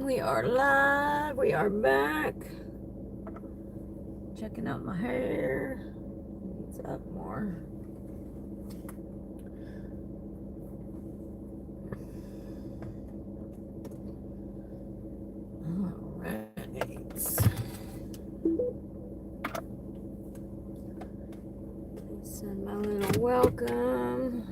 We are live. We are back. Checking out my hair. Needs up more. All right. Send my little welcome.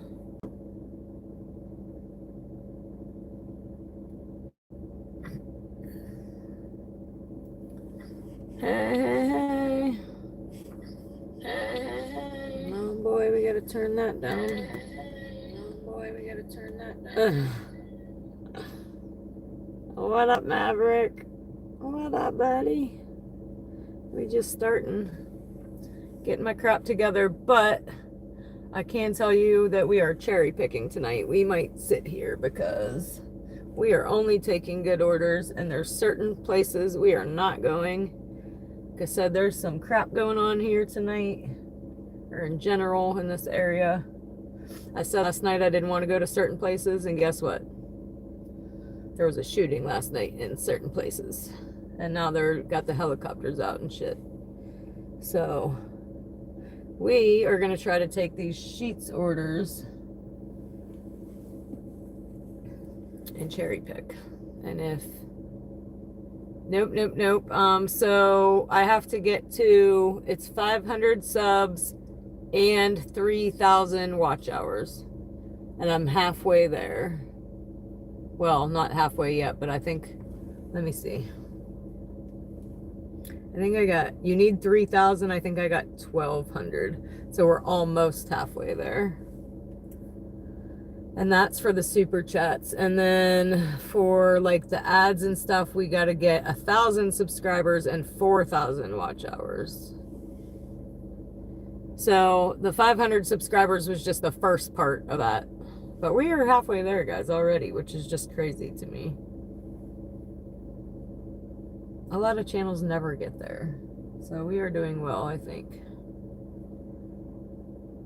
Hey. Oh boy, we gotta turn that down. What up, Maverick? What up, buddy? We just starting getting my crap together, but I can tell you that we are cherry picking tonight. We might sit here because we are only taking good orders, and there's certain places we are not going. Like I said, there's some crap going on here tonight, or in general in this area. I said last night I didn't want to go to certain places, and guess what? There was a shooting last night in certain places, and now they're got the helicopters out and shit. So we are going to try to take these sheets orders and cherry pick. And if nope. So I have to get to, it's 500 subs and 3,000 watch hours, and I'm halfway there. Well, not halfway yet, but I think, let me see. I think I got, you need 3,000. I think I got 1,200. So we're almost halfway there. And that's for the super chats. And then for like the ads and stuff, we got to get 1,000 subscribers and 4,000 watch hours. So the 500 subscribers was just the first part of that. But we are halfway there, guys, already, which is just crazy to me. A lot of channels never get there. So we are doing well, I think.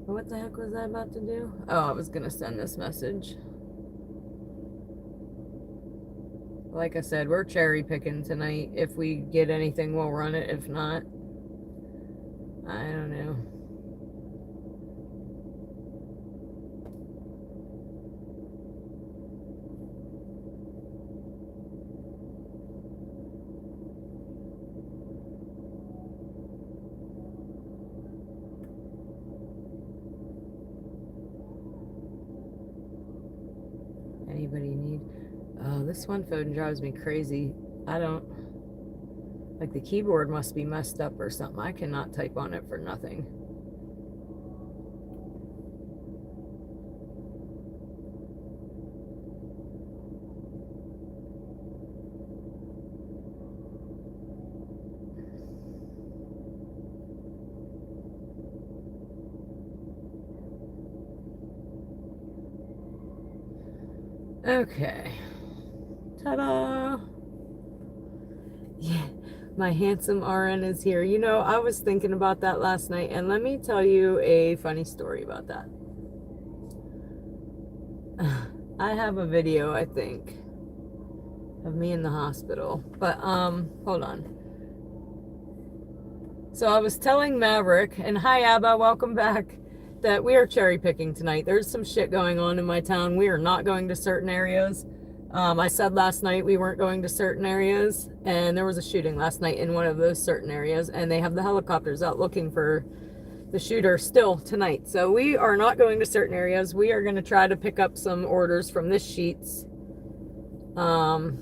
What the heck was I about to do? Oh, I was going to send this message. Like I said, we're cherry picking tonight. If we get anything, we'll run it. If not, I don't know. Anybody need? Oh, this one phone drives me crazy. I don't, like, the keyboard must be messed up or something. I cannot type on it for nothing. Okay. Ta-da! Yeah, my handsome RN is here. You know, I was thinking about that last night, and let me tell you a funny story about that. I have a video, I think, of me in the hospital. But, hold on. So I was telling Maverick, and hi, Abba, welcome back, that we are cherry picking tonight. There's some shit going on in my town. We are not going to certain areas. I said last night we weren't going to certain areas, and there was a shooting last night in one of those certain areas, and they have the helicopters out looking for the shooter still tonight. So we are not going to certain areas. We are going to try to pick up some orders from this sheets. And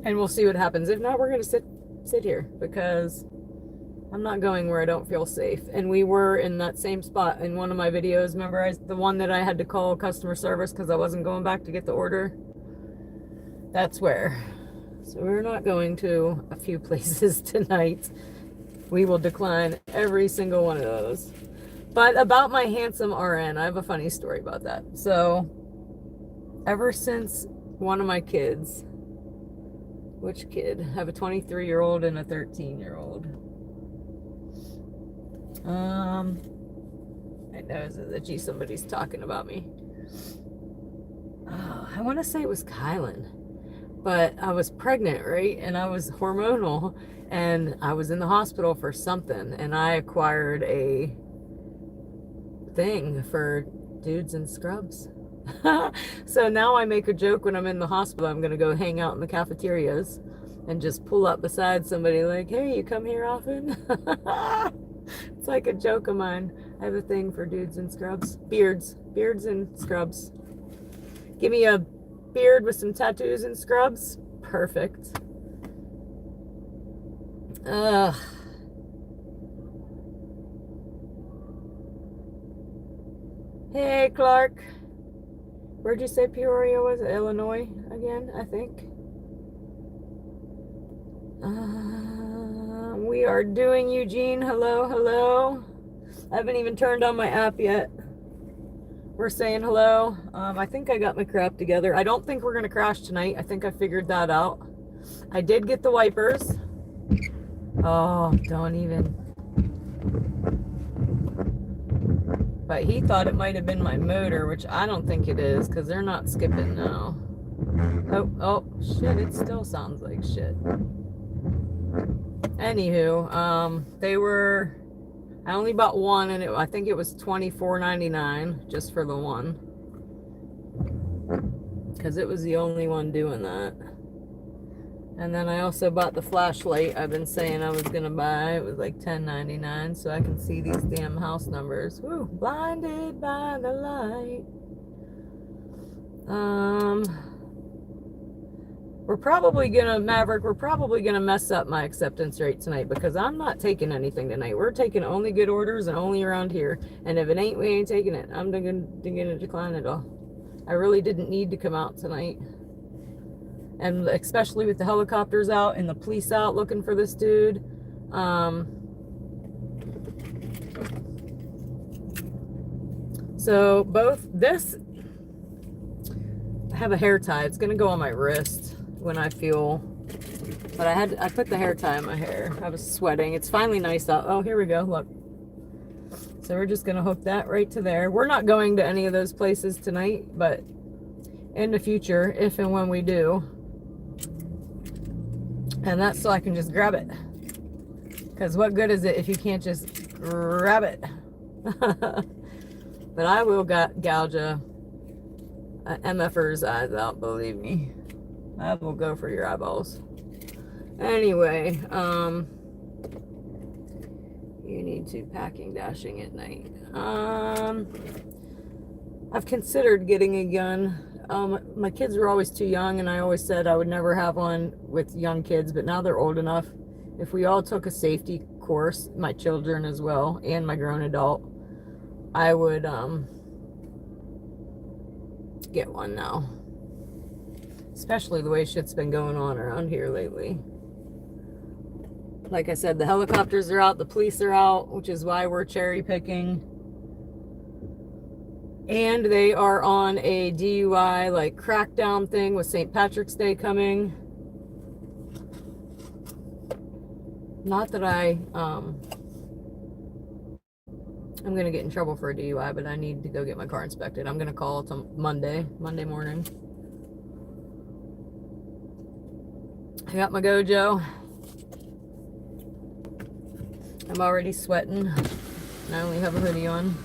we'll see what happens. If not, we're going to sit here because I'm not going where I don't feel safe. And we were in that same spot in one of my videos. Remember, the one that I had to call customer service because I wasn't going back to get the order? That's where. So we're not going to a few places tonight. We will decline every single one of those. But about my handsome RN, I have a funny story about that. So ever since one of my kids, which kid? I have a 23-year-old and a 13-year-old. I know that gee, somebody's talking about me. Oh, I want to say it was Kylan. But I was pregnant, right? And I was hormonal, and I was in the hospital for something, and I acquired a thing for dudes in scrubs. So now I make a joke when I'm in the hospital. I'm gonna go hang out in the cafeterias and just pull up beside somebody like, hey, you come here often? It's like a joke of mine. I have a thing for dudes in scrubs. Beards and scrubs. Give me a beard with some tattoos and scrubs. Perfect. Ugh. Hey, Clark. Where'd you say Peoria was? Illinois again, I think. We are doing Eugene. Hello, hello. I haven't even turned on my app yet. We're saying hello. I think I got my crap together. I don't think we're going to crash tonight. I think I figured that out. I did get the wipers. Oh, don't even. But he thought it might have been my motor, which I don't think it is, because they're not skipping now. Oh, shit, it still sounds like shit. Anywho, they were, I only bought one, and I think it was $24.99 just for the one. Because it was the only one doing that. And then I also bought the flashlight I've been saying I was going to buy. It was like $10.99, so I can see these damn house numbers. Woo, blinded by the light. We're probably going to, Maverick, we're probably going to mess up my acceptance rate tonight because I'm not taking anything tonight. We're taking only good orders and only around here. And if it ain't, we ain't taking it. I'm going to decline it all. I really didn't need to come out tonight. And especially with the helicopters out and the police out looking for this dude. So both this, I have a hair tie. It's gonna go on my wrist when I feel, but I put the hair tie in my hair. I was sweating. It's finally nice out. Oh, here we go. Look. So we're just gonna hook that right to there. We're not going to any of those places tonight, but in the future, if and when we do. And that's so I can just grab it. Because what good is it if you can't just grab it? But I will gouge a MFer's eyes out, believe me. I will go for your eyeballs. Anyway, you need to packing dashing at night. I've considered getting a gun. My kids were always too young, and I always said I would never have one with young kids, but now they're old enough. If we all took a safety course, my children as well, and my grown adult, I would get one now. Especially the way shit's been going on around here lately. Like I said, the helicopters are out, the police are out, which is why we're cherry picking. And they are on a DUI like crackdown thing with St. Patrick's Day coming. Not that I'm gonna get in trouble for a DUI, but I need to go get my car inspected. I'm gonna call it Monday morning. I got my Gojo. I'm already sweating, and I only have a hoodie on.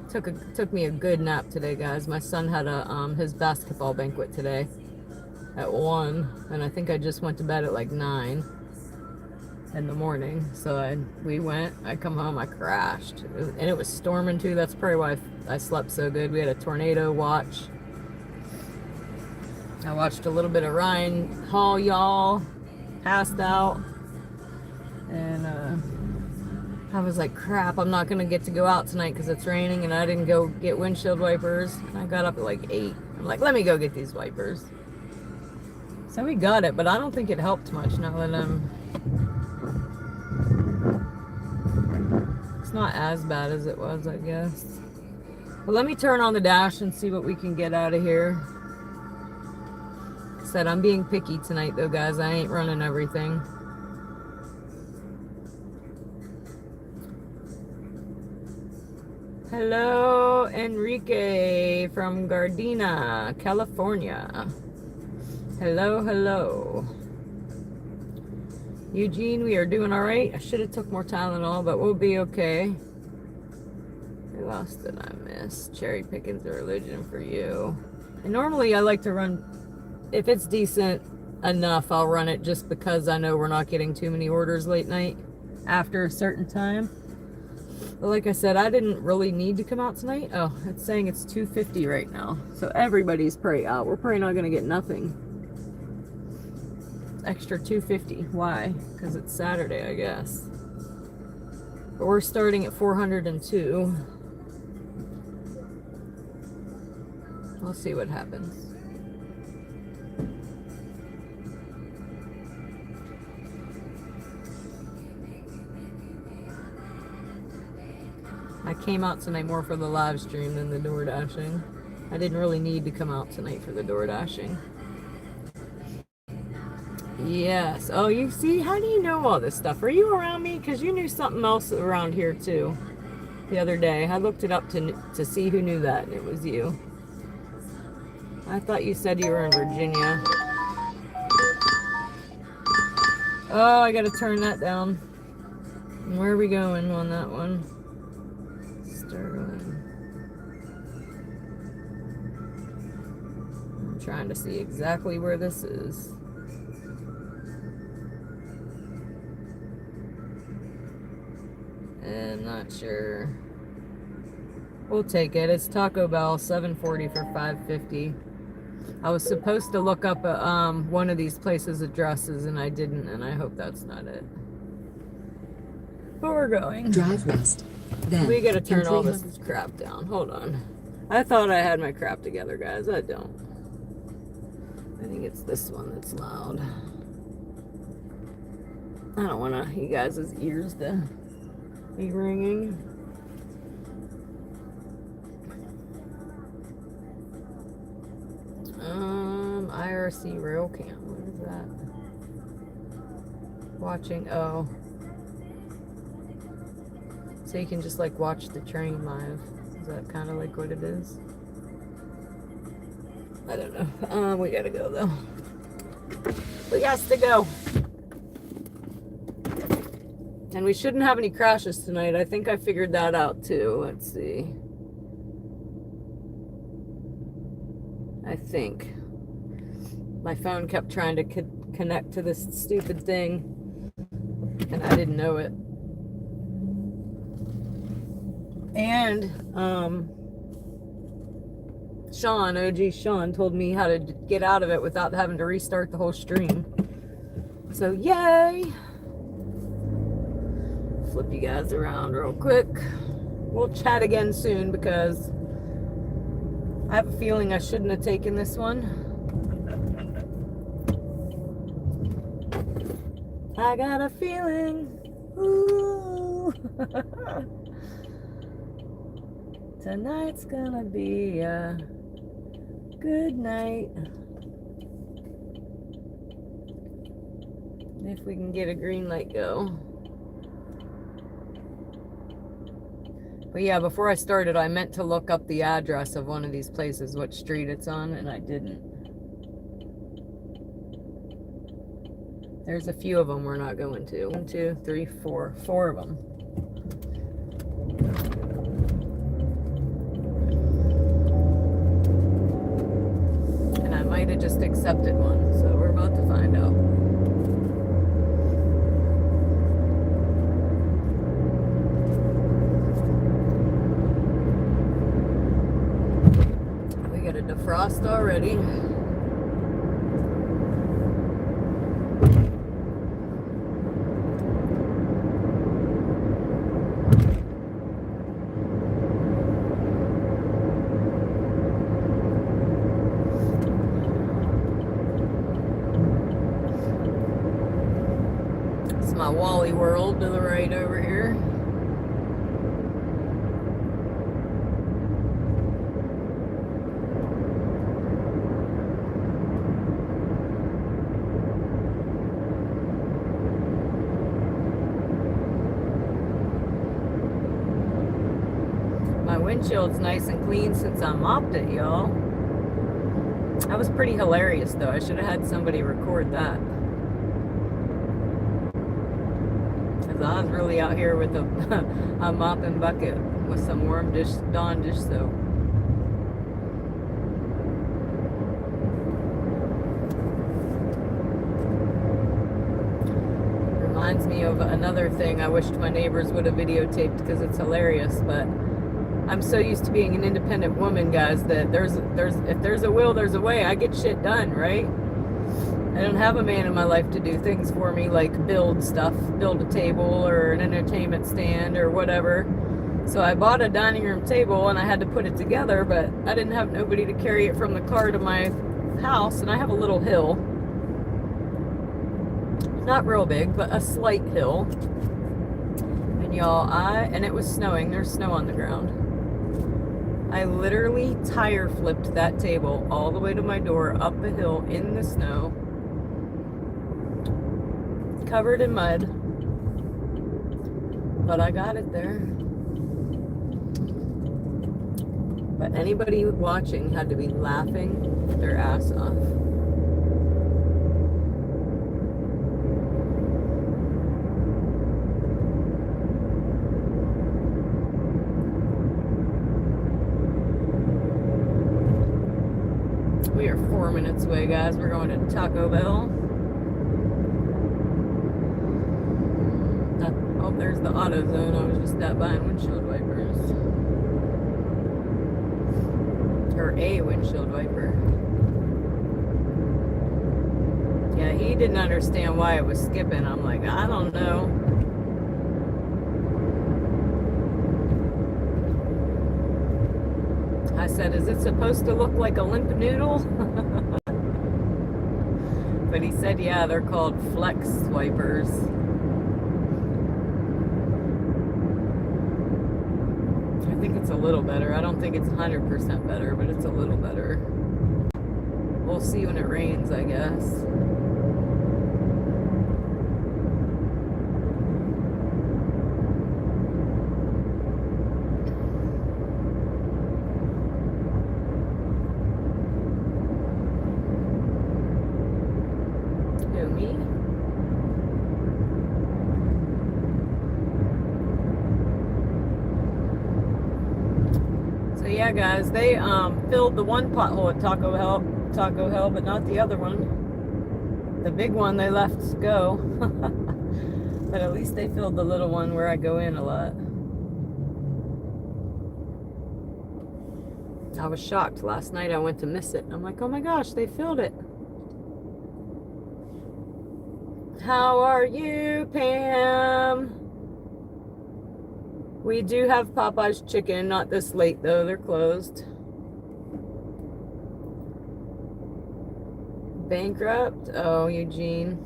Took me a good nap today, guys. My son had his basketball banquet today at 1, and I think I just went to bed at like 9 in the morning. So I come home, I crashed, and it was storming too. That's probably why I slept so good. We had a tornado watch. I watched a little bit of Ryan Hall, y'all, passed out, and I was like, crap, I'm not gonna get to go out tonight because it's raining, and I didn't go get windshield wipers. I got up at like 8. I'm like, let me go get these wipers. So we got it, but I don't think it helped much now that it's not as bad as it was, I guess. But let me turn on the dash and see what we can get out of here. Said I'm being picky tonight though, guys. I ain't running everything. Hello, Enrique from Gardena, California. Hello, hello. Eugene, we are doing all right. I should have took more Tylenol, but we'll be okay. Who else did I miss? Cherry picking's a religion for you. And normally I like to run, if it's decent enough, I'll run it just because I know we're not getting too many orders late night after a certain time. But like I said, I didn't really need to come out tonight. Oh, it's saying it's 250 right now. So everybody's probably out. We're probably not going to get nothing. Extra 250. Why? Because it's Saturday, I guess. But we're starting at 402. We'll see what happens. I came out tonight more for the live stream than the DoorDashing. I didn't really need to come out tonight for the DoorDashing. Yes. Oh, you see? How do you know all this stuff? Are you around me? Because you knew something else around here, too, the other day. I looked it up to see who knew that, and it was you. I thought you said you were in Virginia. Oh, I got to turn that down. Where are we going on that one? Sterling. I'm trying to see exactly where this is. I'm not sure. We'll take it. It's Taco Bell, $7.40 for $5.50. I was supposed to look up one of these places' addresses, and I didn't, and I hope that's not it. But we're going. Drive west. Then we gotta turn all this crap down. Hold on. I thought I had my crap together, guys. I don't. I think it's this one that's loud. I don't want you guys' ears to be ringing. IRC rail cam. What is that? Watching. Oh. So you can just like watch the train live. Is that kind of like what it is? I don't know. We gotta go though. We got to go. And we shouldn't have any crashes tonight. I think I figured that out too. Let's see. I think. My phone kept trying to connect to this stupid thing. And I didn't know it. And Sean, OG Sean, told me how to get out of it without having to restart the whole stream. So yay! Flip you guys around real quick. We'll chat again soon because I have a feeling I shouldn't have taken this one. I got a feeling. Ooh. Tonight's gonna be a good night. If we can get a green light go. But yeah, before I started, I meant to look up the address of one of these places, what street it's on, and I didn't. There's a few of them we're not going to. 1, 2, 3, 4. 4 of them. And I might have just accepted one, so we're about to find out. We got a defrost already. My Wally World to the right over here. My windshield's nice and clean since I mopped it, y'all. That was pretty hilarious, though. I should have had somebody record that. Because I was really out here with a mop and bucket with some warm Dawn dish soap. Reminds me of another thing I wished my neighbors would have videotaped because it's hilarious, but I'm so used to being an independent woman, guys, that if there's a will, there's a way. I get shit done, right? I don't have a man in my life to do things for me, like build stuff, build a table or an entertainment stand or whatever. So I bought a dining room table and I had to put it together, but I didn't have nobody to carry it from the car to my house, and I have a little hill. Not real big, but a slight hill. And y'all, and it was snowing. There's snow on the ground. I literally tire flipped that table all the way to my door, up a hill in the snow, covered in mud, but I got it there. But anybody watching had to be laughing their ass off. We are 4 minutes away, guys. We're going to Taco Bell. Oh, there's the auto zone. I was just out buying windshield wipers. Or a windshield wiper. Yeah, he didn't understand why it was skipping. I'm like, I don't know. I said, is it supposed to look like a limp noodle? But he said, yeah, they're called flex wipers. I think it's a little better. I don't think it's 100% better, but it's a little better. We'll see when it rains, I guess. Yeah, guys, they filled the one pothole at Taco Hell, but not the other one. The big one they left go. But at least they filled the little one where I go in a lot. I was shocked last night. I went to miss it. I'm like, oh my gosh, they filled it. How are you, Pam? We do have Popeye's chicken, not this late though, they're closed. Bankrupt? Oh, Eugene.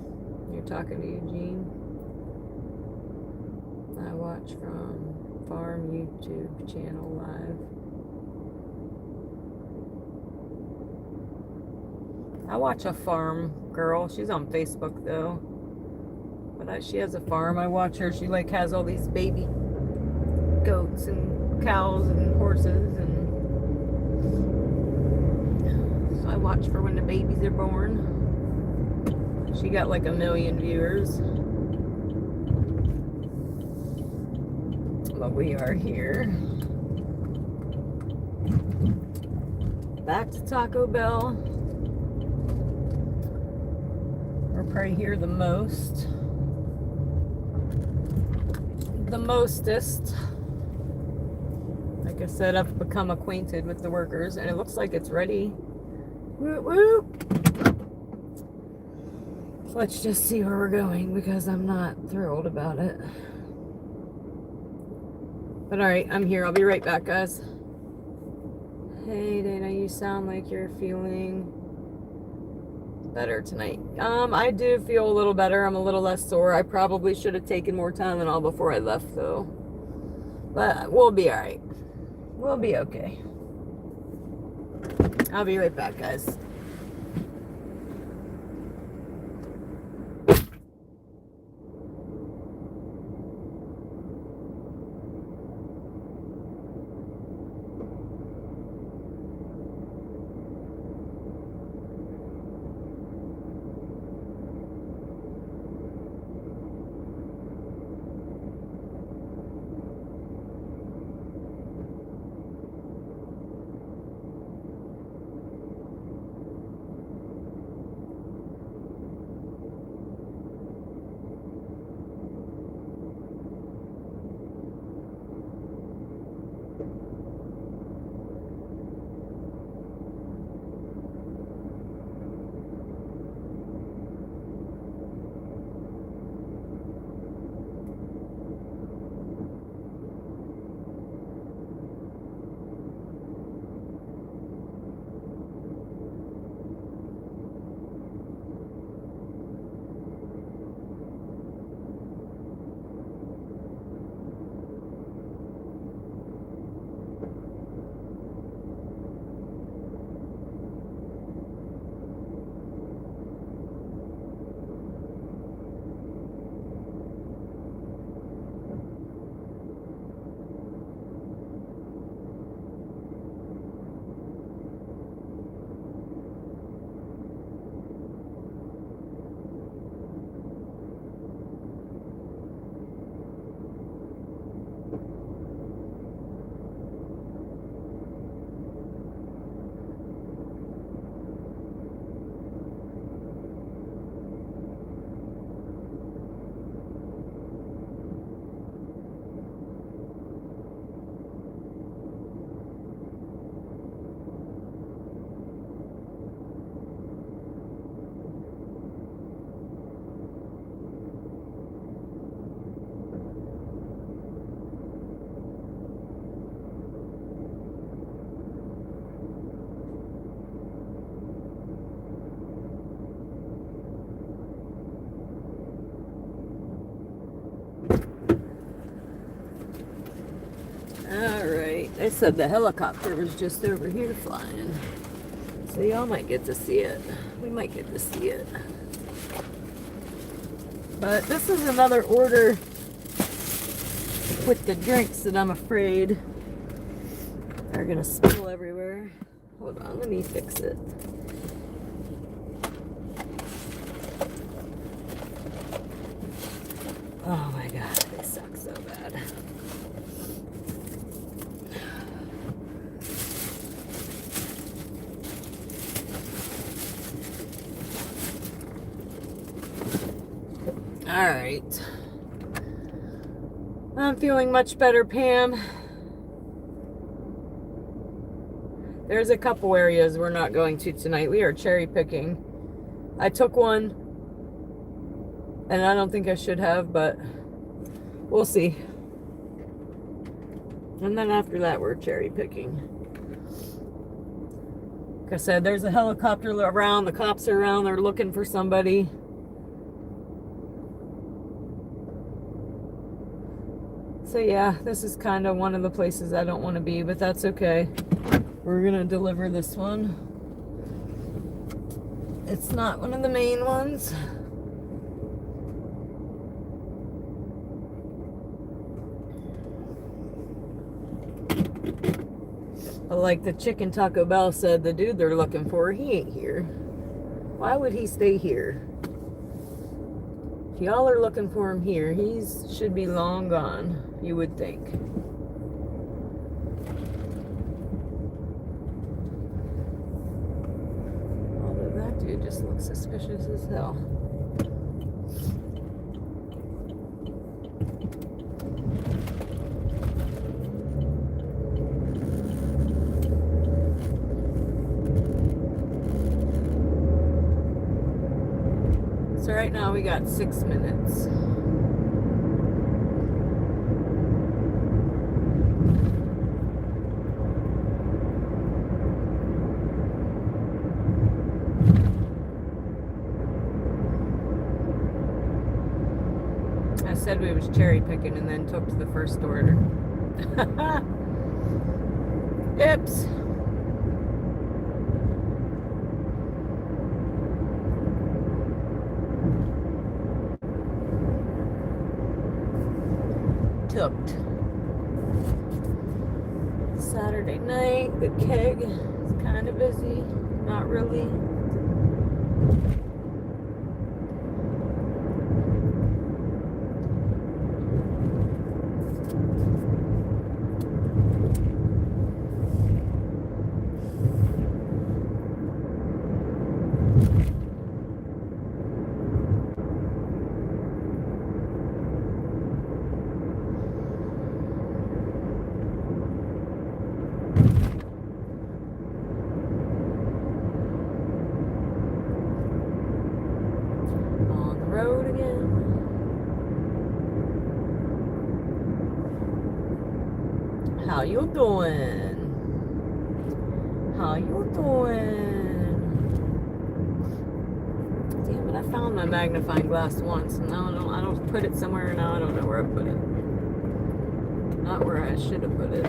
You're talking to Eugene. I watch from Farm YouTube channel live. I watch a farm girl. She's on Facebook though. But she has a farm. I watch her. She like has all these baby goats and cows and horses, and so I watch for when the babies are born. She got like 1 million viewers. But we are here. Back to Taco Bell. We're probably here the most. The mostest. Like I said, I've become acquainted with the workers, and it looks like it's ready. Whoop, whoop. So let's just see where we're going, because I'm not thrilled about it. But alright, I'm here. I'll be right back, guys. Hey, Dana, you sound like you're feeling better tonight. I do feel a little better. I'm a little less sore. I probably should have taken more Tylenol before I left, though. But we'll be alright. We'll be okay. I'll be right back, guys. They said the helicopter was just over here flying. So y'all might get to see it. We might get to see it. But this is another order with the drinks that I'm afraid are gonna spill everywhere. Hold on, let me fix it. Oh my god, they suck so bad. All right. I'm feeling much better, Pam. There's a couple areas we're not going to tonight. We are cherry picking. I took one, and I don't think I should have, but we'll see. And then after that, we're cherry picking. Like I said, there's a helicopter around. The cops are around. They're looking for somebody. So yeah, this is kind of one of the places I don't want to be, but that's okay. We're going to deliver this one. It's not one of the main ones. But like the chicken Taco Bell said, the dude they're looking for, he ain't here. Why would he stay here? If y'all are looking for him here, he should be long gone, you would think. Although that dude just looks suspicious as hell. So right now we got 6 minutes. I said we was cherry picking and then took to the first order. Oops. Tooked. Saturday night, the keg is kind of busy. Not really. Road again. How you doing? How you doing? Damn it, I found my magnifying glass once and now I don't put it somewhere. Now I don't know where I put it. Not where I should have put it.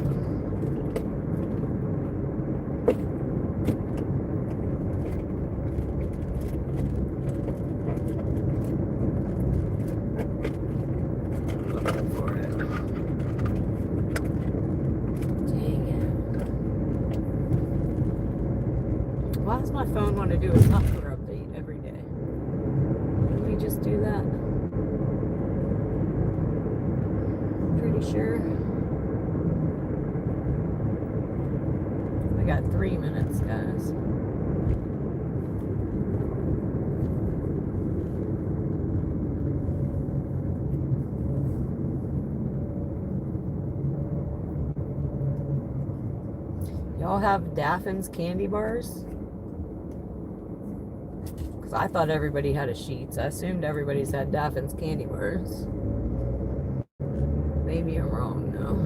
Why does my phone want to do a software update every day? Can we just do that? Pretty sure. I got 3 minutes, guys. Y'all have Daffin's candy bars? I thought everybody had a Sheetz. I assumed everybody's had Daffin's candy bars. Maybe I'm wrong, though.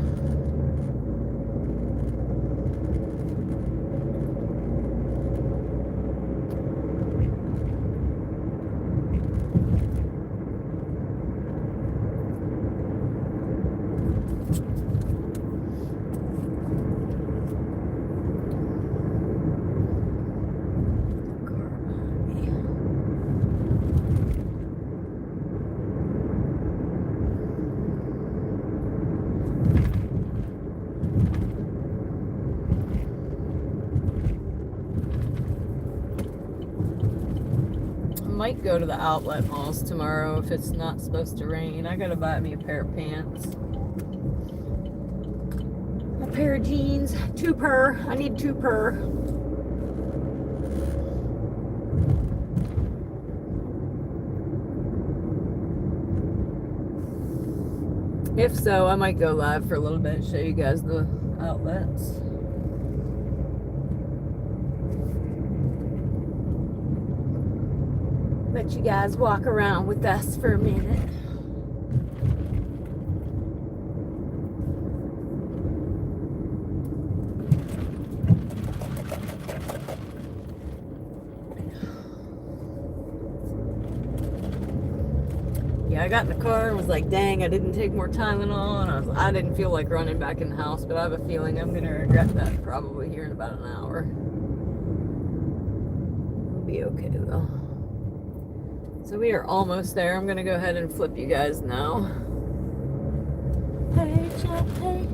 might go to the outlet malls tomorrow if it's not supposed to rain. I gotta buy me a pair of pants. A pair of jeans. 2 per. I need 2 per. If so, I might go live for a little bit, show you guys the outlets. Let you guys walk around with us for a minute. Yeah, I got in the car and was like, dang, I didn't take more Tylenol, and I didn't feel like running back in the house, but I have a feeling I'm gonna regret that probably here in about an hour. It'll be okay though. So we are almost there. I'm gonna go ahead and flip you guys now. Hey, Jack, hey.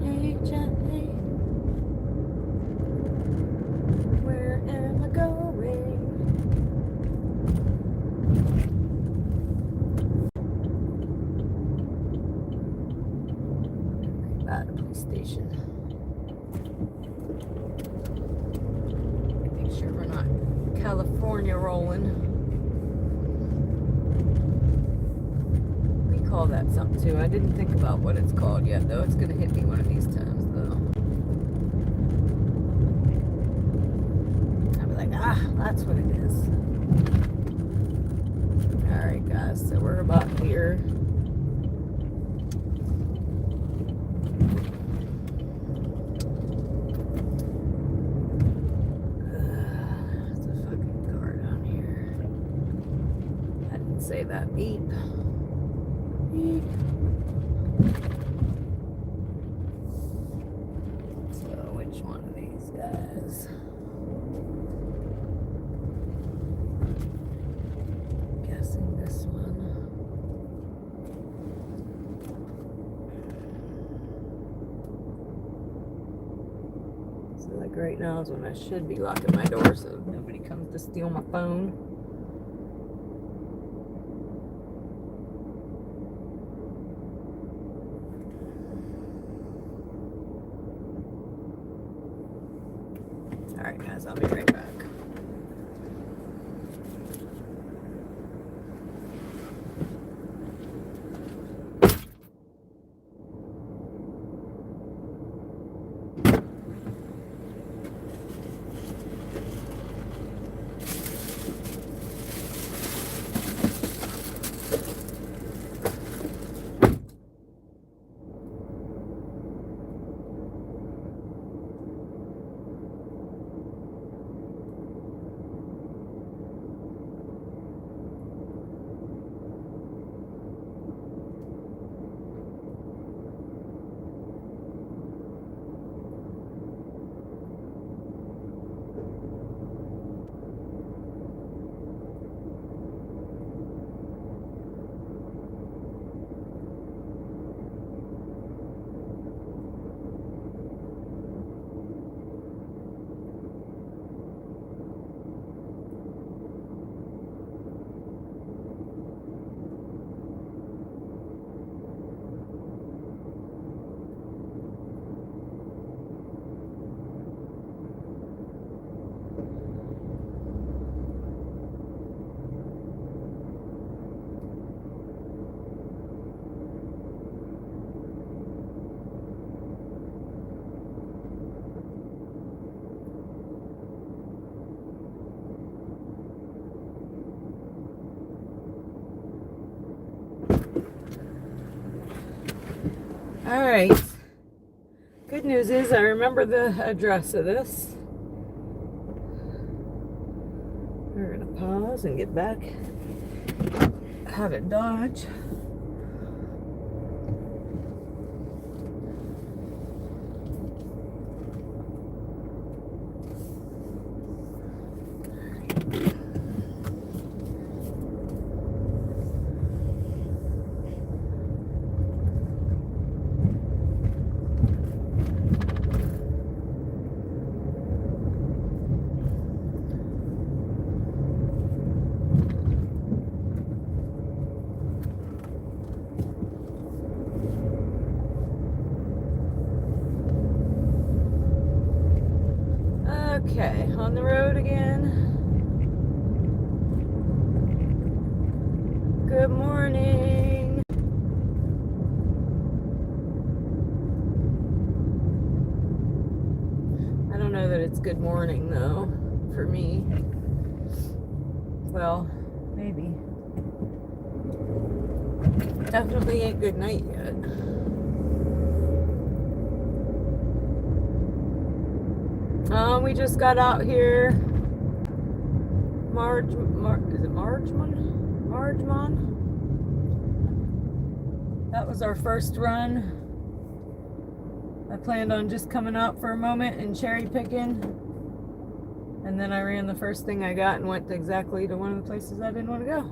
Hey, Jack, hey. Where am I going? At a police station. Make sure we're not California rolling. Call that something too. I didn't think about what it's called yet though. It's gonna hit me one of these times though. I'll be like, ah, that's what it is. Alright guys, so we're about here. There's a fucking car down here. I didn't say that. Beep. So which one of these guys? I'm guessing this one. So like right now is when I should be locking my door so nobody comes to steal my phone. Alright guys, I'll be right back. All right. Good news is I remember the address of this. We're going to pause and get back. Have it Dodge. it's good morning though for me. Well, maybe. Definitely ain't good night yet. We just got out here. Is it Margemon? That was our first run. I planned on just coming out for a moment and cherry picking. And then I ran the first thing I got and went exactly to one of the places I didn't want to go.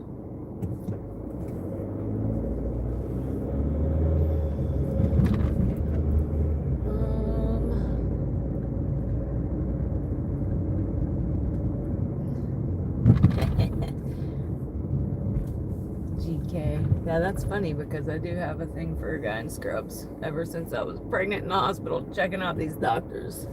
GK. Yeah, that's funny because I do have a thing for a guy in scrubs ever since I was pregnant in the hospital checking out these doctors.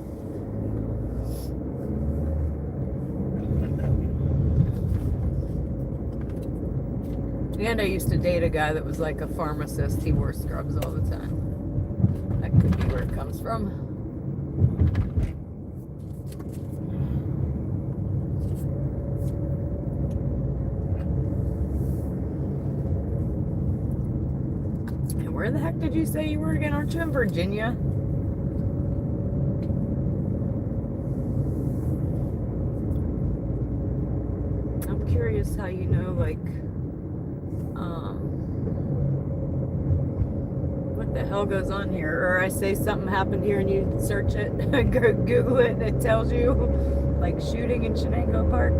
And I used to date a guy that was like a pharmacist. He wore scrubs all the time. That could be where it comes from. And where the heck did you say you were again? Aren't you in Virginia? I'm curious how you know, like, what the hell goes on here? Or I say something happened here and you search it, go Google it, and it tells you, like shooting in Shenango Park.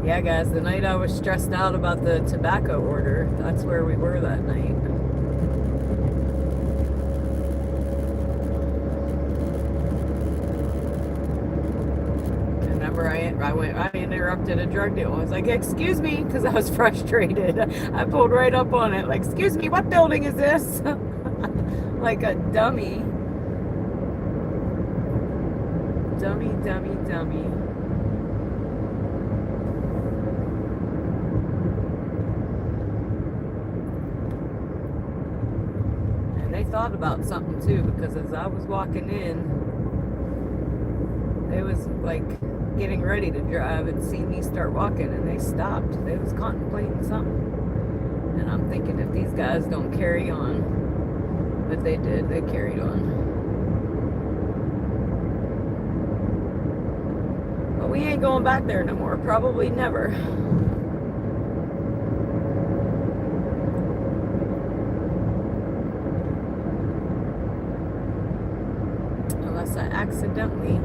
Yeah, guys, the night I was stressed out about the tobacco order, that's where we were that night. I interrupted a drug deal. I was like, excuse me, because I was frustrated. I pulled right up on it, like, excuse me, what building is this? Like a dummy. Dummy. And they thought about something too, because as I was walking in, they was like getting ready to drive and see me start walking, and they stopped. They was contemplating something, and I'm thinking, if these guys don't carry on, but they did. They carried on. But we ain't going back there no more. Probably never. Unless I accidentally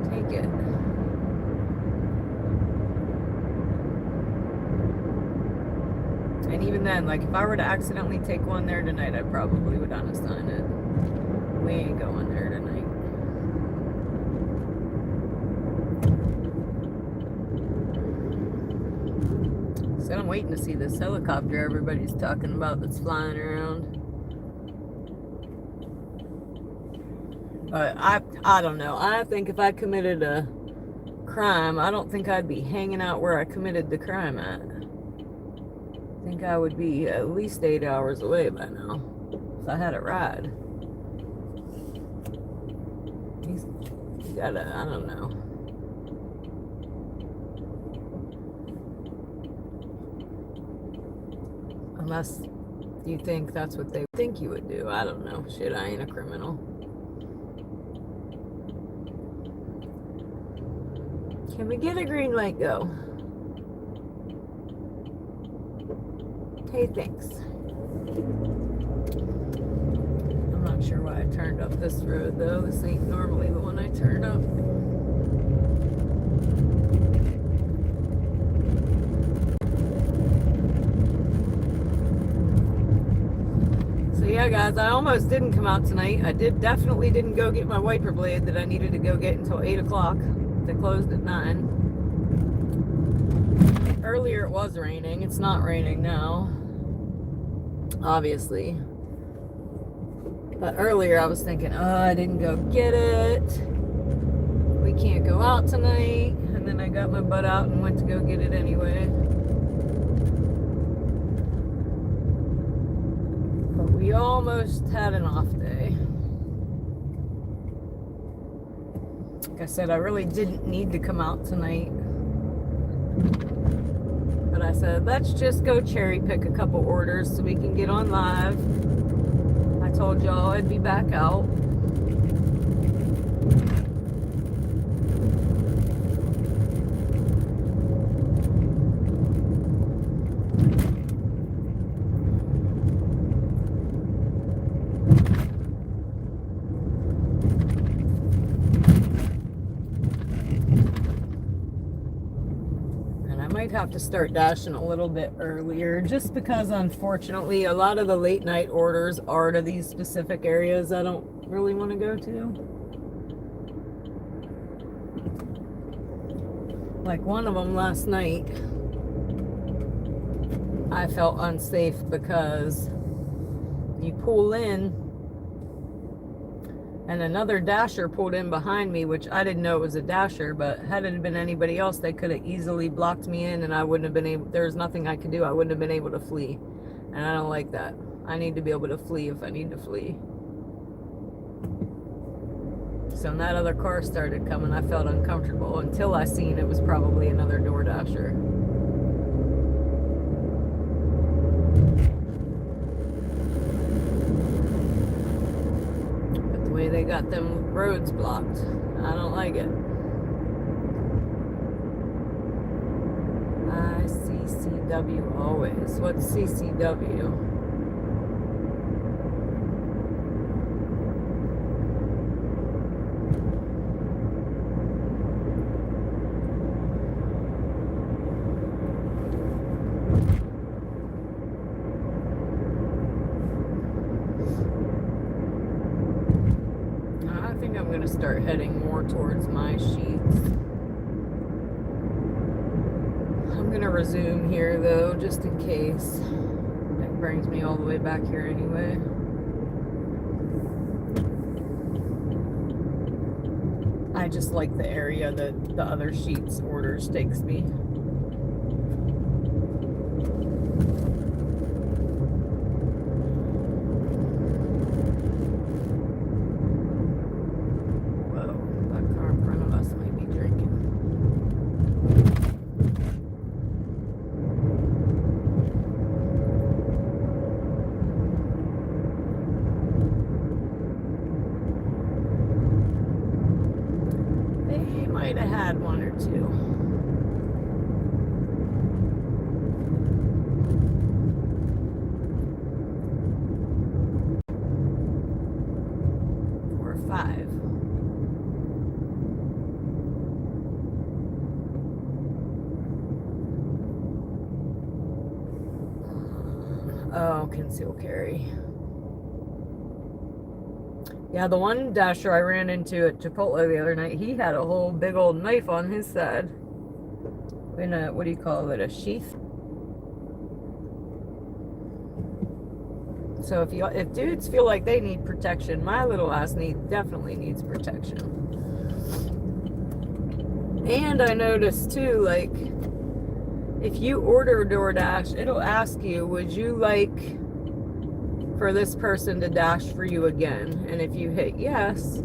take it. And even then, like, if I were to accidentally take one there tonight, I probably would unassign it. We ain't going there tonight. So I'm waiting to see this helicopter everybody's talking about that's flying around. But I don't know. I think if I committed a crime, I don't think I'd be hanging out where I committed the crime at. I think I would be at least 8 hours away by now if I had a ride. He's gotta, I don't know. Unless you think that's what they think you would do. I don't know. Shit, I ain't a criminal. Can we get a green light go? Hey, thanks. I'm not sure why I turned up this road though. This ain't normally the one I turn up. So yeah, guys, I almost didn't come out tonight. I definitely didn't go get my wiper blade that I needed to go get until 8 o'clock. They closed at 9. Earlier it was raining. It's not raining now, obviously. But earlier I was thinking, oh, I didn't go get it. We can't go out tonight. And then I got my butt out and went to go get it anyway. We almost had an off day. Like I said, I really didn't need to come out tonight. But I said, let's just go cherry pick a couple orders so we can get on live. I told y'all I'd be back out. Have to start dashing a little bit earlier just because unfortunately a lot of the late night orders are to these specific areas I don't really want to go to. Like one of them last night, I felt unsafe because you pull in and another dasher pulled in behind me, which I didn't know it was a dasher, but had it been anybody else, they could have easily blocked me in and I wouldn't have been able, there's nothing I could do. I wouldn't have been able to flee. And I don't like that. I need to be able to flee if I need to flee. So when that other car started coming, I felt uncomfortable until I seen it was probably another DoorDasher. They got them roads blocked. I don't like it. CCW always. What's CCW? Start heading more towards my sheets. I'm gonna resume here though, just in case. That brings me all the way back here anyway. I just like the area that the other sheets orders takes me. Oh, conceal carry. Yeah, the one dasher I ran into at Chipotle the other night, he had a whole big old knife on his side. In a, what do you call it, a sheath? So if dudes feel like they need protection, my little ass definitely needs protection. And I noticed too, like, if you order DoorDash, it'll ask you, would you like for this person to dash for you again? And if you hit yes,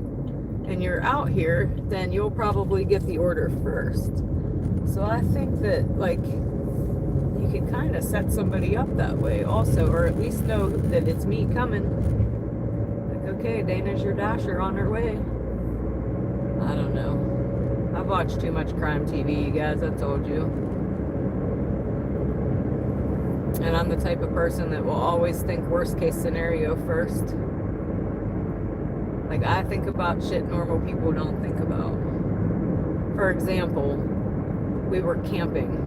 and you're out here, then you'll probably get the order first. So I think that, like, you can kind of set somebody up that way also, or at least know that it's me coming. Like, okay, Dana's your dasher on her way. I don't know. I've watched too much crime TV, you guys, I told you. And I'm the type of person that will always think worst case scenario first. Like, I think about shit normal people don't think about. For example, we were camping.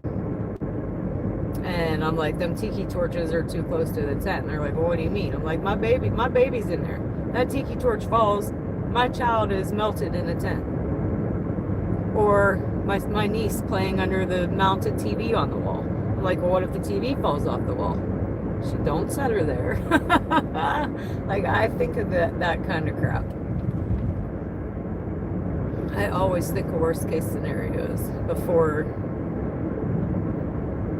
And I'm like, them tiki torches are too close to the tent. And they're like, well, what do you mean? I'm like, my baby's in there. That tiki torch falls, my child is melted in the tent. Or my niece playing under the mounted TV on the wall. I'm like, well, what if the TV falls off the wall? She don't set her there. Like, I think of that kind of crap. I always think of worst case scenarios before,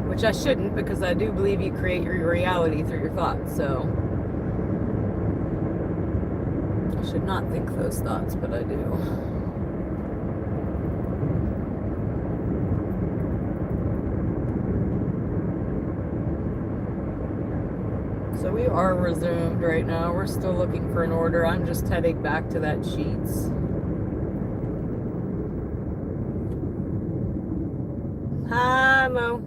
which I shouldn't, because I do believe you create your reality through your thoughts. So I should not think those thoughts, but I do. So we are resumed right now. We're still looking for an order. I'm just heading back to that Sheets. Hi, Mo.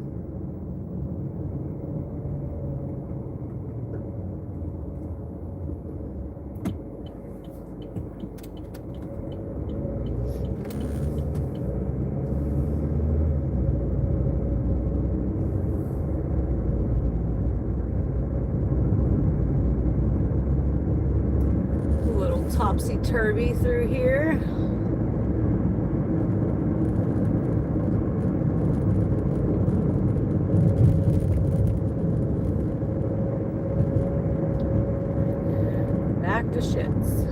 A little topsy-turvy through here. Back to Shits.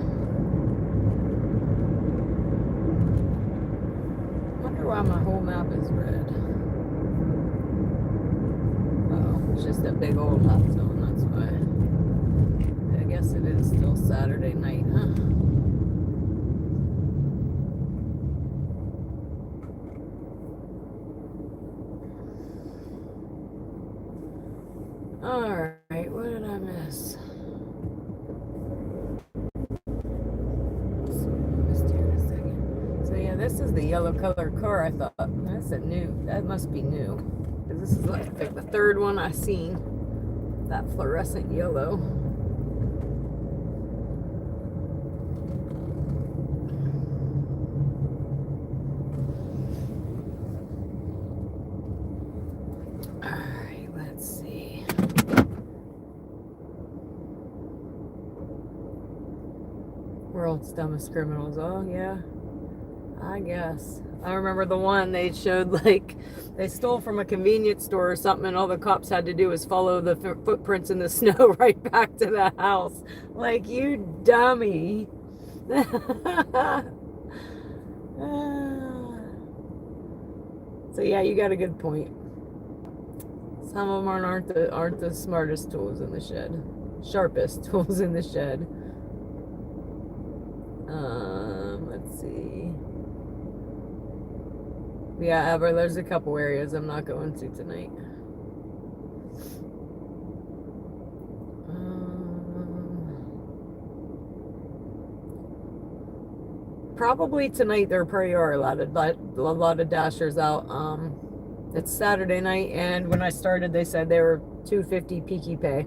Wonder why my whole map is red. Oh, it's just a big old hot zone, that's why. I guess it is still Saturday night, huh? Alright, what did I miss? So yeah, this is the yellow colored car. I thought that's a new, that must be new, because this is like the third one I've seen, that fluorescent yellow. Alright, let's see. World's Dumbest Criminals. Oh yeah, I guess. I remember the one they showed, like, they stole from a convenience store or something, and all the cops had to do was follow the footprints in the snow right back to the house. Like, you dummy. So yeah, you got a good point. Some of them aren't the smartest tools in the shed, sharpest tools in the shed. Let's see. Yeah, but there's a couple areas I'm not going to tonight. Probably tonight there probably are a lot of dashers out. It's Saturday night, and when I started, they said they were $250 peaky pay,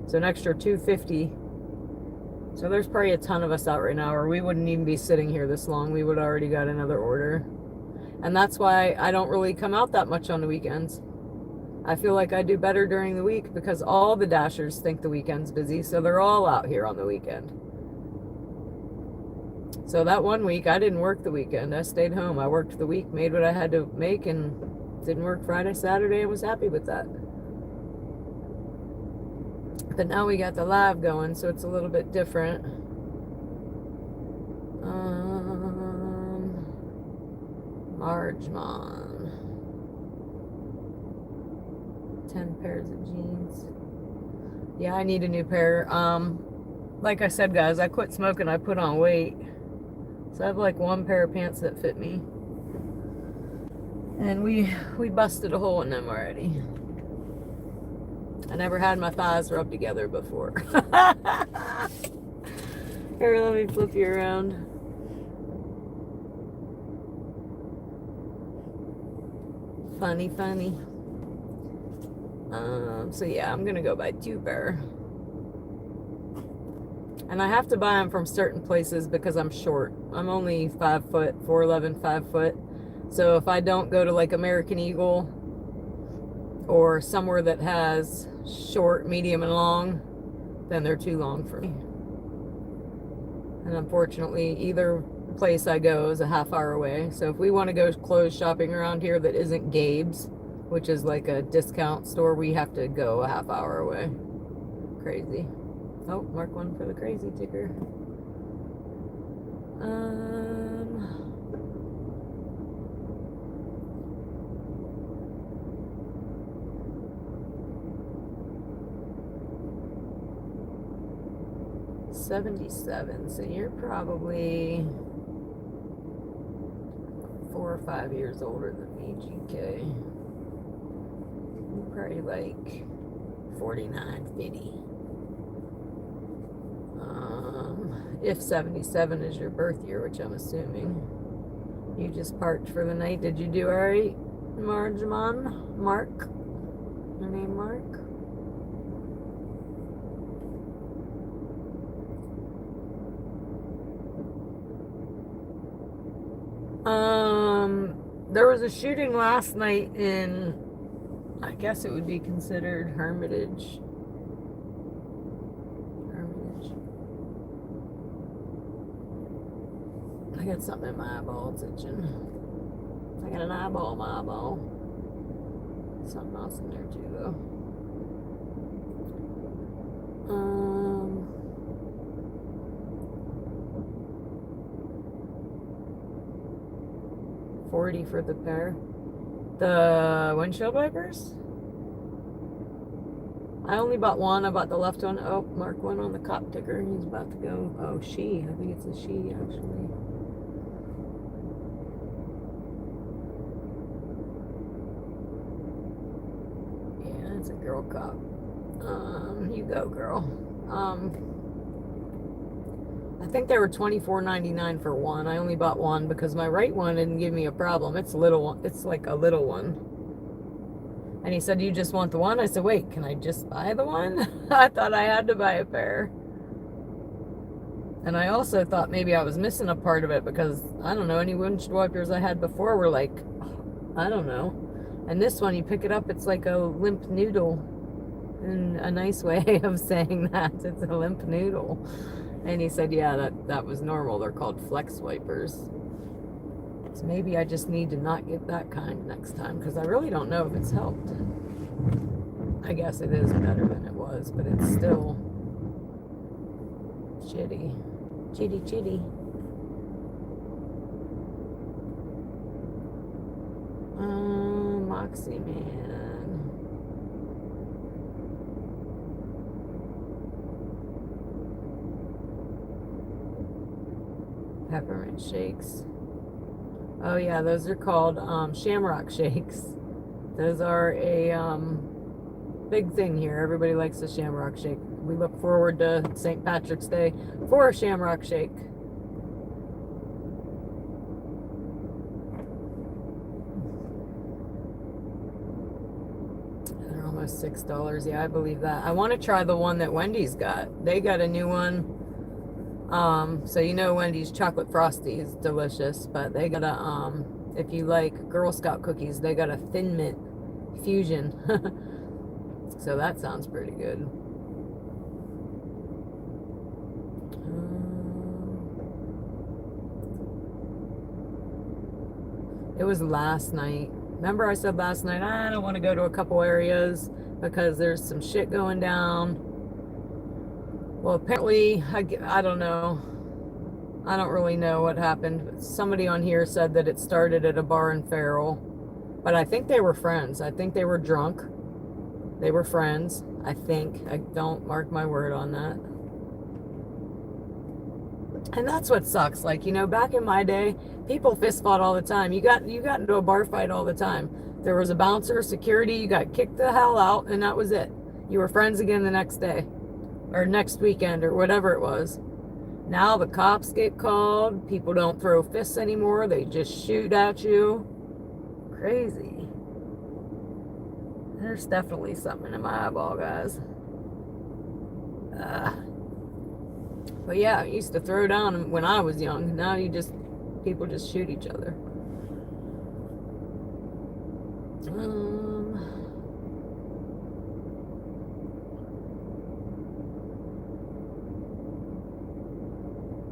so an extra $250. So there's probably a ton of us out right now, or we wouldn't even be sitting here this long. We would already got another order. And that's why I don't really come out that much on the weekends. I feel like I do better during the week because all the dashers think the weekend's busy, so they're all out here on the weekend. So that one week, I didn't work the weekend. I stayed home. I worked the week, made what I had to make, and didn't work Friday, Saturday, and was happy with that. But now we got the live going, so it's a little bit different. Margemon. 10 pairs of jeans. Yeah, I need a new pair. Like I said, guys, I quit smoking. I put on weight. So I have like one pair of pants that fit me. And we busted a hole in them already. I never had my thighs rubbed together before. Here, let me flip you around. Funny. So yeah, I'm gonna go buy 2 pair. And I have to buy them from certain places because I'm short. I'm only 5 foot, 4'11", 5 foot. So if I don't go to like American Eagle or somewhere that has short, medium, and long, then they're too long for me. And unfortunately, either place I go is a half-hour away. So if we want to go clothes shopping around here that isn't Gabe's, which is like a discount store, we have to go a half-hour away. Crazy. Oh, mark 1 for the crazy ticker. 77, so you're probably 4 or 5 years older than me, GK. You're probably like 49, 50. If 77 is your birth year, which I'm assuming. You just parked for the night. Did you do all right, Marjman? Mark? Your name Mark? There was a shooting last night in, I guess it would be considered Hermitage. I got something in my eyeball, it's itching. I got an eyeball in my eyeball. Something else in there too, though. 40 for the pair. The windshield wipers? I only bought one. I bought the left one. Oh, Mark went on the cop ticker. He's about to go. Oh, she. I think it's a she, actually. Yeah, it's a girl cop. You go, girl. I think they were $24.99 for one. I only bought one because my right one didn't give me a problem. It's a little one. It's like a little one. And he said, "You just want the one?" I said, "Wait, can I just buy the one?" I thought I had to buy a pair. And I also thought maybe I was missing a part of it because, I don't know, any windshield wipers I had before were like, I don't know. And this one, you pick it up, it's like a limp noodle. In a nice way of saying that. It's a limp noodle. And he said, yeah, that was normal. They're called flex wipers. So maybe I just need to not get that kind next time because I really don't know if it's helped. I guess it is better than it was, but it's still shitty. Chitty. Moxie Man. Peppermint shakes. Oh yeah, those are called shamrock shakes. Those are a big thing here. Everybody likes a shamrock shake. We look forward to St. Patrick's Day for a shamrock shake. They're almost $6. Yeah, I believe that. I want to try the one that Wendy's got. They got a new one. So you know Wendy's chocolate frosty is delicious, but they got a if you like Girl Scout cookies, they got a Thin Mint fusion. So that sounds pretty good. It was last night. Remember I said last night, I don't want to go to a couple areas because there's some shit going down. Well, apparently, I don't know. I don't really know what happened. Somebody on here said that it started at a bar in Farrell. But I think they were friends. I think they were drunk. They were friends, I think. I don't mark my word on that. And that's what sucks. Like, you know, back in my day, people fist fought all the time. You got into a bar fight all the time. There was a bouncer, security, you got kicked the hell out, and that was it. You were friends again the next day. Or next weekend, or whatever it was. Now the cops get called. People don't throw fists anymore. They just shoot at you. Crazy. There's definitely something in my eyeball, guys. But yeah, I used to throw down when I was young. Now people just shoot each other.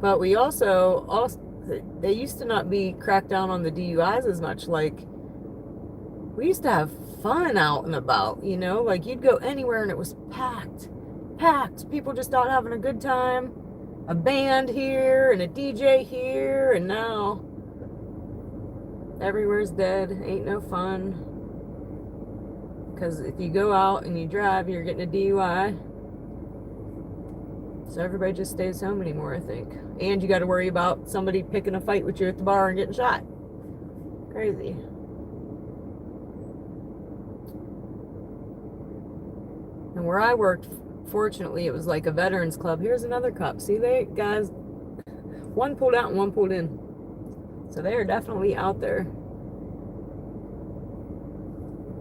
But we also, they used to not be cracked down on the DUIs as much. Like, we used to have fun out and about, you know? Like, you'd go anywhere and it was packed. People just out having a good time. A band here and a DJ here, and now everywhere's dead. Ain't no fun. Because if you go out and you drive, you're getting a DUI. So everybody just stays home anymore, I think. And you got to worry about somebody picking a fight with you at the bar and getting shot. Crazy. And where I worked, fortunately, it was like a veterans club. Here's another cop. See, they guys, one pulled out and one pulled in. So they are definitely out there.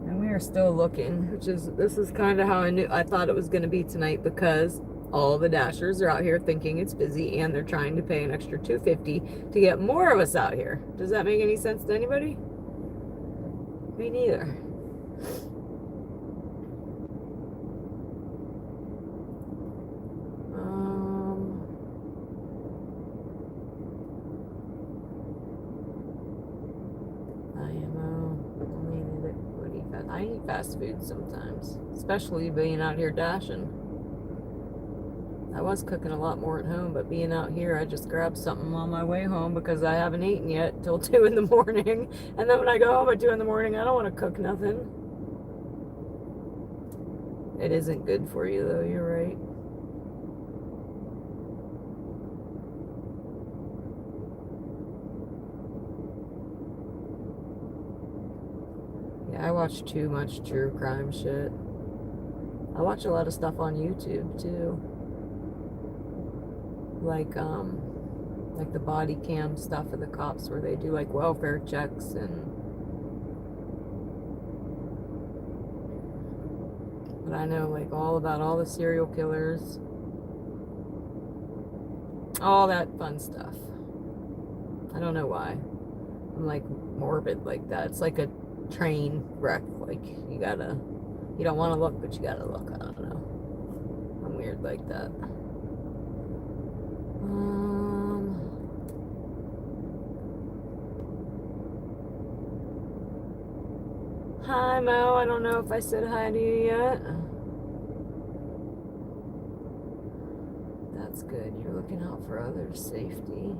And we are still looking, this is kind of how I thought it was going to be tonight, because all the dashers are out here thinking it's busy and they're trying to pay an extra $2.50 to get more of us out here. Does that make any sense to anybody? Me neither. I eat fast food sometimes, especially being out here dashing. I was cooking a lot more at home, but being out here, I just grab something on my way home because I haven't eaten yet till 2 in the morning. And then when I go home at 2 in the morning, I don't want to cook nothing. It isn't good for you, though, you're right. Yeah, I watch too much true crime shit. I watch a lot of stuff on YouTube, too. Like the body cam stuff of the cops where they do like welfare checks but I know like all about all the serial killers, all that fun stuff. I don't know why I'm like morbid like that. It's like a train wreck. Like you don't want to look, but you gotta look. I don't know. I'm weird like that. Hi, Mo. I don't know if I said hi to you yet. That's good. You're looking out for others' safety.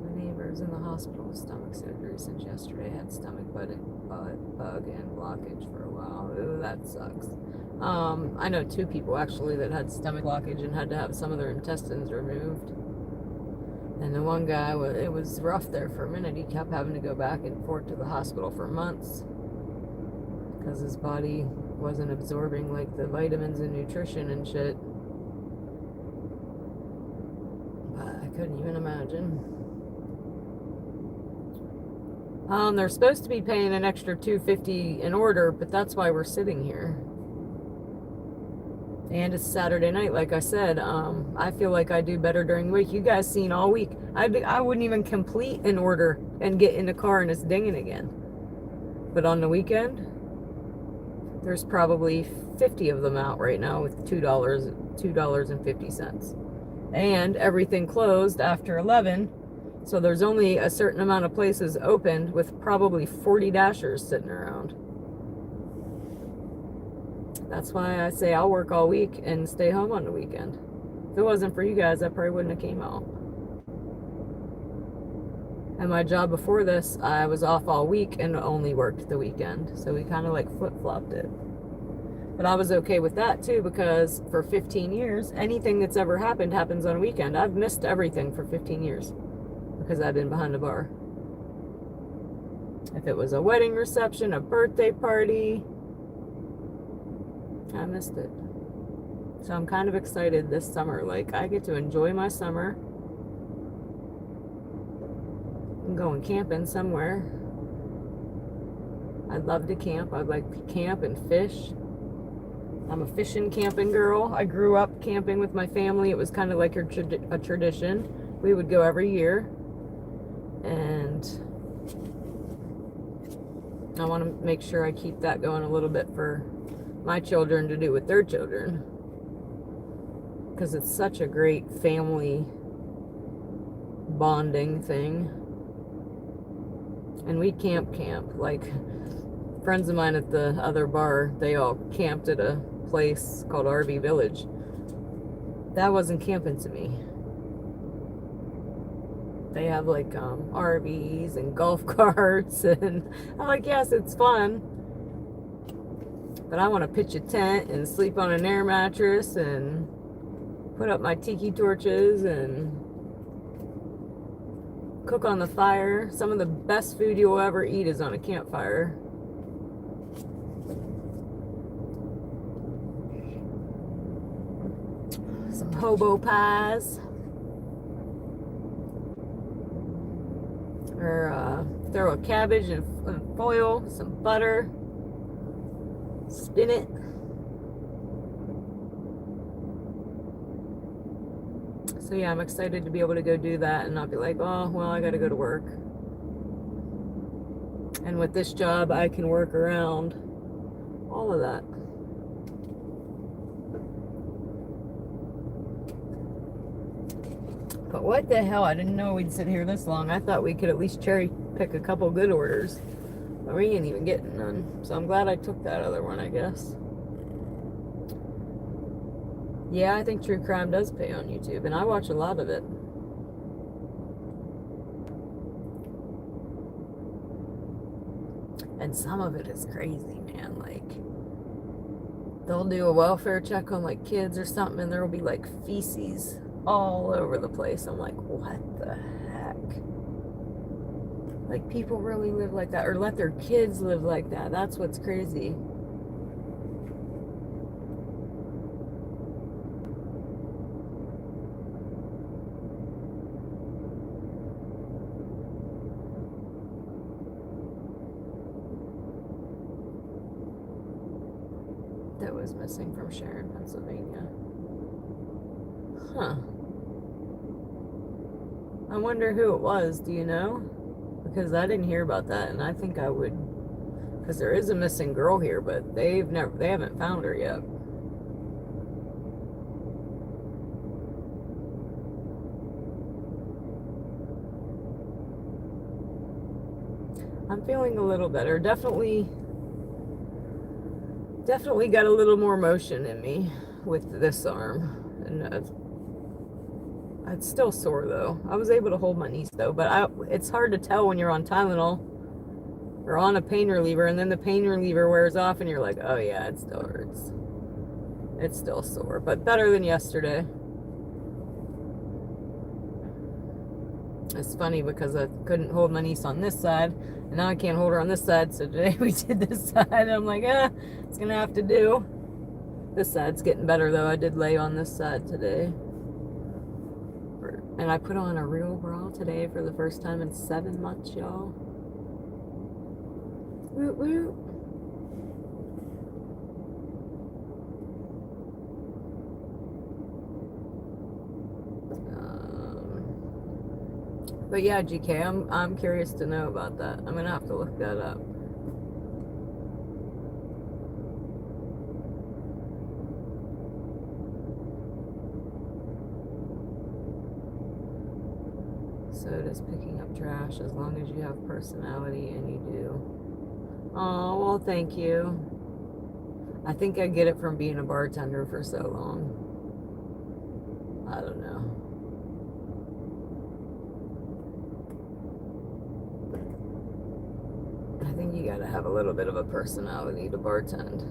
My neighbor's in the hospital with stomach surgery since yesterday. Had stomach bug and blockage for a while. Ooh, that sucks. I know 2 people actually that had stomach blockage and had to have some of their intestines removed. And the one guy, it was rough there for a minute. He kept having to go back and forth to the hospital for months because his body wasn't absorbing like the vitamins and nutrition and shit. But I couldn't even imagine. They're supposed to be paying an extra $2.50 an order, but that's why we're sitting here. And it's Saturday night, like I said. I feel like I do better during the week. You guys seen all week. I wouldn't even complete an order and get in the car and it's dinging again. But on the weekend, there's probably 50 of them out right now with $2.50. And everything closed after 11. So there's only a certain amount of places opened with probably 40 dashers sitting around. That's why I say I'll work all week and stay home on the weekend. If it wasn't for you guys, I probably wouldn't have came out. And my job before this, I was off all week and only worked the weekend. So we kind of like flip-flopped it. But I was okay with that too, because for 15 years, anything that's ever happened happens on a weekend. I've missed everything for 15 years because I've been behind the bar. If it was a wedding reception, a birthday party, I missed it. So I'm kind of excited this summer. Like, I get to enjoy my summer. I'm going camping somewhere. I'd love to camp. I'd like to camp and fish. I'm a fishing, camping girl. I grew up camping with my family. It was kind of like a tradition. We would go every year. And I want to make sure I keep that going a little bit for my children to do with their children, because it's such a great family bonding thing. And we camp like friends of mine at the other bar, they all camped at a place called RV Village. That wasn't camping to me. They have like RVs and golf carts, and I'm like, yes, it's fun, but I want to pitch a tent and sleep on an air mattress and put up my tiki torches and cook on the fire. Some of the best food you'll ever eat is on a campfire. Some hobo pies. Or throw a cabbage in foil, some butter, spin it. So yeah, I'm excited to be able to go do that and not be like, oh, well, I gotta go to work. And with this job, I can work around all of that. But what the hell? I didn't know we'd sit here this long. I thought we could at least cherry pick a couple good orders. But we ain't even getting none. So I'm glad I took that other one, I guess. Yeah, I think true crime does pay on YouTube, and I watch a lot of it. And some of it is crazy, man. Like, they'll do a welfare check on, like, kids or something, and there will be, like, feces all over the place. I'm like, what the heck? Like, people really live like that, or let their kids live like that. That's what's crazy. That was missing from Sharon, Pennsylvania. Huh. I wonder who it was. Do you know? Because I didn't hear about that, and I think I would, because there is a missing girl here, but they haven't found her yet. I'm feeling a little better. Definitely got a little more motion in me with this arm, and it's still sore though. I was able to hold my knees though, but it's hard to tell when you're on Tylenol or on a pain reliever, and then the pain reliever wears off and you're like, oh yeah, it still hurts. It's still sore, but better than yesterday. It's funny because I couldn't hold my niece on this side, and now I can't hold her on this side, so today we did this side. I'm like, it's gonna have to do. This side's getting better though. I did lay on this side today. And I put on a real bra today for the first time in 7 months, y'all. Woot woot. But yeah, GK, I'm curious to know about that. I'm gonna have to look that up. So does picking up trash, as long as you have personality, and you do. Oh, well, thank you. I think I get it from being a bartender for so long. I don't know. I think you gotta have a little bit of a personality to bartend.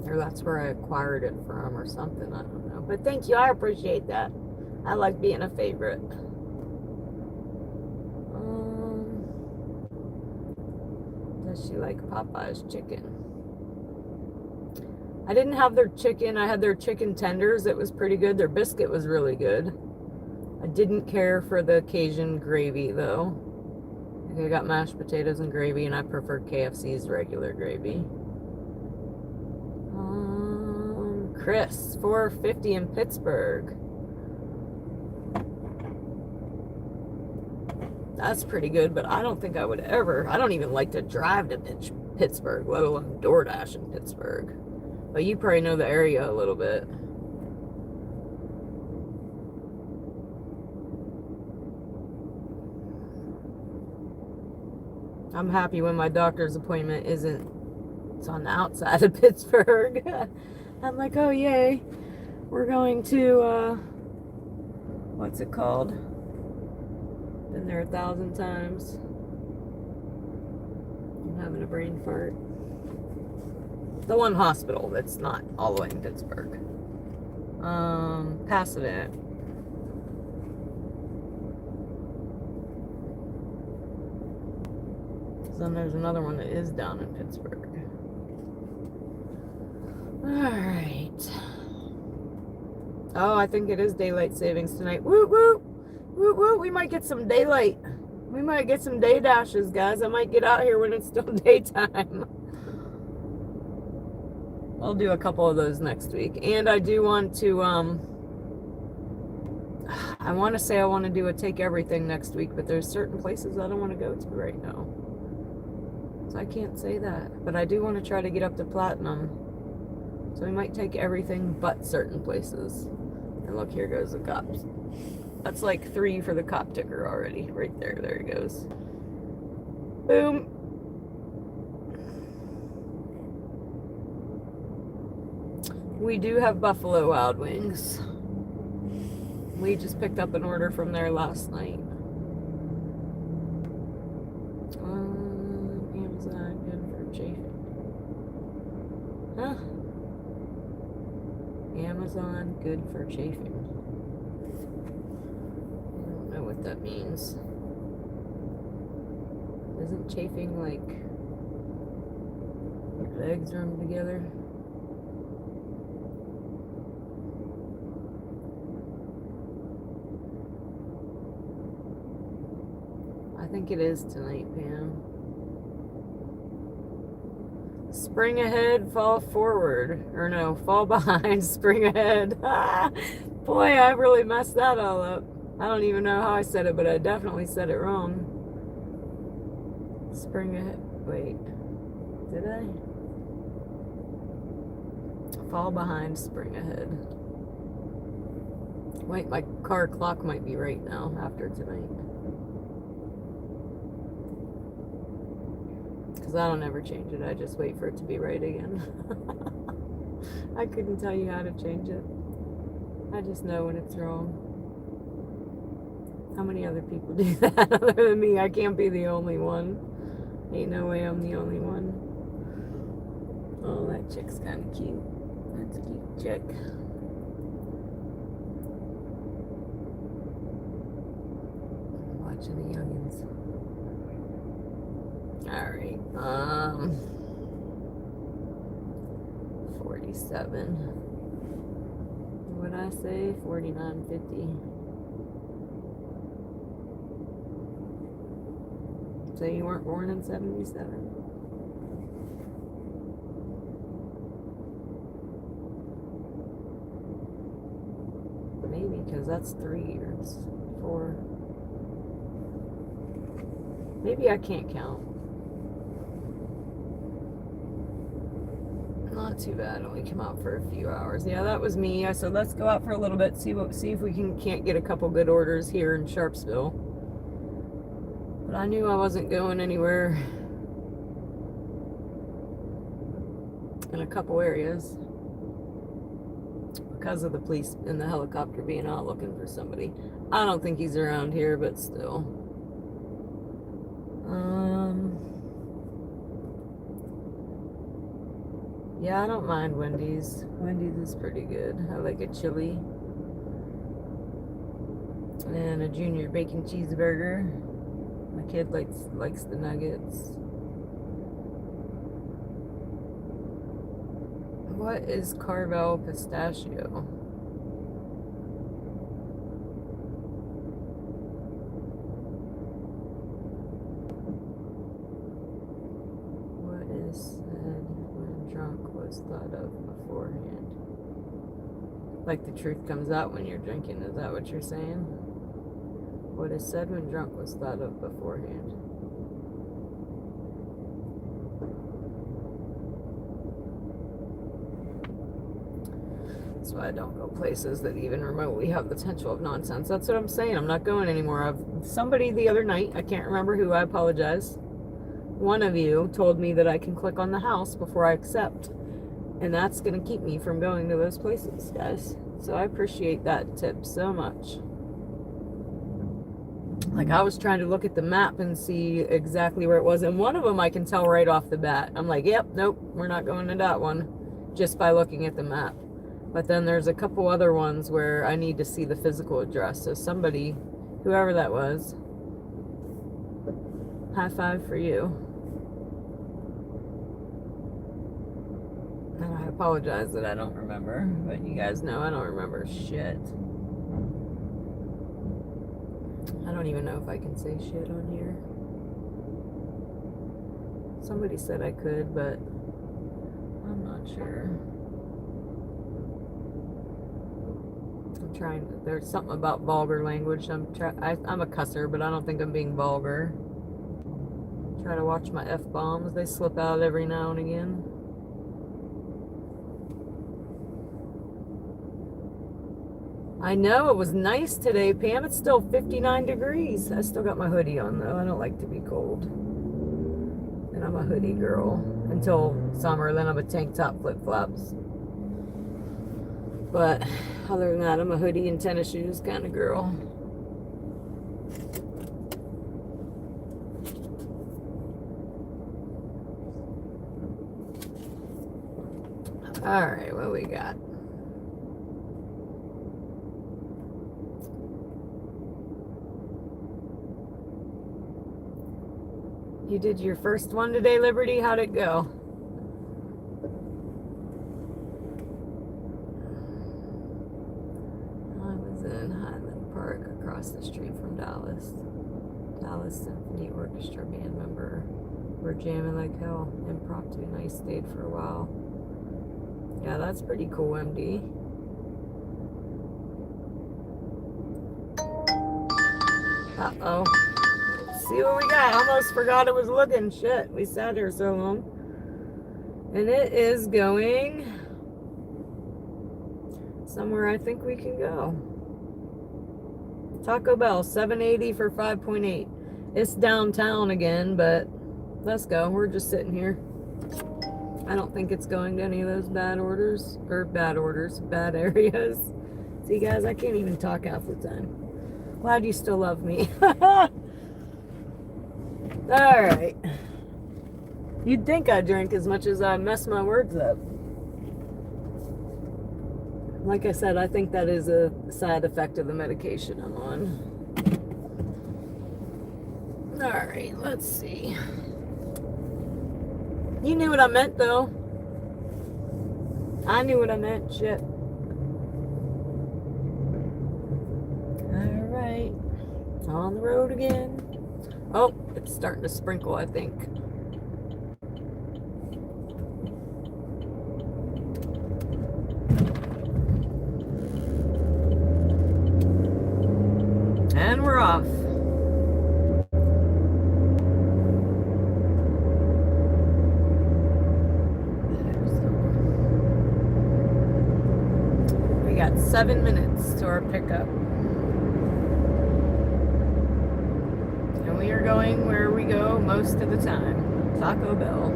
Or that's where I acquired it from or something, I don't know. But thank you, I appreciate that. I like being a favorite. Does she like Popeye's chicken? I didn't have their chicken. I had their chicken tenders. It was pretty good. Their biscuit was really good. I didn't care for the Cajun gravy, though. I got mashed potatoes and gravy, and I prefer KFC's regular gravy. Chris, $4.50 in Pittsburgh. That's pretty good, but I don't think I would ever. I don't even like to drive to Pittsburgh, let alone DoorDash in Pittsburgh. But you probably know the area a little bit. I'm happy when my doctor's appointment it's on the outside of Pittsburgh. I'm like, oh yay, we're going to, what's it called? Been there 1,000 times. I'm having a brain fart. The one hospital that's not all the way in Pittsburgh. Pasadena. Then there's another one that is down in Pittsburgh. Alright. Oh, I think it is daylight savings tonight. Woo woo! Woo woo! We might get some daylight. We might get some day dashes, guys. I might get out here when it's still daytime. I'll do a couple of those next week. And I do want to, I want to say I want to do a take everything next week, but there's certain places I don't want to go to right now. So I can't say that. But I do want to try to get up to platinum. So we might take everything but certain places. And look, here goes the cops. That's like 3 for the cop ticker already. Right there. There it goes. Boom. We do have Buffalo Wild Wings. We just picked up an order from there last night. Amazon, good for chafing. Huh? Amazon, good for chafing. I don't know what that means. Isn't chafing like your legs run together? I think it is tonight, Pam. Spring ahead, fall forward. Or no, fall behind, spring ahead. Boy, I really messed that all up. I don't even know how I said it, but I definitely said it wrong. Spring ahead. Wait. Did I? Fall behind, spring ahead. Wait, my car clock might be right now after tonight. Because I don't ever change it. I just wait for it to be right again. I couldn't tell you how to change it. I just know when it's wrong. How many other people do that other than me? I can't be the only one. Ain't no way I'm the only one. Oh, that chick's kind of cute. That's a cute chick. Watching the youngins. Alright, 47. What did I say? 49.50. So you weren't born in 77? Maybe, because that's 3 years. 4. Maybe I can't count. Not too bad. Only came out for a few hours. Yeah, that was me. So let's go out for a little bit. See if we can't get a couple good orders here in Sharpsville. But I knew I wasn't going anywhere in a couple areas because of the police and the helicopter being out looking for somebody. I don't think he's around here, but still. Yeah, I don't mind Wendy's. Wendy's is pretty good. I like a chili. And a junior bacon cheeseburger. My kid likes the nuggets. What is Carvel pistachio? What is said when drunk was thought of beforehand? Like the truth comes out when you're drinking, is that what you're saying? What is said when drunk was thought of beforehand. That's why I don't go places that even remotely have the potential of nonsense. That's what I'm saying. I'm not going anymore. Somebody the other night, I can't remember who, I apologize. One of you told me that I can click on the house before I accept. And that's going to keep me from going to those places, guys. So I appreciate that tip so much. Like, I was trying to look at the map and see exactly where it was. And one of them I can tell right off the bat. I'm like, yep, nope, we're not going to that one. Just by looking at the map. But then there's a couple other ones where I need to see the physical address. So somebody, whoever that was, high five for you. And I apologize that I don't remember. But you guys know I don't remember shit. I don't even know if I can say shit on here. Somebody said I could, but I'm not sure. I'm trying. There's something about vulgar language. I'm a cusser, but I don't think I'm being vulgar. Try to watch my F-bombs. They slip out every now and again. I know, it was nice today, Pam. It's still 59 degrees. I still got my hoodie on, though. I don't like to be cold. And I'm a hoodie girl until summer. Then I'm a tank top, flip-flops. But other than that, I'm a hoodie and tennis shoes kind of girl. All right, what we got? You did your first one today, Liberty? How'd it go? I was in Highland Park across the street from Dallas. Dallas Symphony Orchestra band member. We're jamming like hell. Impromptu. And I stayed for a while. Yeah, that's pretty cool, MD. Uh-oh. See what we got. I almost forgot it was looking. Shit, we sat here so long. And it is going somewhere I think we can go. Taco Bell, $7.80 for 5.8. It's downtown again, but let's go. We're just sitting here. I don't think it's going to any of those bad areas. See, guys, I can't even talk half the time. Glad you still love me. Alright. You'd think I drink as much as I mess my words up. Like I said, I think that is a side effect of the medication I'm on. Alright, let's see. You knew what I meant, though. I knew what I meant. Shit. Alright. On the road again. Oh, it's starting to sprinkle, I think. And we're off. We got 7 minutes to our pickup. We are going where we go most of the time. Taco Bell.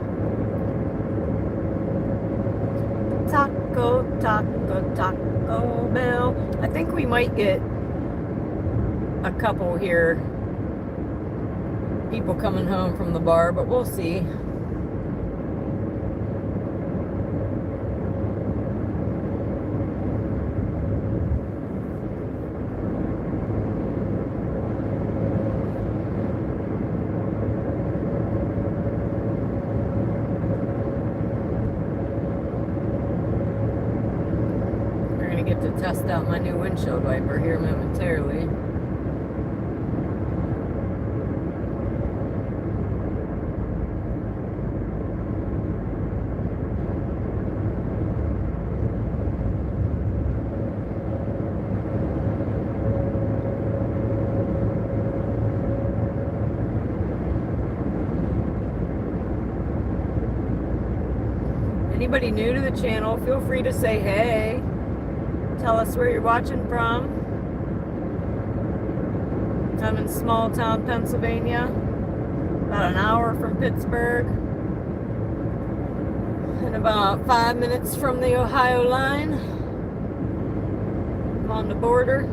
Taco Bell. I think we might get a couple here. People coming home from the bar, but we'll see. To test out my new windshield wiper here momentarily. Anybody new to the channel, feel free to say hey. Tell us where you're watching from. I'm in small town Pennsylvania, about an hour from Pittsburgh, and about 5 minutes from the Ohio line. I'm on the border.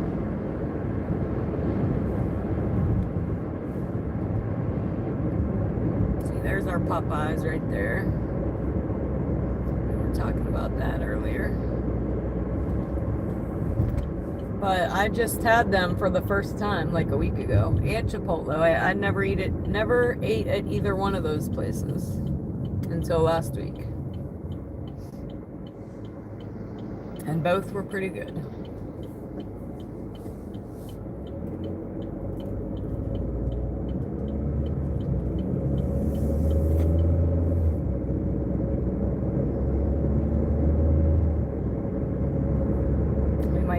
our Popeyes right there. We were talking about that earlier. But I just had them for the first time like a week ago. And Chipotle. I never ate at either one of those places until last week. And both were pretty good.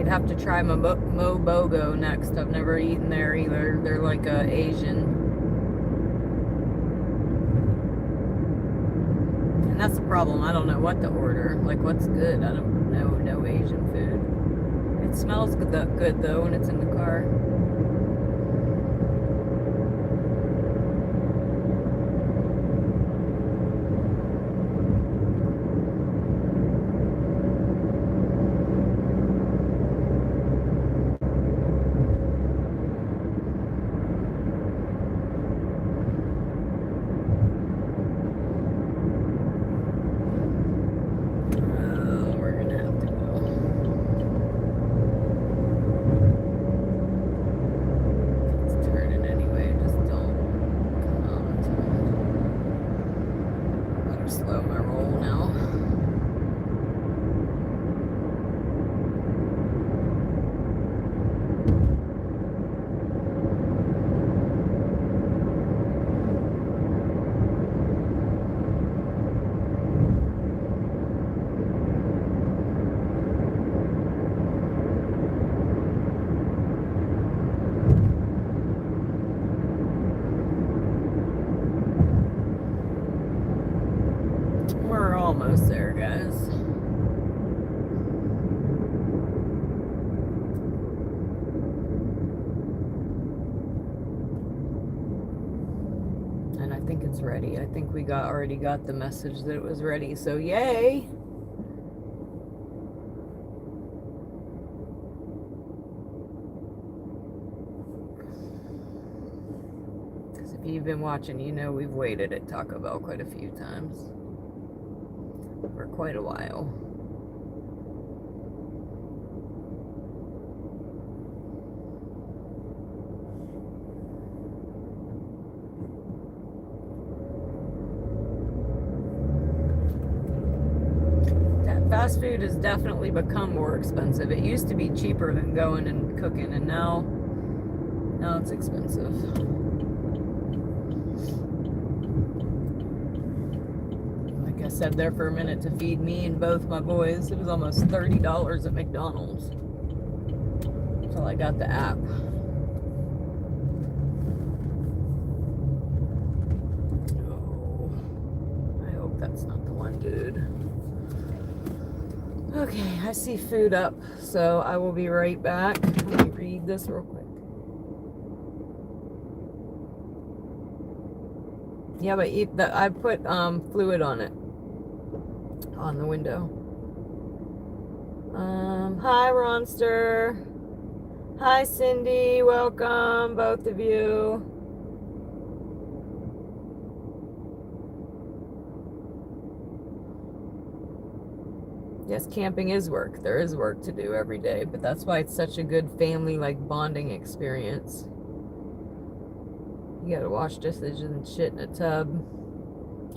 Have to try Mobogo next. I've never eaten there either. They're like Asian. And that's the problem. I don't know what to order. Like, what's good? I don't know. No Asian food. It smells good though when it's in the car. Almost there, guys. And I think it's ready. I think we already got the message that it was ready. So yay! Because if you've been watching, you know we've waited at Taco Bell quite a few times. For quite a while. That fast food has definitely become more expensive. It used to be cheaper than going and cooking, and now it's expensive. I sat there for a minute to feed me and both my boys. It was almost $30 at McDonald's until I got the app. Oh, I hope that's not the one, dude. Okay, I see food up, so I will be right back. Let me read this real quick. Yeah, but I put fluid on it. On the window. Hi Ronster. Hi Cindy, welcome both of you. Yes, camping is work. There is work to do every day, but that's why it's such a good family bonding experience. You gotta wash dishes and shit in a tub.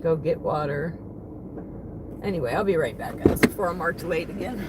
Go get water. Anyway, I'll be right back, guys, before I'm marked late again.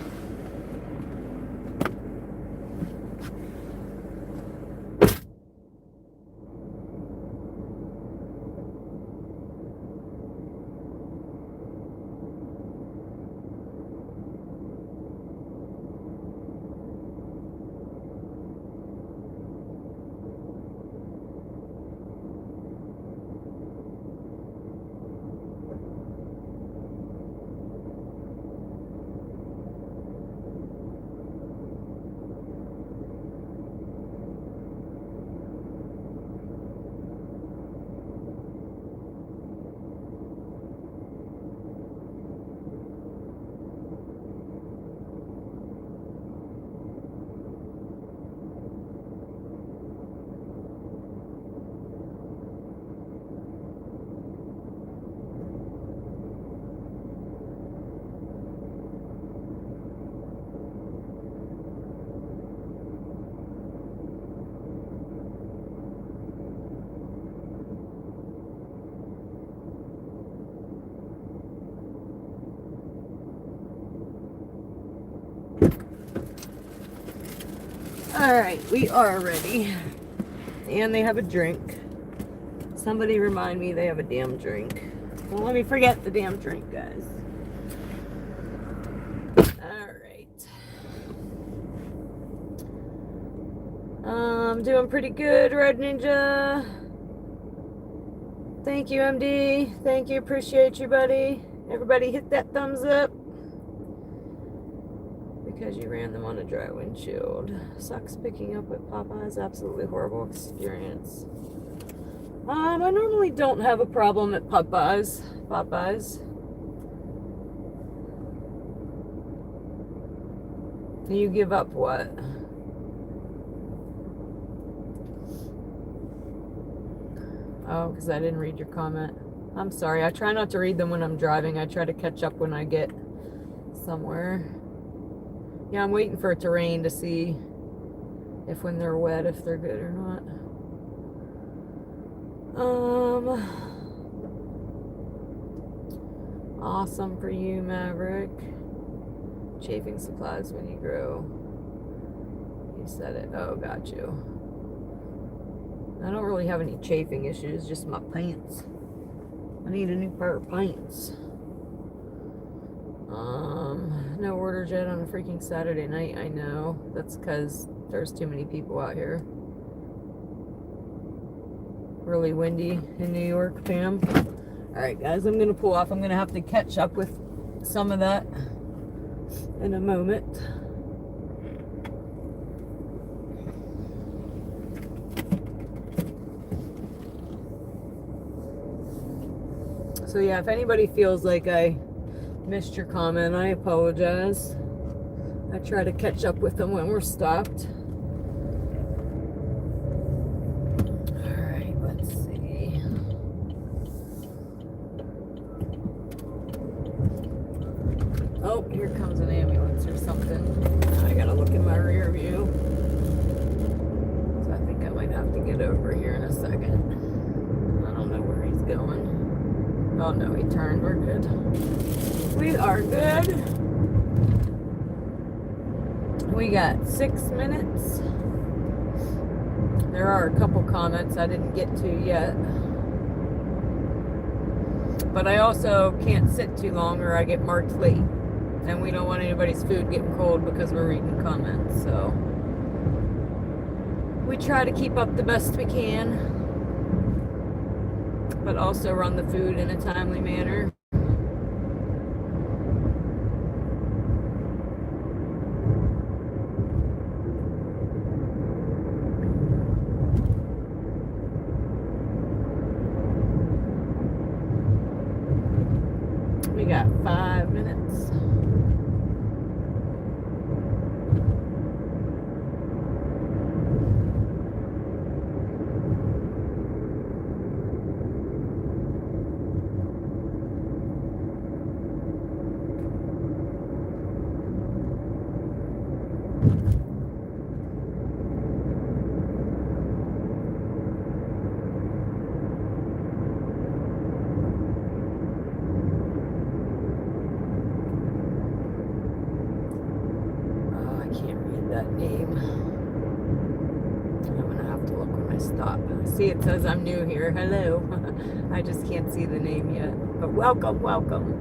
Alright, we are ready. And they have a drink. Somebody remind me they have a damn drink. Don't let me forget the damn drink, guys. Alright. Doing pretty good, Red Ninja. Thank you, MD. Thank you. Appreciate you, buddy. Everybody hit that thumbs up. Because you ran them on a dry windshield. Sucks picking up at Popeyes. Absolutely horrible experience. I normally don't have a problem at Popeyes. You give up what? Oh, because I didn't read your comment. I'm sorry. I try not to read them when I'm driving. I try to catch up when I get somewhere. Yeah, I'm waiting for it to rain to see if when they're wet, if they're good or not. Awesome for you, Maverick. Chafing supplies when you grow. You said it. Oh, got you. I don't really have any chafing issues, just my pants. I need a new pair of pants. No orders yet on a freaking Saturday night. I know. That's because there's too many people out here. Really windy in New York, Pam. Alright, guys, I'm going to pull off. I'm going to have to catch up with some of that in a moment. So yeah, if anybody feels like I missed your comment, I apologize. I try to catch up with them when we're stopped. Alright, let's see. Oh, here comes an ambulance or something. I gotta look in my rear view. So I think I might have to get over here in a second. I don't know where he's going. Oh no, he turned. We're good. We are good. We got 6 minutes. There are a couple comments I didn't get to yet. But I also can't sit too long or I get marked late. And we don't want anybody's food getting cold because we're reading comments. So we try to keep up the best we can, but also run the food in a timely manner. We got 5 minutes. See, it says I'm new here. Hello. I just can't see the name yet. But welcome, welcome.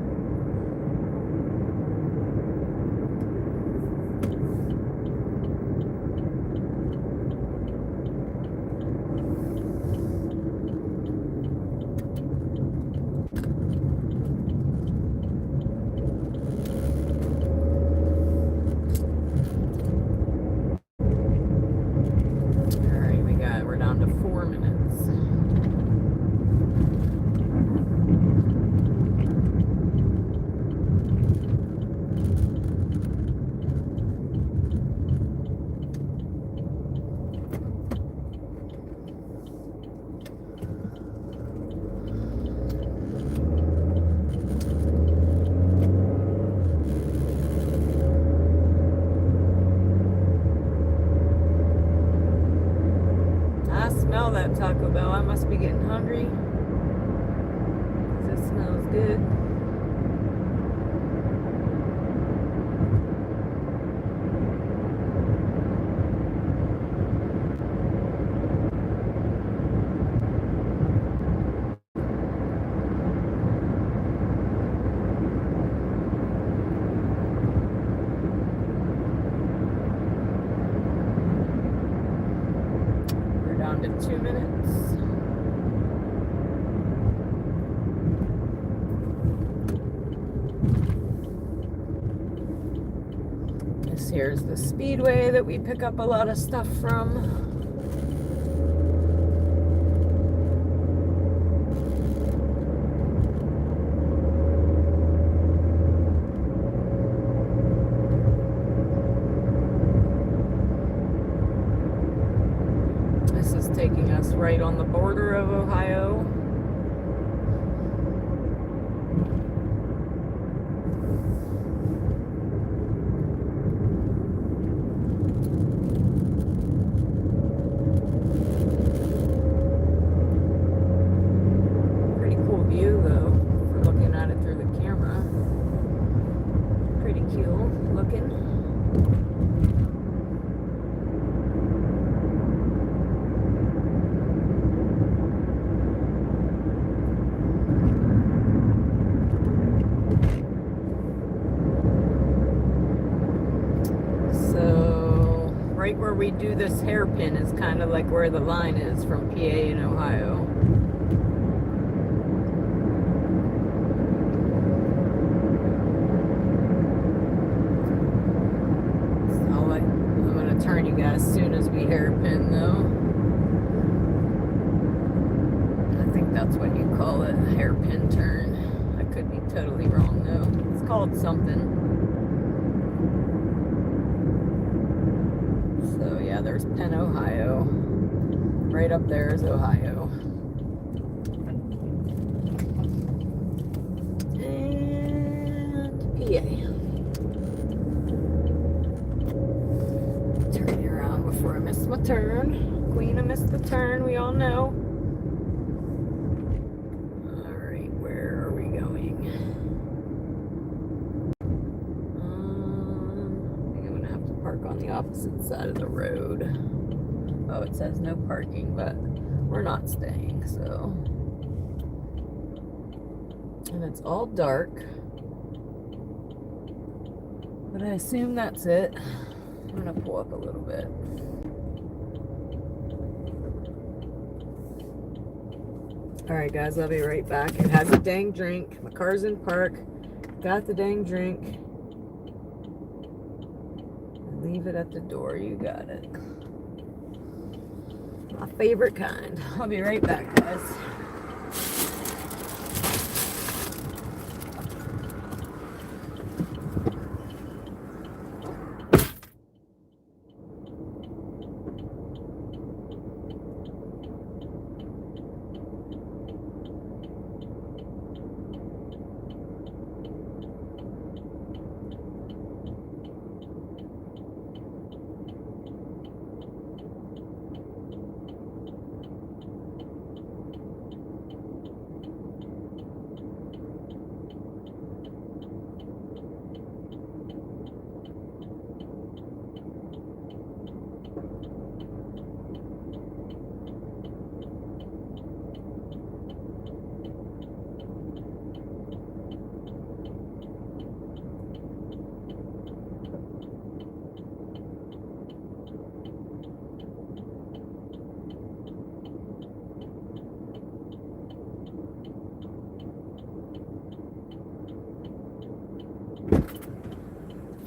We're down to 4 minutes. Smell that Taco Bell. I must be getting hungry. This smells good. down to 2 minutes. This here's the speedway that we pick up a lot of stuff from. This is taking us right on the border of Ohio. Pretty cool view though, for looking at it through the camera. Pretty cool looking. Right where we do this hairpin is kind of like where the line is from PA and Ohio. So I'm going to turn you guys as soon as we hairpin though. I think that's what you call it, a hairpin turn. I could be totally wrong though. It's called something. So yeah, there's Penn, Ohio. Right up there is Ohio. And PA. Turn you around before I miss my turn. Queen, I missed the turn, we all know. Alright, where are we going? Park on the opposite side of the road. Oh, it says no parking, but we're not staying, so. And it's all dark. But I assume that's it. I'm gonna pull up a little bit. Alright guys, I'll be right back. It has a dang drink. My car's in park. Got the dang drink. Leave it at the door. You got it. My favorite kind. I'll be right back, guys.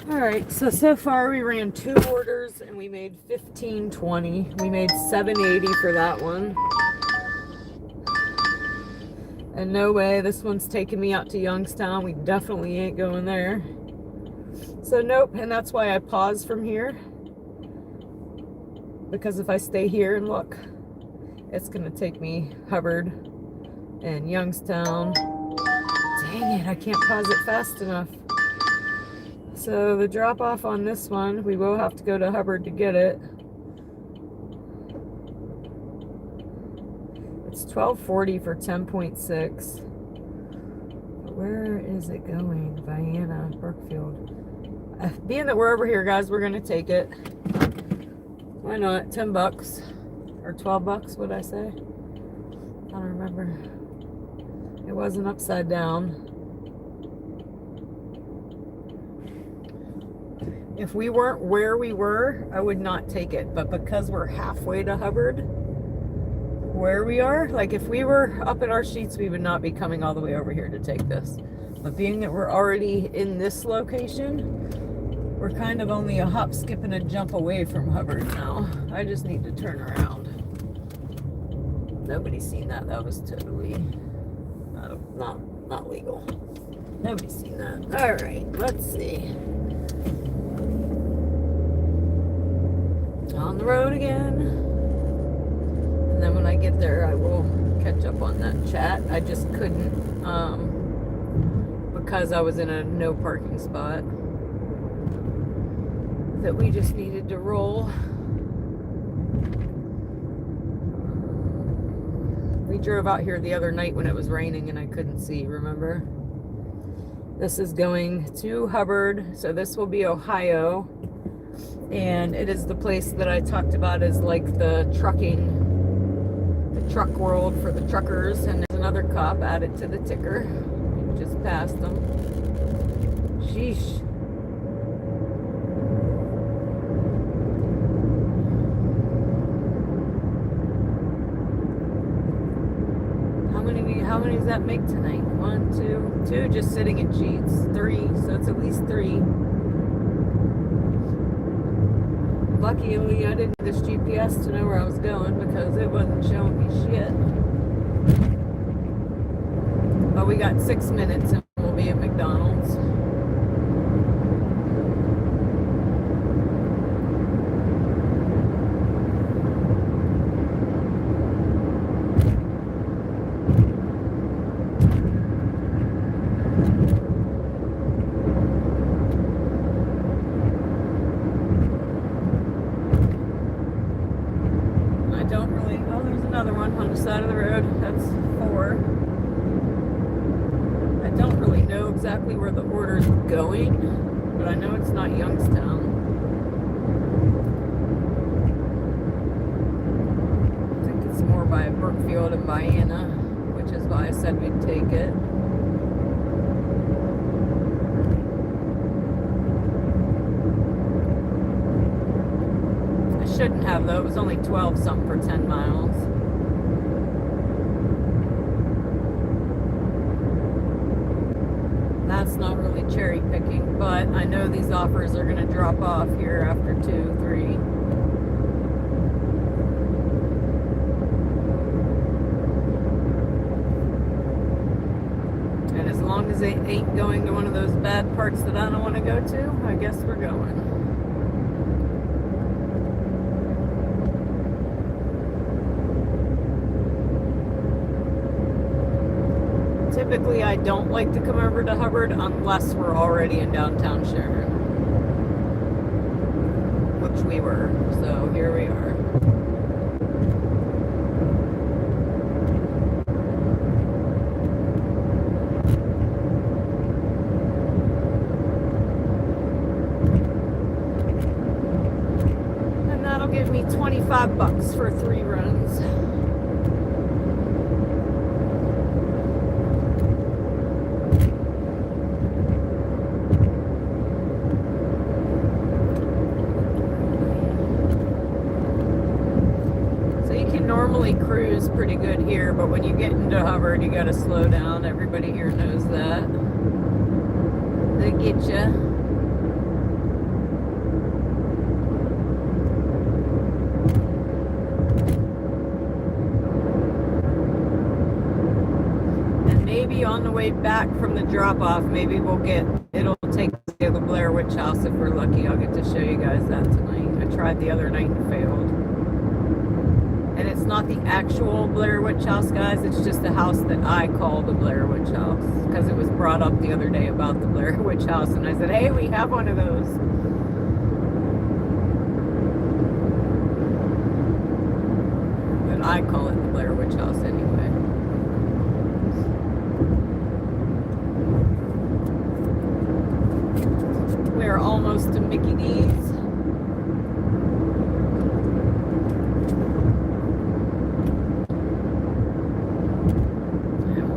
Alright, so far we ran 2 orders and we made $15.20. We made $7.80 for that one. And no way, this one's taking me out to Youngstown. We definitely ain't going there. So nope, and that's why I paused from here. Because if I stay here and look, it's gonna take me Hubbard and Youngstown. Dang it, I can't pause it fast enough. So the drop off on this one, we will have to go to Hubbard to get it. It's $12.40 for 10.6. Where is it going? Vienna, Brookfield. Being that we're over here, guys, we're gonna take it. Why not? $10 or 12 bucks, would I say? I don't remember. It wasn't upside down. If we weren't where we were, I would not take it. But because we're halfway to Hubbard, where we are. Like if we were up at our sheets, we would not be coming all the way over here to take this. But being that we're already in this location, we're kind of only a hop, skip, and a jump away from Hubbard now. I just need to turn around. Nobody's seen that. That was totally not legal. Nobody's seen that. All right, let's see. On the road again. And then when I get there, I will catch up on that chat. I just couldn't, because I was in a no parking spot, that we just needed to roll. We drove out here the other night when it was raining and I couldn't see, remember? This is going to Hubbard, so this will be Ohio, and it is the place that I talked about as like the truck world for the truckers, and there's another cop added to the ticker. We just passed them. Sheesh. How many does that make tonight? 1, 2, 2 just sitting in sheets. 3, so it's at least 3. Luckily, I didn't use this GPS to know where I was going because it wasn't showing me shit. But we got 6 minutes and we'll be at McDonald's. Side of the road. That's 4. I don't really know exactly where the order's going, but I know it's not Youngstown. I think it's more by Brookfield and Vienna, which is why I said we'd take it. I shouldn't have though. It was only 12 something for 10 miles. That's not really cherry picking, but I know these offers are going to drop off here after 2, 3. And as long as they ain't going to one of those bad parts that I don't want to go to, I guess we're going. Typically, I don't like to come over to Hubbard unless we're already in downtown Sharon, which we were, so here we are. And that'll give me $25 for 3 runs. Normally cruise pretty good here, but when you get into Hubbard, you gotta slow down. Everybody here knows that. They get ya. And maybe on the way back from the drop-off, maybe it'll take us to the Blair Witch House if we're lucky. I'll get to show you guys that tonight. I tried the other night and failed. And it's not the actual Blair Witch House, guys. It's just a house that I call the Blair Witch House because it was brought up the other day about the Blair Witch House, and I said, hey, we have one of those. But I call it the Blair Witch House anyway. We're almost to Mickey D's.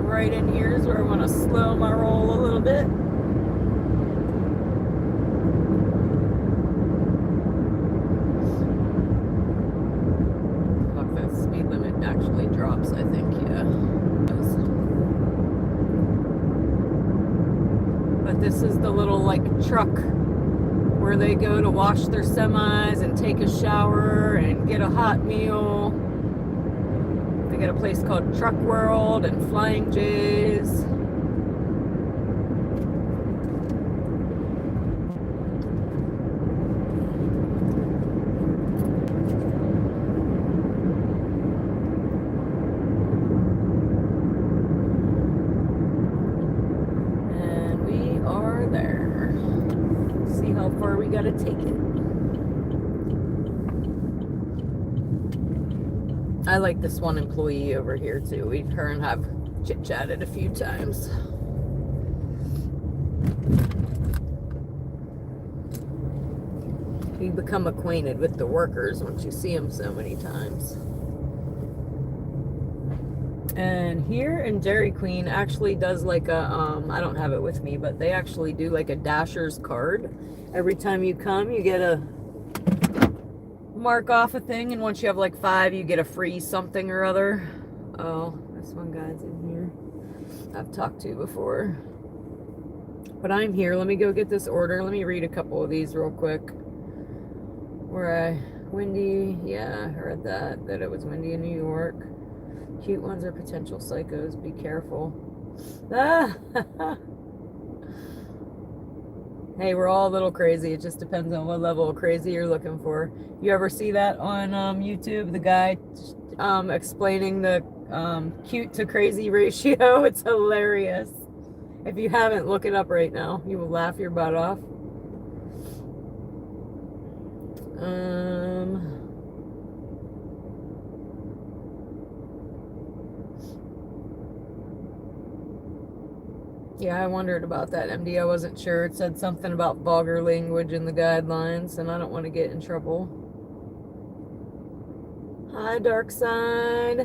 Right in here is where I want to slow my roll a little bit. Fuck, that speed limit actually dropped. truck where they go to wash their semis and take a shower and get a hot meal. They got a place called Truck World and Flying J's. And we are there. Let's see how far we gotta take it. I like this one employee over here too. Her and have chit-chatted a few times. You become acquainted with the workers once you see them so many times. And here in Dairy Queen actually does like a, I don't have it with me, but they actually do like a Dasher's card. Every time you come, you get a mark off a thing, and once you have like 5, you get a free something or other. Oh, this one guy's in here I've talked to before. But I'm here. Let me go get this order. Let me read a couple of these real quick. Windy, yeah, I heard that it was windy in New York. Cute ones are potential psychos. Be careful. Ah! Hey, we're all a little crazy. It just depends on what level of crazy you're looking for. You ever see that on YouTube? The guy explaining the cute to crazy ratio? It's hilarious. If you haven't, look it up right now. You will laugh your butt off. Yeah, I wondered about that, MD. I wasn't sure. It said something about vulgar language in the guidelines, and I don't want to get in trouble. Hi, Dark Side.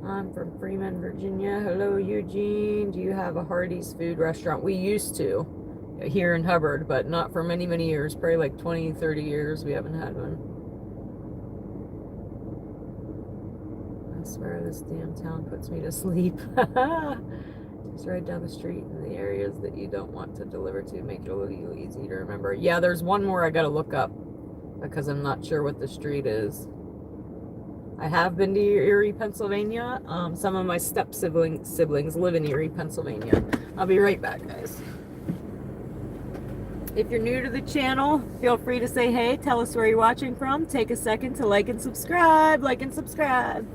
I'm from Freeman, Virginia. Hello, Eugene. Do you have a Hardee's food restaurant? We used to here in Hubbard, but not for many, many years. Probably like 20, 30 years we haven't had one. I swear this damn town puts me to sleep. Just right down the street in the areas that you don't want to deliver to. Make it a little easy to remember. Yeah, there's one more I gotta look up because I'm not sure what the street is. I have been to Erie, Pennsylvania. Some of my step siblings live in Erie, Pennsylvania. I'll be right back, guys. If you're new to the channel, feel free to say hey, tell us where you're watching from. Take a second to like and subscribe. Like and subscribe.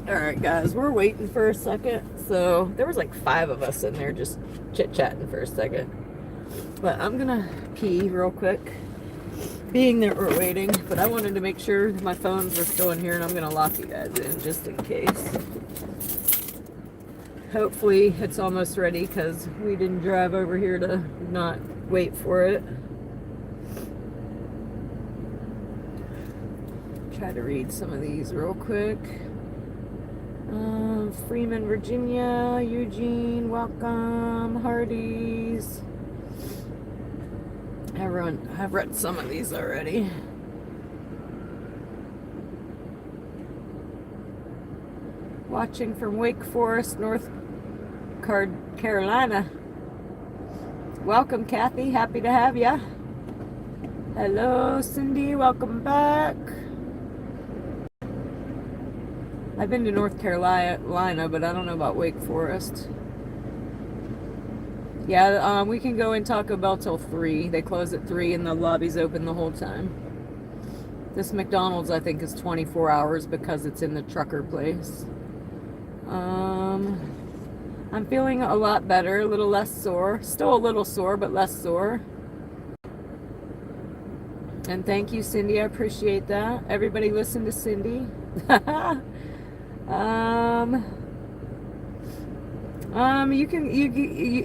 Alright guys, we're waiting for a second. So there was like 5 of us in there just chit-chatting for a second. But I'm gonna pee real quick, being that we're waiting. But I wanted to make sure my phones were still in here, and I'm gonna lock you guys in just in case. Hopefully it's almost ready because we didn't drive over here to not wait for it. Try to read some of these real quick. Freeman, Virginia, Eugene, welcome, Hardee's. Everyone, I've read some of these already. Watching from Wake Forest, North Carolina. Welcome, Kathy. Happy to have ya. Hello, Cindy. Welcome back. I've been to North Carolina, but I don't know about Wake Forest. Yeah, we can go in Taco Bell till 3. They close at 3 and the lobby's open the whole time. This McDonald's, I think, is 24 hours because it's in the trucker place. I'm feeling a lot better, a little less sore. Still a little sore, but less sore. And thank you, Cindy. I appreciate that. Everybody listen to Cindy.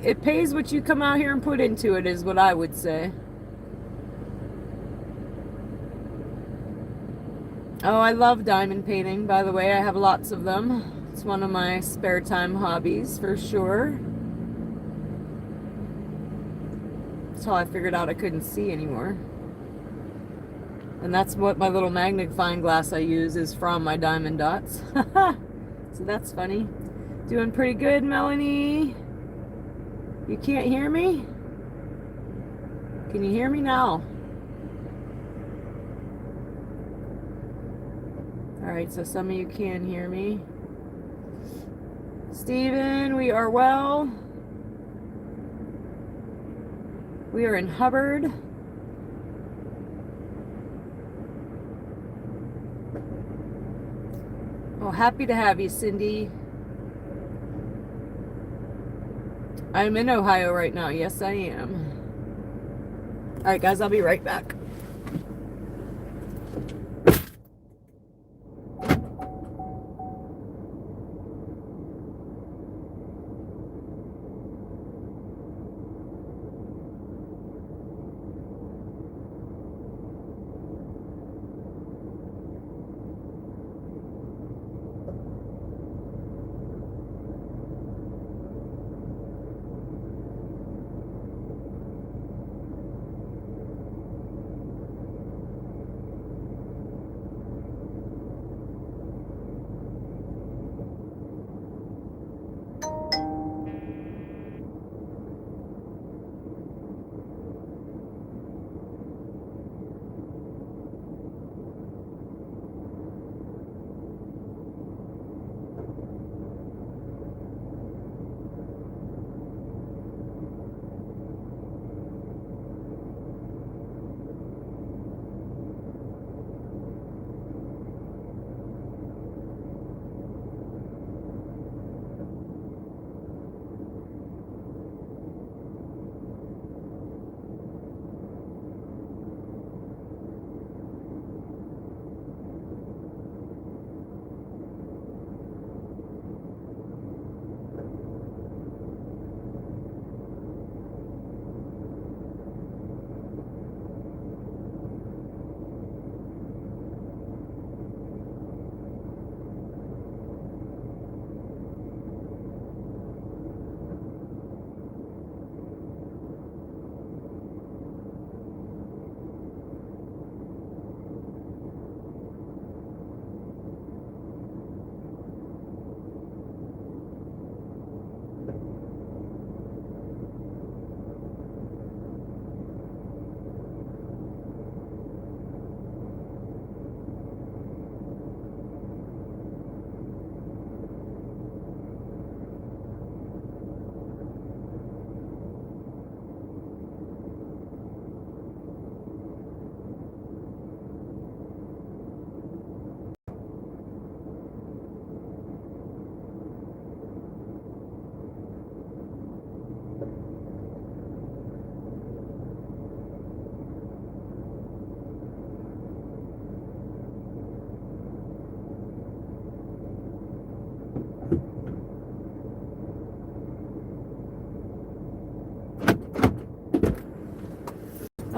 It pays what you come out here and put into it, is what I would say. Oh, I love diamond painting, by the way. I have lots of them. It's one of my spare time hobbies, for sure. That's how I figured out I couldn't see anymore. And that's what my little magnifying glass I use is from my diamond dots. So that's funny. Doing pretty good, Melanie. You can't hear me? Can you hear me now? Alright, so some of you can hear me. Steven, we are well. We are in Hubbard. Oh, happy to have you, Cindy. I'm in Ohio right now. Yes, I am. Alright, guys, I'll be right back.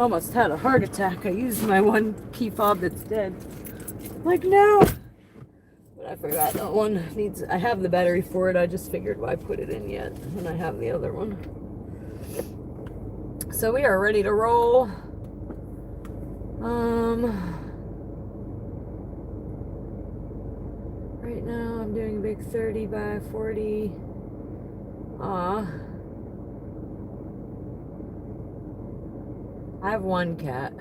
almost had a heart attack. I used my one key fob that's dead. Like, no. But I forgot that one needs, I have the battery for it. I just figured why put it in yet when I have the other one. So we are ready to roll. Right now I'm doing a big 30 by 40. I have one cat,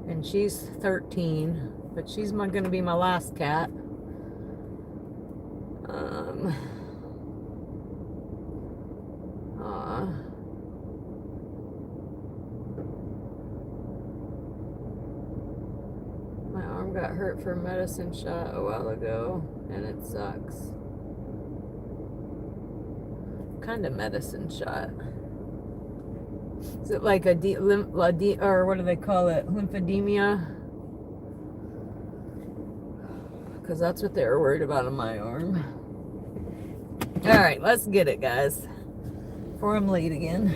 and she's 13, but she's going to be my last cat. My arm got hurt from a medicine shot a while ago, and it sucks. What kind of medicine shot? Is it like or what do they call it? Lymphedema? Because that's what they were worried about on my arm. Alright, let's get it, guys. Before I'm late again.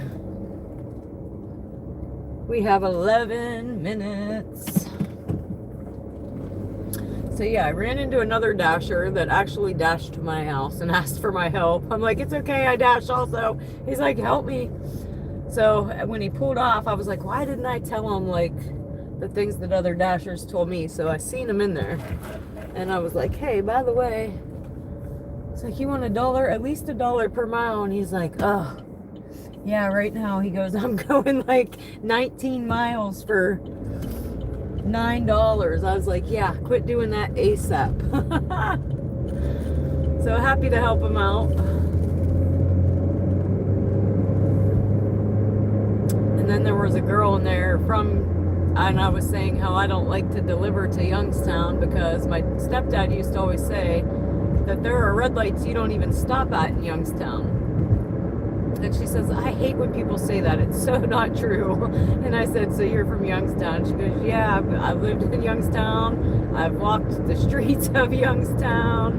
We have 11 minutes. So yeah, I ran into another dasher that actually dashed to my house and asked for my help. I'm like, it's okay, I dashed also. He's like, help me. So when he pulled off, I was like, why didn't I tell him like the things that other dashers told me? So I seen him in there, and I was like, hey, by the way, it's like, you want $1, at least $1 per mile? And he's like, oh, yeah, right now. He goes, I'm going like 19 miles for $9. I was like, yeah, quit doing that ASAP. So happy to help him out. And then there was a girl in there and I was saying how I don't like to deliver to Youngstown because my stepdad used to always say that there are red lights you don't even stop at in Youngstown. And she says, I hate when people say that. It's so not true. And I said, so you're from Youngstown? She goes, yeah, I've lived in Youngstown. I've walked the streets of Youngstown.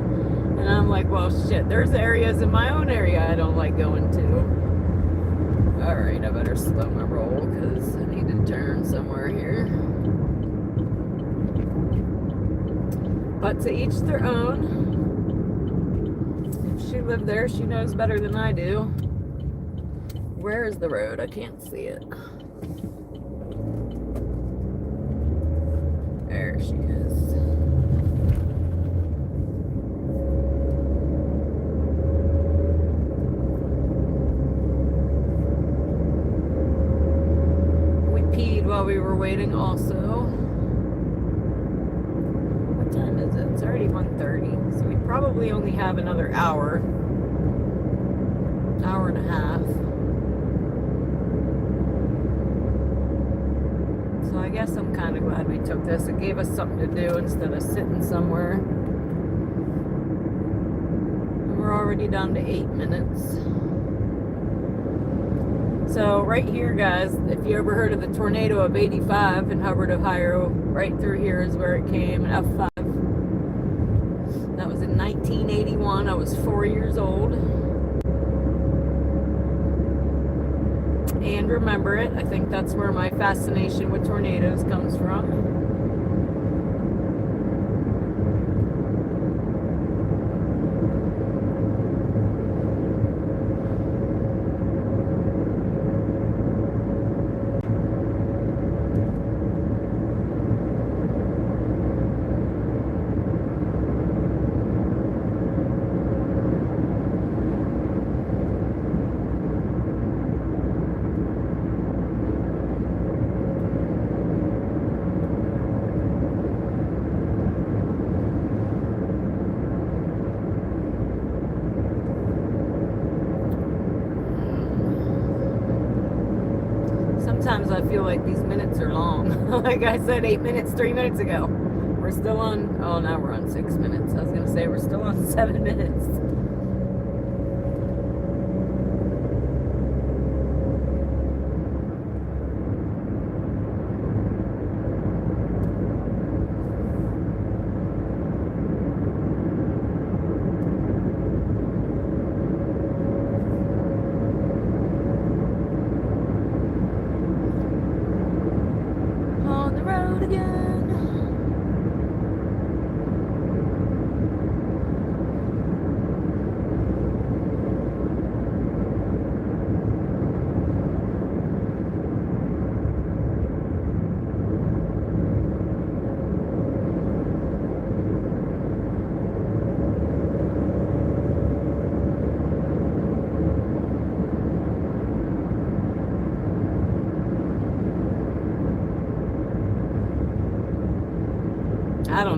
And I'm like, well, shit, there's areas in my own area I don't like going to. All right, I better slow my roll because I need to turn somewhere here. But to each their own. If she lived there, she knows better than I do. Where is the road? I can't see it. There she is. While we were waiting also. What time is it? It's already 1:30, so we probably only have another hour and a half. So I guess I'm kind of glad we took this. It gave us something to do instead of sitting somewhere. And we're already down to 8 minutes. So right here, guys, if you ever heard of the tornado of '85 in Hubbard, Ohio, right through here is where it came, F5. That was in 1981. I was 4 years old. And remember it. I think that's where my fascination with tornadoes comes from. Sometimes I feel like these minutes are long. Like I said, 8 minutes, 3 minutes ago. We're still on, oh, now we're on 6 minutes. I was going to say we're still on 7 minutes.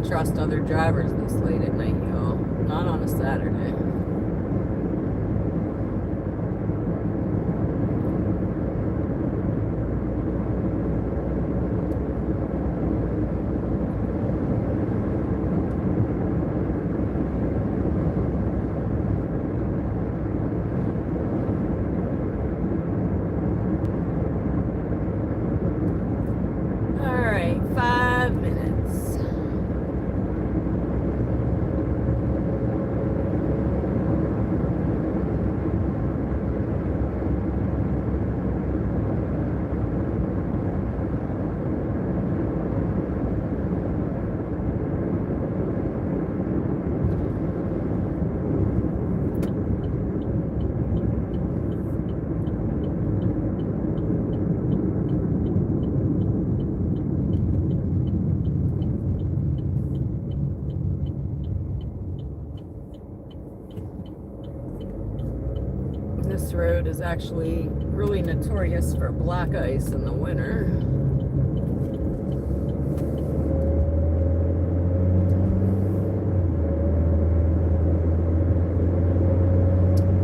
trust other drivers this late at night, y'all. Not on a Saturday. This road is actually really notorious for black ice in the winter.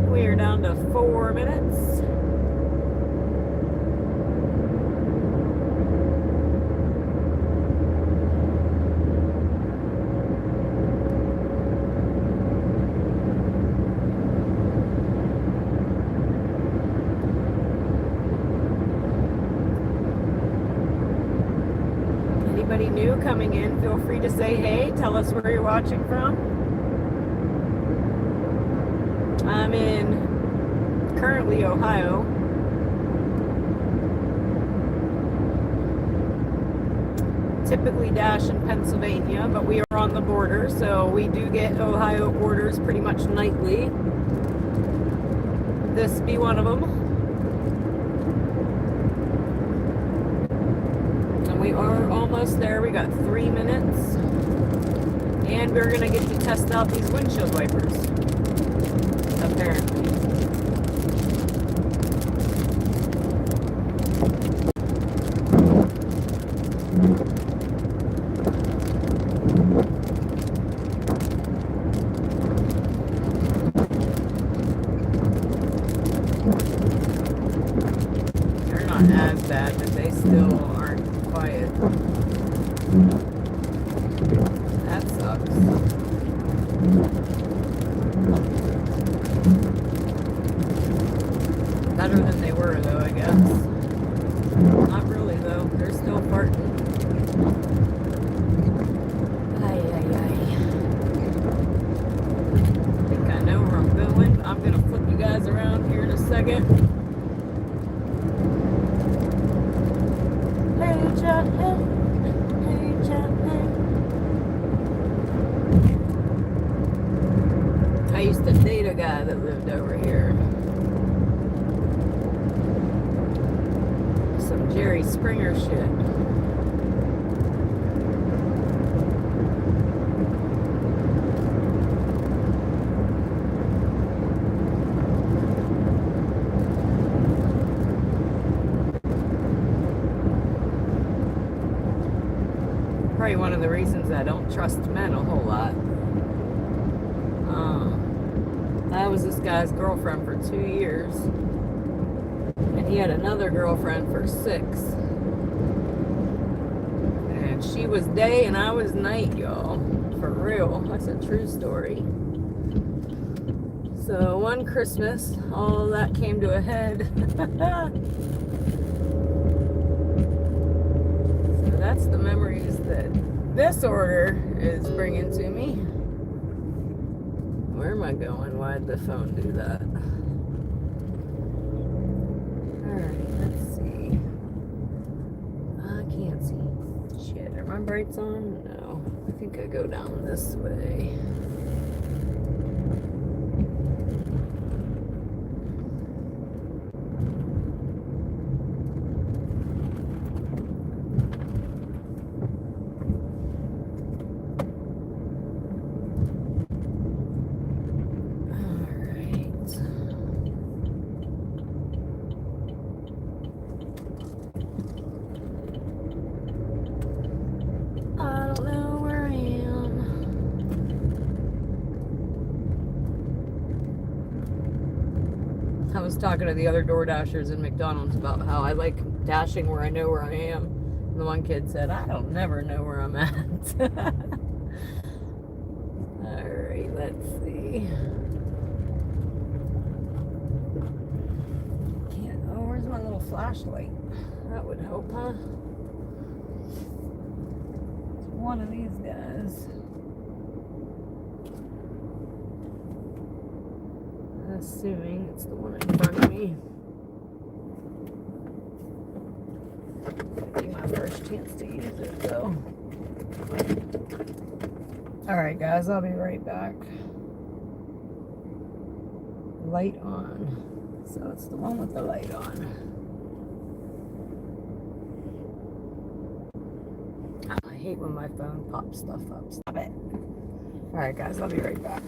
We're down to 4 minutes. Anybody new coming in, feel free to say hey, tell us where you're watching from. I'm in currently Ohio. Typically dash in Pennsylvania, but we are on the border, so we do get Ohio orders pretty much nightly. This be one of them. We are almost there. We got 3 minutes. And we're going to get to test out these windshield wipers. Apparently. They're not as bad, but they still aren't quiet. That sucks. Better than they were, though, I guess. Not really, though. They're still farting. Ay, ay, ay. I think I know where I'm going. I'm going to flip you guys around here in a second. I used to date a guy that lived over here. Some Jerry Springer shit. Probably one of the reasons I don't trust men a whole lot. I was this guy's girlfriend for 2 years, and he had another girlfriend for 6. And she was day and I was night, y'all. For real. That's a true story. So one Christmas, all that came to a head. So that's the memories that this order is bringing to me. Where am I going? Why'd the phone do that? Alright, let's see. I can't see. Shit, are my brights on? No. I think I go down this way. I don't know where I am. I was talking to the other DoorDashers in McDonald's about how I like dashing where I know where I am. And the one kid said, I don't never know where I'm at. Alright, let's see. Where's my little flashlight? That would help, huh? It's one of these guys. Assuming it's the one in front of me. It'll be my first chance to use it, though. Alright, guys, I'll be right back. Light on. So it's the one with the light on. Oh, I hate when my phone pops stuff up. Stop it. Alright, guys, I'll be right back.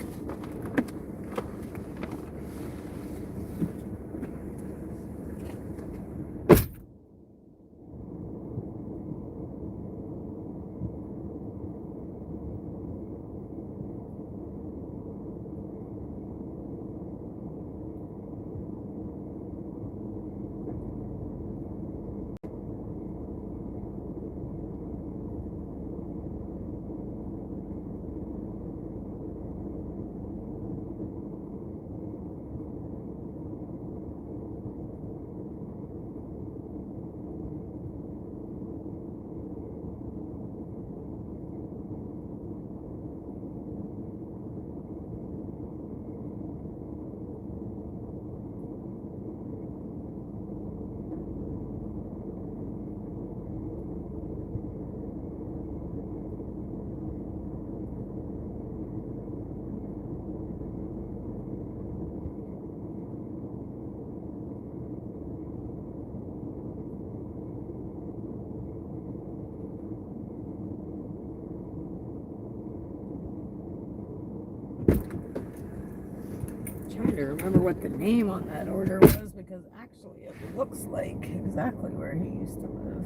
Trying to remember what the name on that order was, because actually it looks like exactly where he used to live.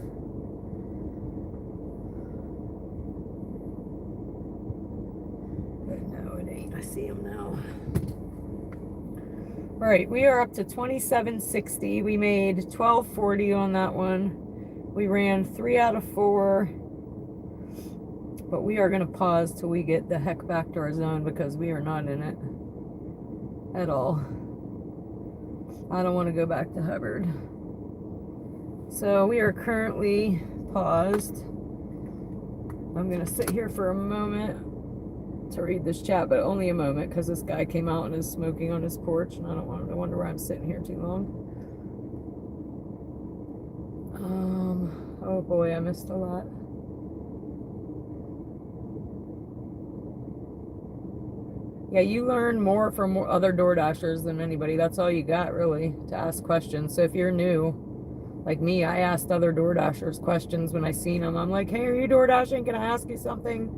But no, it ain't. I see him now. Right, we are up to 2760. We made 1240 on that one. We ran 3 out of 4. But we are going to pause till we get the heck back to our zone, because we are not in it at all. I don't want to go back to Hubbard. So we are currently paused. I'm going to sit here for a moment to read this chat, but only a moment, because this guy came out and is smoking on his porch, and I don't want to wonder why I'm sitting here too long. Oh boy, I missed a lot. Yeah, you learn more from other DoorDashers than anybody. That's all you got, really, to ask questions. So if you're new, like me, I asked other DoorDashers questions when I seen them. I'm like, hey, are you DoorDashing? Can I ask you something?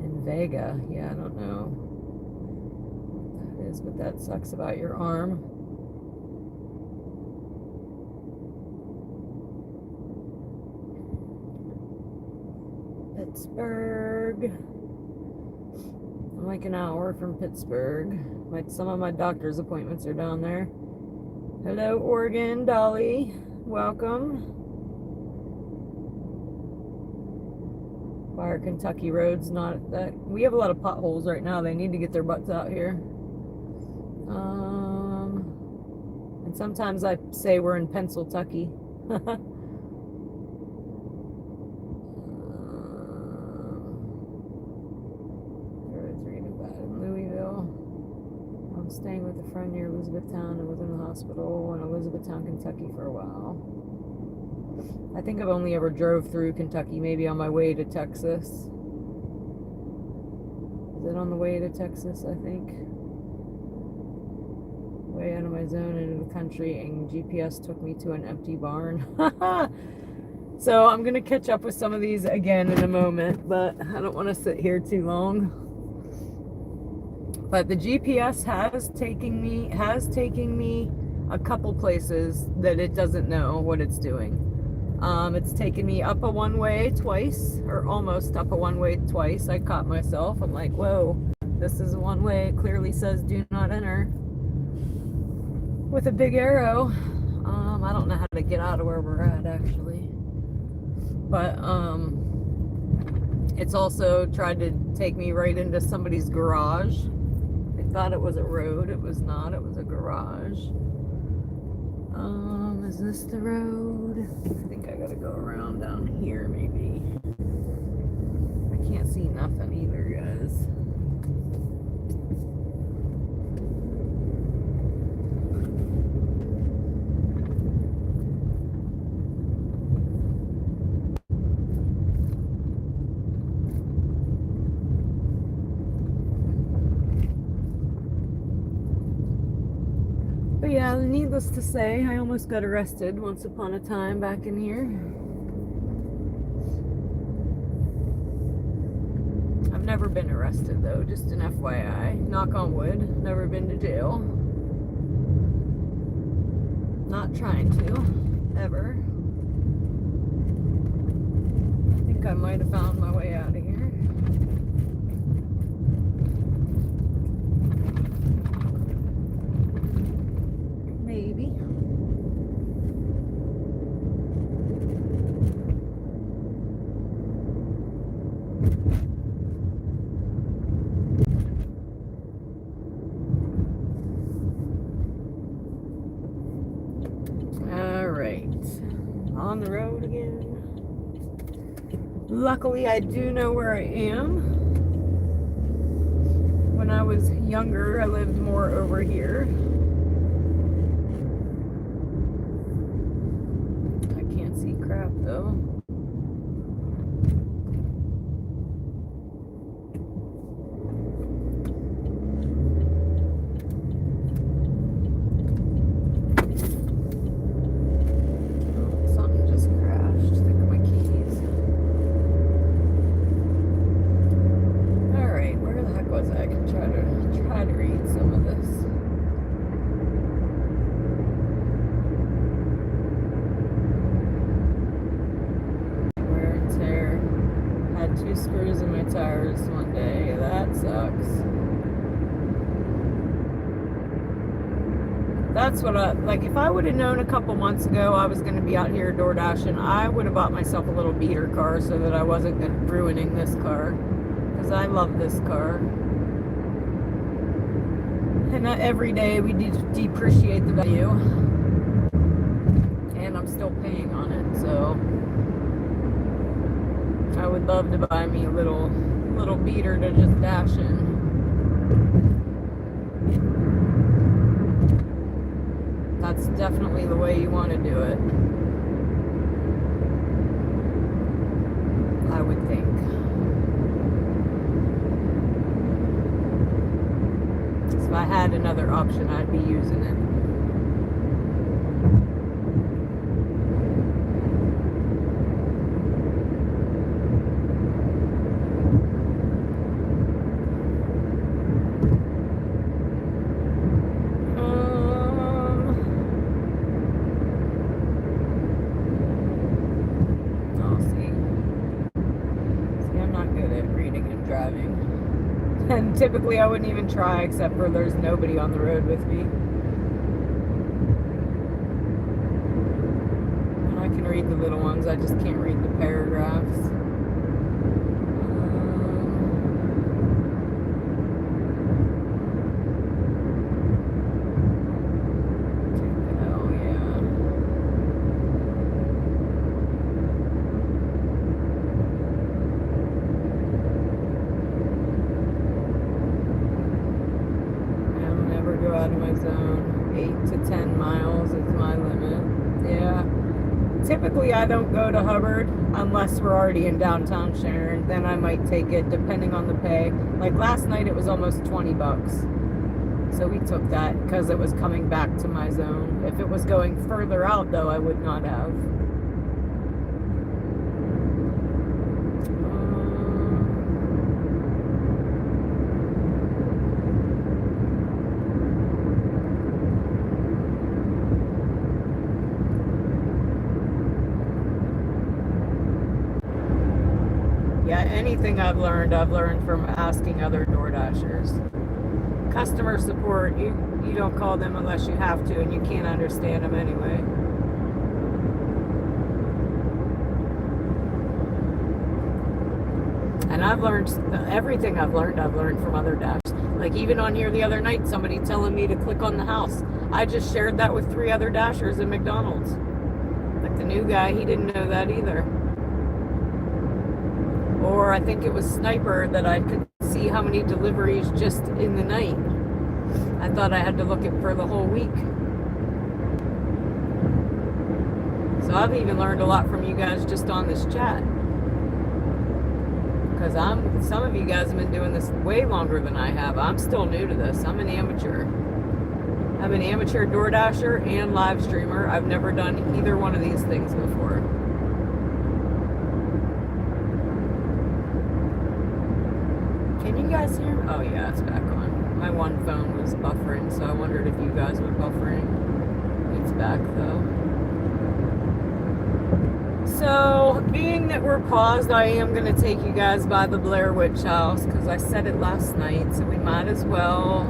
In Vega. Yeah, I don't know what that is, but that sucks about your arm. Pittsburgh. I'm like an hour from Pittsburgh. Some of my doctor's appointments are down there. Hello, Oregon, Dolly. Welcome. Why are Kentucky roads not that? We have a lot of potholes right now. They need to get their butts out here. And sometimes I say we're in Pennsyltucky. Staying with a friend near Elizabethtown and was in the hospital in Elizabethtown, Kentucky for a while. I think I've only ever drove through Kentucky, maybe on my way to Texas. Is it on the way to Texas, I think? Way out of my zone into the country, and GPS took me to an empty barn. So I'm going to catch up with some of these again in a moment, but I don't want to sit here too long. But the GPS has taken me a couple places that it doesn't know what it's doing. It's taken me up a one-way twice, or almost up a one-way twice. I caught myself. I'm like, whoa, This is one way. It clearly says do not enter with a big arrow. I don't know how to get out of where we're at actually, but it's also tried to take me right into somebody's garage. I thought it was a road. It was not. It was a garage. Is this the road? I think I gotta go around down here maybe. I can't see nothing either, guys. But yeah, needless to say, I almost got arrested once upon a time back in here. I've never been arrested though, just an FYI. Knock on wood, never been to jail. Not trying to, ever. I think I might have found my way out of here. Maybe. All right. On the road again. Luckily, I do know where I am. When I was younger, I lived more over here. Crap though. Oh, something just crashed. Think of my keys. Alright, where the heck was I? I can try to read some of this. Two screws in my tires one day. That sucks. That's what like if I would have known a couple months ago I was going to be out here DoorDashing, I would have bought myself a little beater car so that I wasn't ruining this car, because I love this car. And not every day we depreciate the value, and I'm still paying on it, so I would love to buy me a little beater to just dash in. That's definitely the way you want to do it, I would think. So if I had another option, I'd be using it. And typically I wouldn't even try, except for there's nobody on the road with me. And I can read the little ones, I just can't read the paragraphs. Out of my zone. 8 to 10 miles is my limit. Yeah. Typically I don't go to Hubbard unless we're already in downtown Sharon. Then I might take it depending on the pay. Like last night it was almost $20. So we took that because it was coming back to my zone. If it was going further out though, I would not have. Yeah, anything I've learned from asking other DoorDashers. Customer support, you don't call them unless you have to, and you can't understand them anyway. And I've learned everything I've learned from other Dashers. Like even on here the other night, somebody telling me to click on the house. I just shared that with 3 other Dashers in McDonald's. Like the new guy, he didn't know that either. Or I think it was Sniper that I could see how many deliveries just in the night. I thought I had to look it for the whole week. So I've even learned a lot from you guys just on this chat. Because some of you guys have been doing this way longer than I have. I'm still new to this. I'm an amateur. I'm an amateur DoorDasher and live streamer. I've never done either one of these things before. Can you guys hear me? Oh yeah, it's back on. My one phone was buffering, so I wondered if you guys were buffering. It's back though. So, being that we're paused, I am going to take you guys by the Blair Witch house because I said it last night, so we might as well.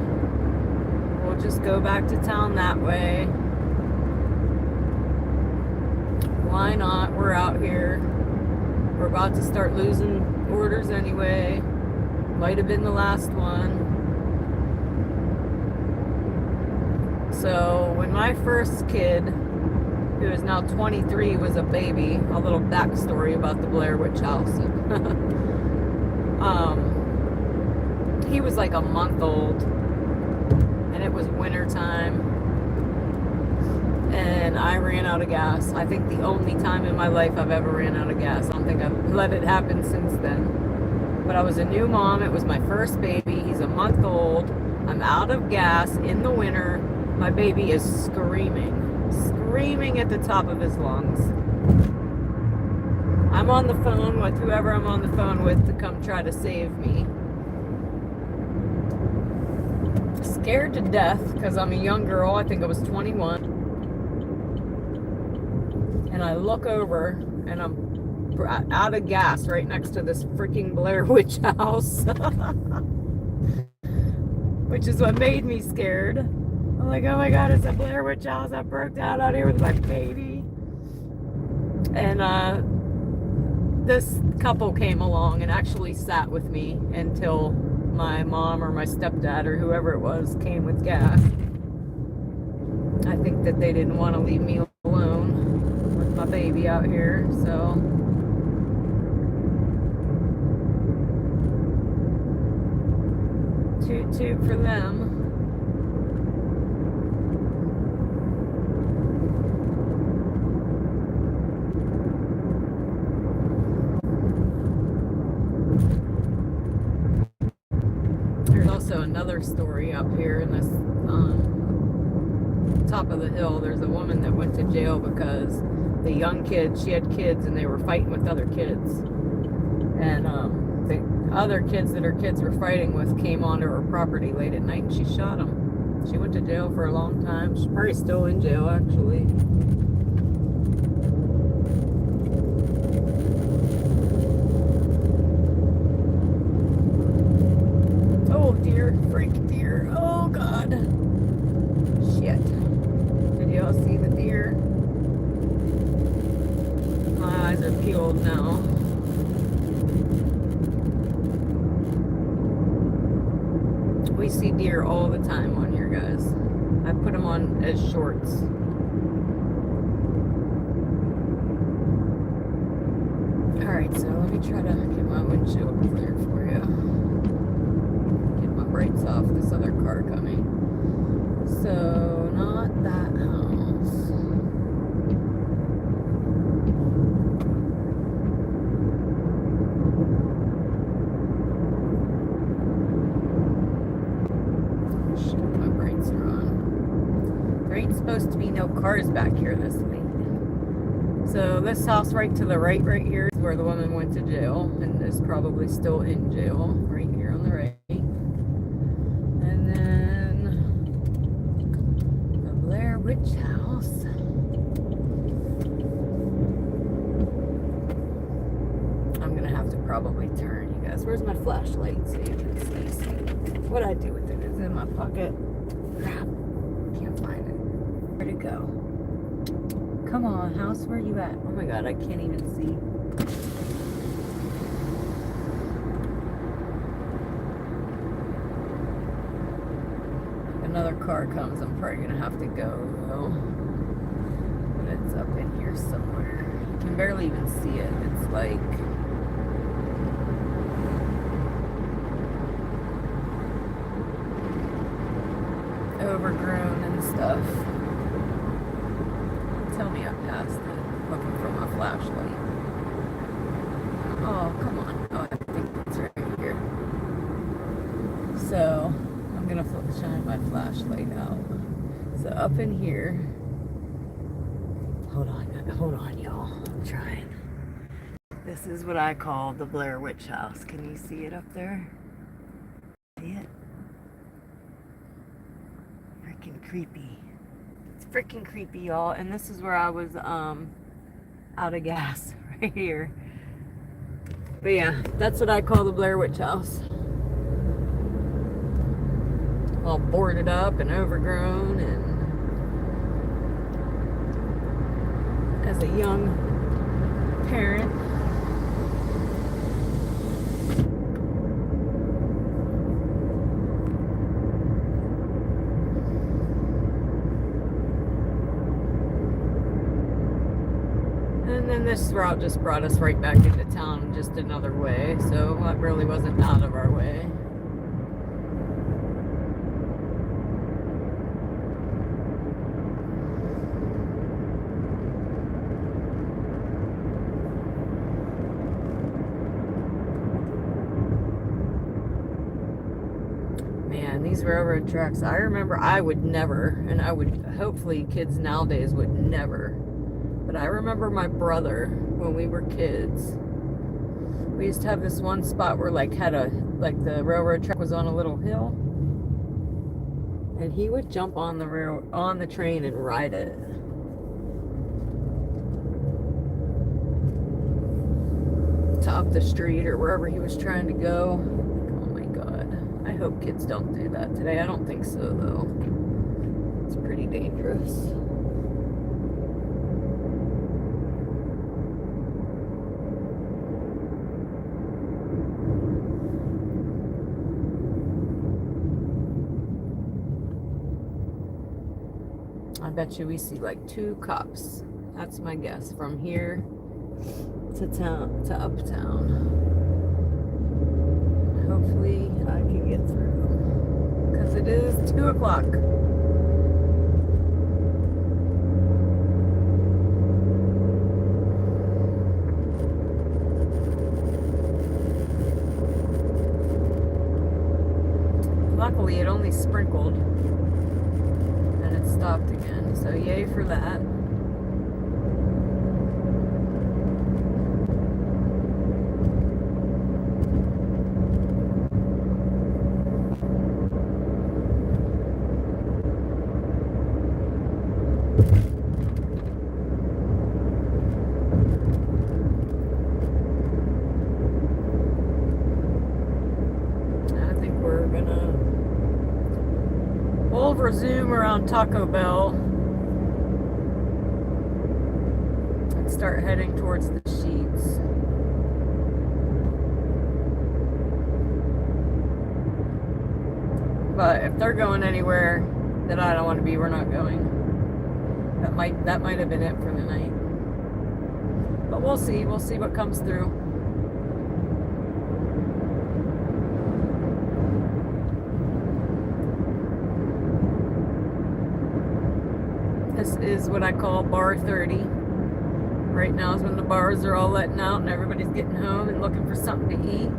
We'll just go back to town that way. Why not? We're out here. We're about to start losing orders anyway. Might have been the last one. So, when my first kid, who is now 23, was a baby. A little backstory about the Blair Witch house. He was like a month old, and it was winter time, and I ran out of gas. I think the only time in my life I've ever ran out of gas. I don't think I've let it happen since then. But I was a new mom. It was my first baby. He's a month old. I'm out of gas in the winter. My baby is screaming at the top of his lungs. I'm on the phone with whoever I'm on the phone with to come try to save me. Scared to death because I'm a young girl. I think I was 21. And I look over and I'm out of gas right next to this freaking Blair Witch house. Which is what made me scared. I'm like, oh my God, it's a Blair Witch house. I broke down out here with my baby. And this couple came along and actually sat with me until my mom or my stepdad or whoever it was came with gas. I think that they didn't want to leave me alone with my baby out here, so. Toot toot for them. Also another story up here in this top of the hill. There's a woman that went to jail because the young kids, she had kids and they were fighting with other kids, and the other kids that her kids were fighting with came onto her property late at night and she shot them. She went to jail for a long time. She's probably still in jail actually. Freak deer. Oh God. Shit. Did y'all see the deer? My eyes are peeled now. We see deer all the time on here, guys. I put them on as shorts. Alright, so let me try to get my windshield clear for you. Brights off this other car coming. So not that house. Shit, my brights are on. There ain't supposed to be no cars back here this week. So this house right to the right here is where the woman went to jail and is probably still in jail right here on the right. Witch house. I'm gonna have to probably turn gas. Where's my flashlight? See, what I do with it is in my pocket. Crap. Can't find it. Where'd it go? Come on, house, where you at? Oh my god, I can't even see. Another car comes, I'm probably gonna have to go though. But it's up in here somewhere. You can barely even see it. It's like overgrown and stuff. Tell me I passed it. Looking for my flashlight. Oh, come on. Oh, I think it's right here. So, I'm gonna shine my flashlight out. So, up in here. Hold on, y'all. I'm trying. This is what I call the Blair Witch House. Can you see it up there? See it? Freaking creepy. It's freaking creepy, y'all. And this is where I was out of gas, right here. But yeah, that's what I call the Blair Witch House. All boarded up and overgrown, and as a young parent, and then this route just brought us right back into town just another way, so that really wasn't out of our way. Man, these railroad tracks, I remember I would never, and I would, hopefully kids nowadays would never, but I remember my brother, when we were kids, we used to have this one spot where like the railroad track was on a little hill, and he would jump on the train and ride it. To up the street or wherever he was trying to go. Oh my god. I hope kids don't do that today. I don't think so though. It's pretty dangerous. I bet you we see like 2 cops. That's my guess from here to town, to uptown. Hopefully I can get through, because it is 2 o'clock. Luckily it only sprinkled and it stopped again, so yay for that. We'll resume around Taco Bell and start heading towards the Sheets. But if they're going anywhere that I don't want to be, we're not going. That might have been it for the night. But we'll see. We'll see what comes through. This is what I call bar 30. Right now is when the bars are all letting out and everybody's getting home and looking for something to eat.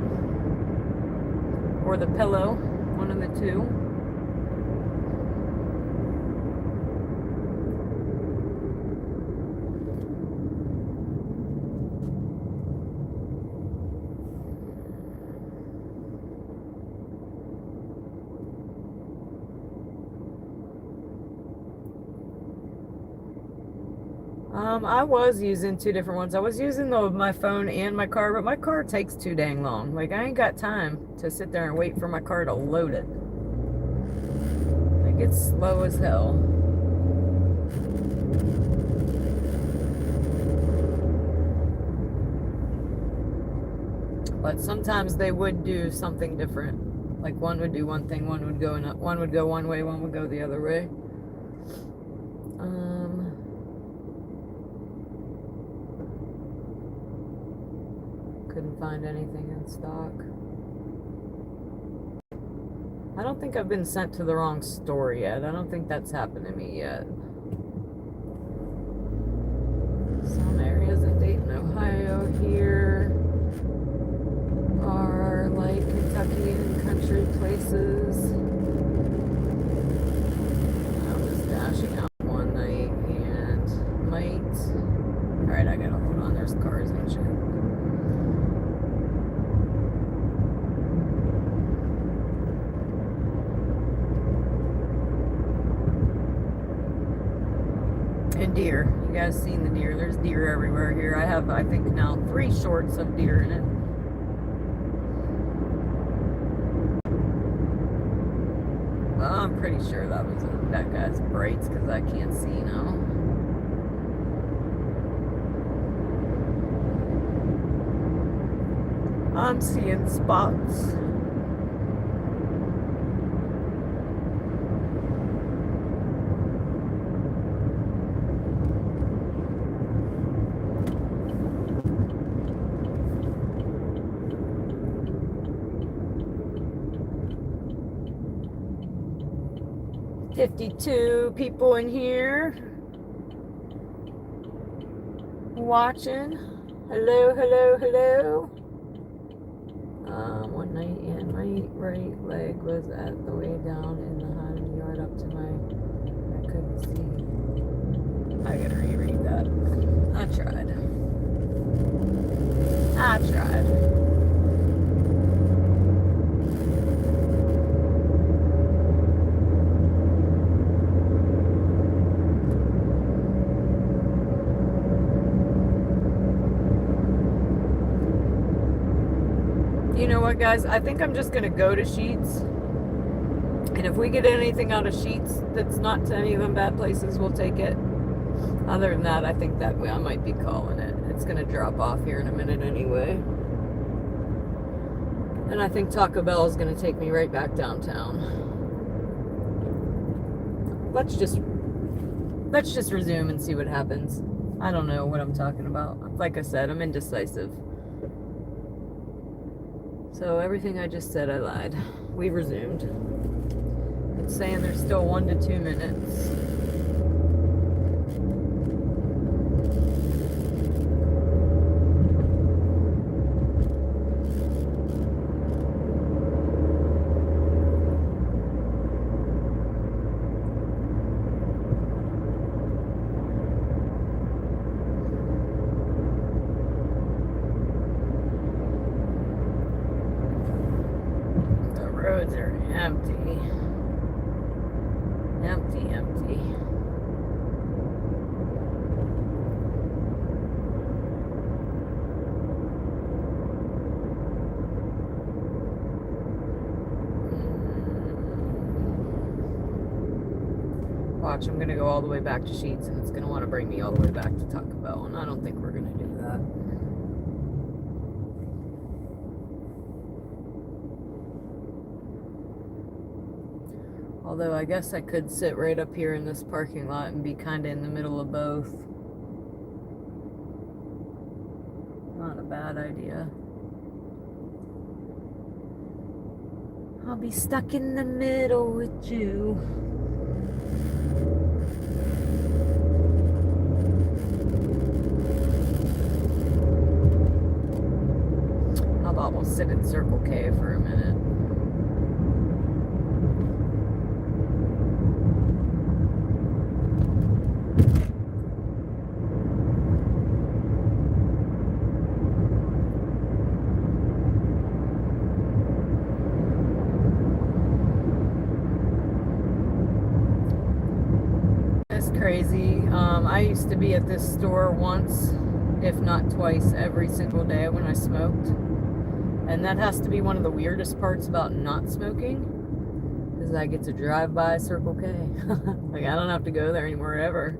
Or the pillow, one of the two. I was using two different ones. I was using my phone and my car, but my car takes too dang long. Like, I ain't got time to sit there and wait for my car to load it. Like, it's slow as hell. But sometimes they would do something different. Like, one would do one thing, one would go one way, one would go the other way. Couldn't find anything in stock. I don't think I've been sent to the wrong store yet. I don't think that's happened to me yet. Some areas in Dayton, Ohio here are like Kentucky and country places. I'm just dashing out one night and might. Alright, I gotta hold on. There's cars and shit. And deer. You guys seen the deer? There's deer everywhere here. I have, I think now, 3 shorts of deer in it. Well, I'm pretty sure that guy's brights because I can't see now. I'm seeing spots. $52 people in here watching. Hello, hello, hello. One night and my right leg was at the way down in the hunting yard up to I couldn't see. I gotta reread that. I tried. You know what, guys? I think I'm just gonna go to Sheets, and if we get anything out of Sheets that's not to any of them bad places, we'll take it. Other than that, I think that I might be calling it. It's gonna drop off here in a minute anyway, and I think Taco Bell is gonna take me right back downtown. Let's just resume and see what happens. I don't know what I'm talking about. Like I said, I'm indecisive. So everything I just said, I lied. We resumed. It's saying there's still 1 to 2 minutes. Roads are empty. Empty. Watch, I'm gonna go all the way back to Sheets, and it's gonna want to bring me all the way back to Taco Bell, and I don't think we're gonna do that. Although I guess I could sit right up here in this parking lot and be kind of in the middle of both. Not a bad idea. I'll be stuck in the middle with you. How about we'll sit in Circle K for a minute? Crazy. I I used to be at this store once, if not twice, every single day when I smoked. And that has to be one of the weirdest parts about not smoking, is I get to drive by Circle K. Like, I don't have to go there anymore ever,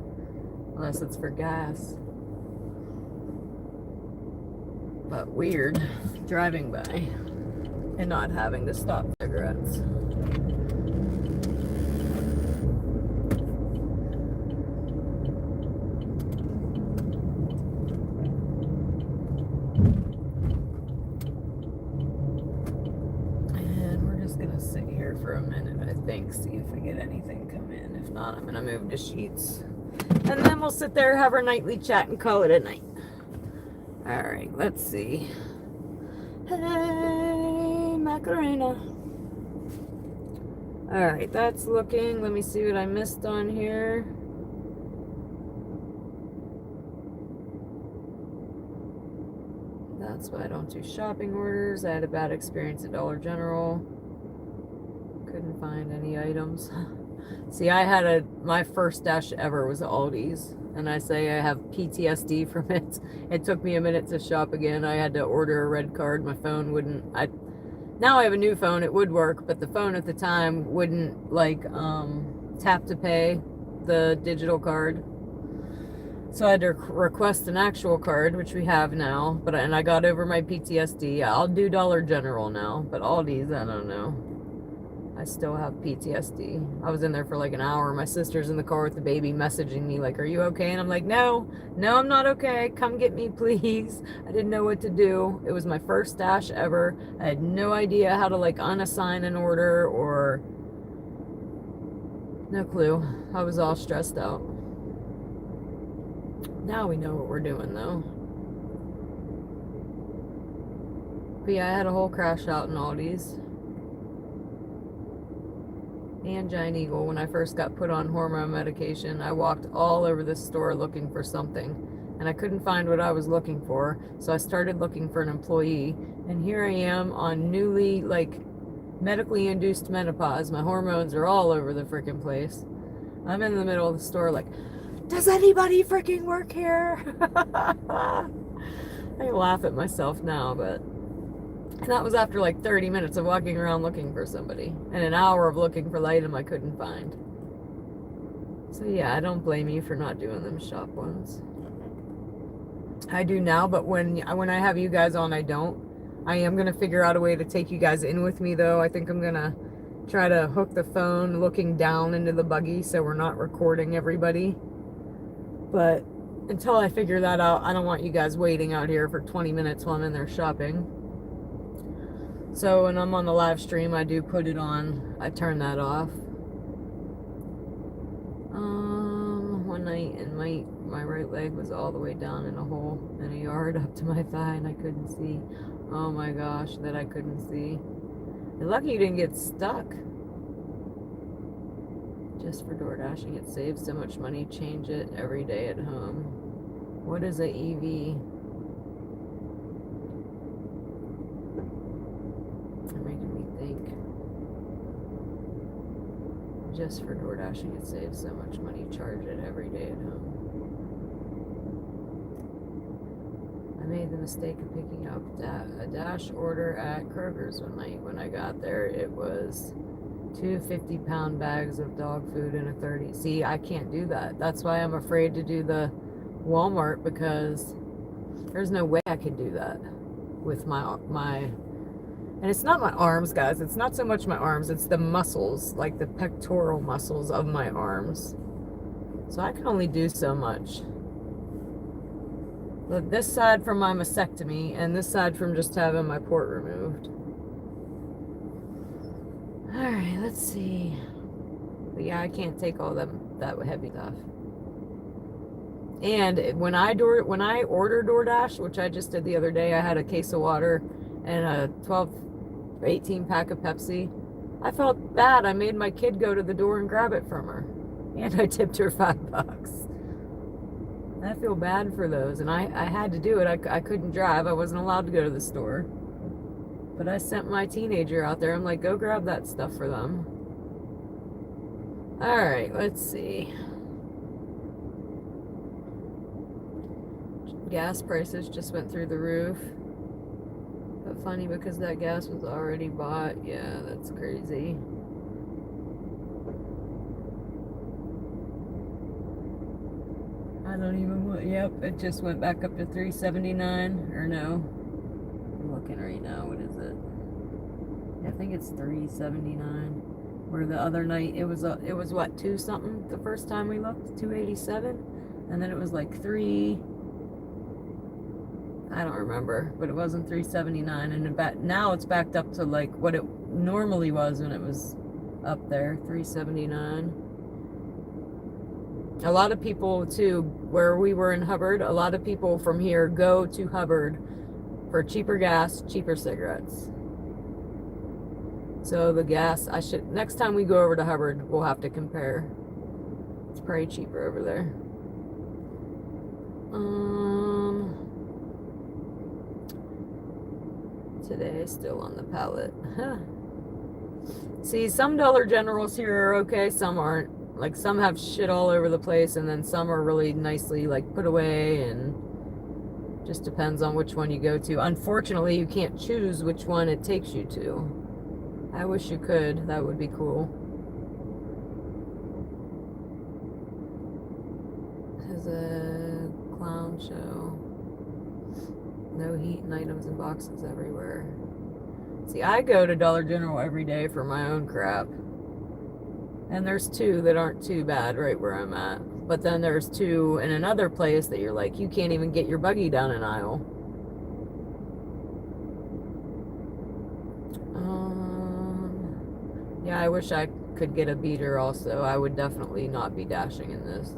unless it's for gas. But weird, driving by and not having to stop cigarettes. Gonna sit here for a minute, I think, see if I get anything come in. If not, I'm gonna move to Sheets, and then we'll sit there, have our nightly chat, and call it a night. All right, let's see. Hey, Macarena. All right, that's looking. Let me see what I missed on here. That's why I don't do shopping orders. I had a bad experience at Dollar General. Couldn't find any items. See, I had my first stash ever was Aldi's, and I say I have PTSD from it. It took me a minute to shop again. I had to order a red card. My phone wouldn't. Now I have a new phone. It would work, but the phone at the time wouldn't tap to pay the digital card. So I had to request an actual card, which we have now. And I got over my PTSD. I'll do Dollar General now, but Aldi's, I don't know. I still have PTSD. I was in there for like an hour. My sister's in the car with the baby messaging me like, are you okay? And I'm like, no, I'm not okay. Come get me, please. I didn't know what to do. It was my first stash ever. I had no idea how to unassign an order or no clue. I was all stressed out. Now we know what we're doing though. But yeah, I had a whole crash out in Aldi's and Giant Eagle. When I first got put on hormone medication, I walked all over the store looking for something, and I couldn't find what I was looking for, so I started looking for an employee, and here I am on newly medically induced menopause. My hormones are all over the freaking place. I'm in the middle of the store like, does anybody freaking work here? I laugh at myself now, but that was after 30 minutes of walking around looking for somebody and an hour of looking for the item I couldn't find. So yeah, I don't blame you for not doing them shop ones. I do now, but when I have you guys on, I don't. I am going to figure out a way to take you guys in with me though. I think I'm going to try to hook the phone looking down into the buggy so we're not recording everybody. But until I figure that out, I don't want you guys waiting out here for 20 minutes while I'm in there shopping. So when I'm on the live stream, I do put it on. I turn that off. One night, and my right leg was all the way down in a hole in a yard up to my thigh, and I couldn't see. Oh my gosh, that I couldn't see. You're lucky you didn't get stuck. Just for DoorDashing, it saves so much money. Change it every day at home. What is a EV? Just for DoorDashing, it saves so much money. Charge it every day at home. I made the mistake of picking up a Dash order at Kroger's one night. When I got there, it was 2 50-pound bags of dog food and a 30. See, I can't do that. That's why I'm afraid to do the Walmart, because there's no way I can do that with my and it's not my arms, guys. It's not so much my arms. It's the muscles, the pectoral muscles of my arms. So I can only do so much. But this side from my mastectomy, and this side from just having my port removed. All right, let's see. But yeah, I can't take all that heavy stuff. And when I order DoorDash, which I just did the other day, I had a case of water and a 18 pack of Pepsi. I felt bad. I made my kid go to the door and grab it from her, and I tipped her $5. I feel bad for those, and I had to do it. I couldn't drive. I wasn't allowed to go to the store, but I sent my teenager out there. I'm like, go grab that stuff for them. All right, let's see. Gas prices just went through the roof. But funny because that gas was already bought. Yeah, that's crazy. I don't even want. Yep, it just went back up to $3.79. Or no, I'm looking right now. What is it? I think it's $3.79. Where the other night it was what, 2 something the first time we looked, $2.87, and then it was like 3. I don't remember, but it wasn't $3.79, and now it's backed up to like what it normally was when it was up there, $3.79. A lot of people too, where we were in Hubbard, a lot of people from here go to Hubbard for cheaper gas, cheaper cigarettes. So the gas, next time we go over to Hubbard, we'll have to compare. It's probably cheaper over there. Today, still on the pallet. See, some Dollar Generals here are okay, some aren't. Like, some have shit all over the place, and then some are really nicely, like, put away, and just depends on which one you go to. Unfortunately, you can't choose which one it takes you to. I wish you could. That would be cool. Has a clown show. No heat and items and boxes everywhere. See, I go to Dollar General every day for my own crap. And there's 2 that aren't too bad right where I'm at. But then there's 2 in another place that you're like, you can't even get your buggy down an aisle. Yeah, I wish I could get a beater also. I would definitely not be dashing in this.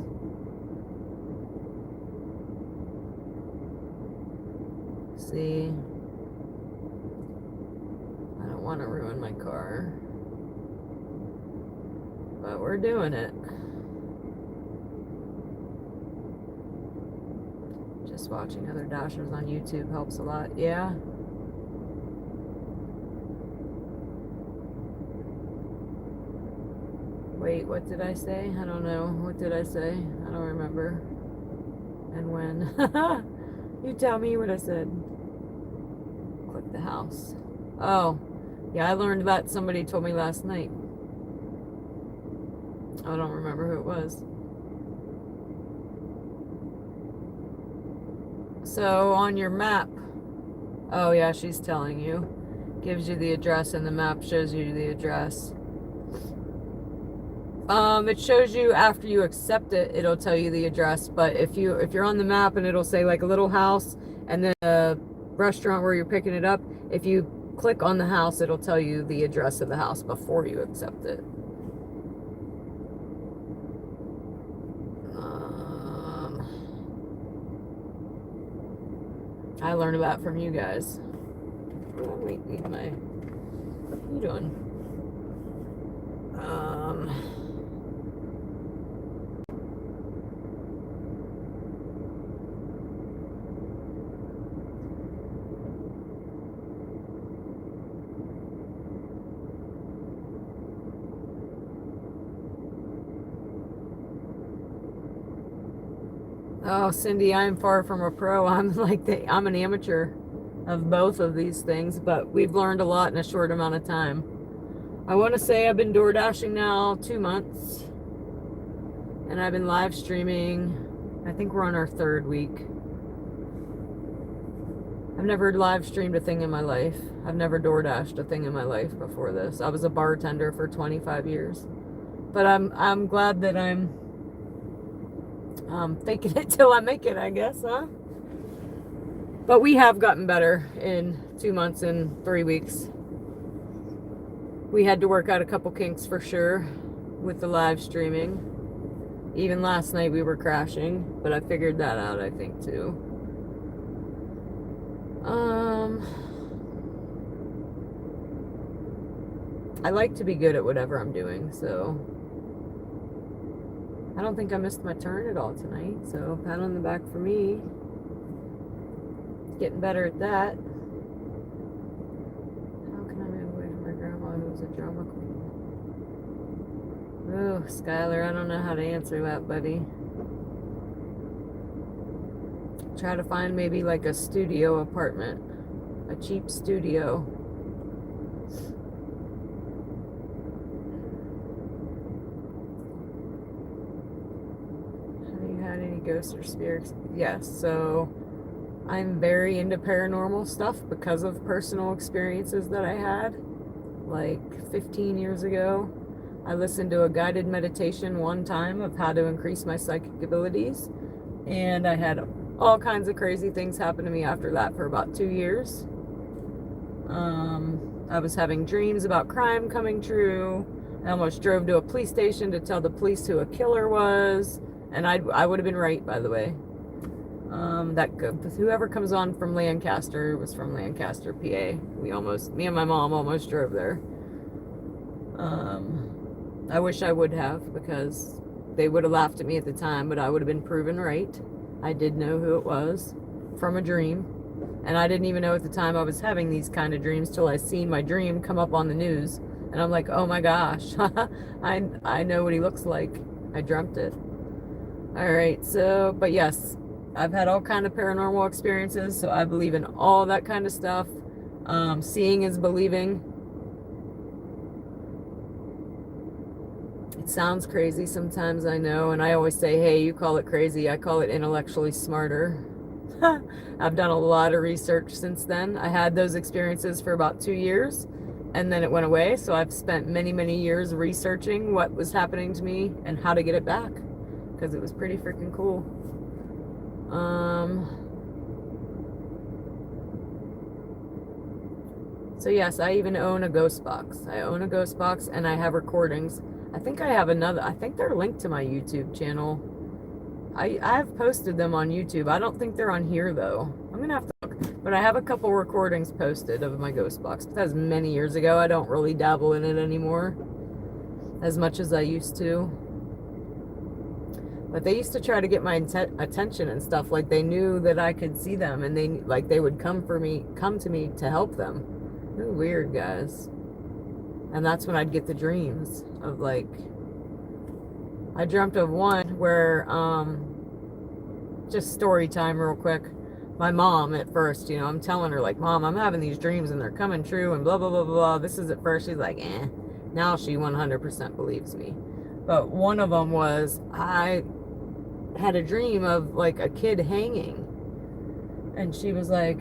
See, I don't want to ruin my car, but we're doing it. Just watching other dashers on YouTube helps a lot. Yeah. Wait, what did I say? I don't know. What did I say? I don't remember. And when? You tell me what I said. Click the house. Oh, yeah, I learned that. Somebody told me last night. I don't remember who it was. So on your map, oh yeah, she's telling you. Gives you the address, and the map shows you the address. It shows you after you accept it, it'll tell you the address. But if you're on the map and it'll say like a little house and then a restaurant where you're picking it up, if you click on the house, it'll tell you the address of the house before you accept it. I learned that from you guys. Wait, what are you doing? Oh, Cindy, I'm far from a pro. I'm an amateur of both of these things, but we've learned a lot in a short amount of time. I want to say I've been DoorDashing now 2 months, and I've been live streaming. I think we're on our 3rd week. I've never live streamed a thing in my life. I've never DoorDashed a thing in my life before this. I was a bartender for 25 years, but I'm glad that I'm faking it till I make it, I guess, huh? But we have gotten better in 2 months and 3 weeks. We had to work out a couple kinks for sure with the live streaming. Even last night we were crashing, but I figured that out, I think, too. I like to be good at whatever I'm doing, so I don't think I missed my turn at all tonight, so pat on the back for me. Getting better at that. How can I move away from my grandma who was a drama queen? Oh, Skylar, I don't know how to answer that, buddy. try to find maybe like a studio apartment, a cheap studio. Have you had any ghosts or spirits? Yes, so I'm very into paranormal stuff because of personal experiences that I had. Like 15 years ago, I listened to a guided meditation one time of how to increase my psychic abilities, and I had all kinds of crazy things happen to me after that for about 2 years. I was having dreams about crime coming true. I almost drove to a police station to tell the police who a killer was, and I would have been right, by the way. Whoever comes on from Lancaster was from Lancaster, PA. Me and my mom almost drove there. I wish I would have, because they would have laughed at me at the time, but I would have been proven right. I did know who it was from a dream, and I didn't even know at the time I was having these kind of dreams till I seen my dream come up on the news, and I'm like, oh my gosh, I know what he looks like. I dreamt it. All right, so, but yes, I've had all kind of paranormal experiences, so I believe in all that kind of stuff. Seeing is believing. It sounds crazy sometimes, I know, and I always say, hey, you call it crazy, I call it intellectually smarter. I've done a lot of research since then. I had those experiences for about 2 years, and then it went away, so I've spent many, many years researching what was happening to me and how to get it back, because it was pretty freaking cool. So yes, I even own a ghost box. I own a ghost box, and I have recordings. I think I have another. I think they're linked to my YouTube channel. I've posted them on YouTube. I don't think they're on here though. I'm gonna have to look. But I have a couple recordings posted of my ghost box. That was many years ago. I don't really dabble in it anymore as much as I used to. But they used to try to get my attention and stuff. Like, they knew that I could see them, and they would come to me to help them. They're weird, guys. And that's when I'd get the dreams of, like, I dreamt of one where, just story time real quick. My mom at first, you know, I'm telling her, like, Mom, I'm having these dreams and they're coming true and blah, blah, blah, blah. This is at first, she's like, eh. Now she 100% believes me. But one of them was, I had a dream of, like, a kid hanging. And she was like,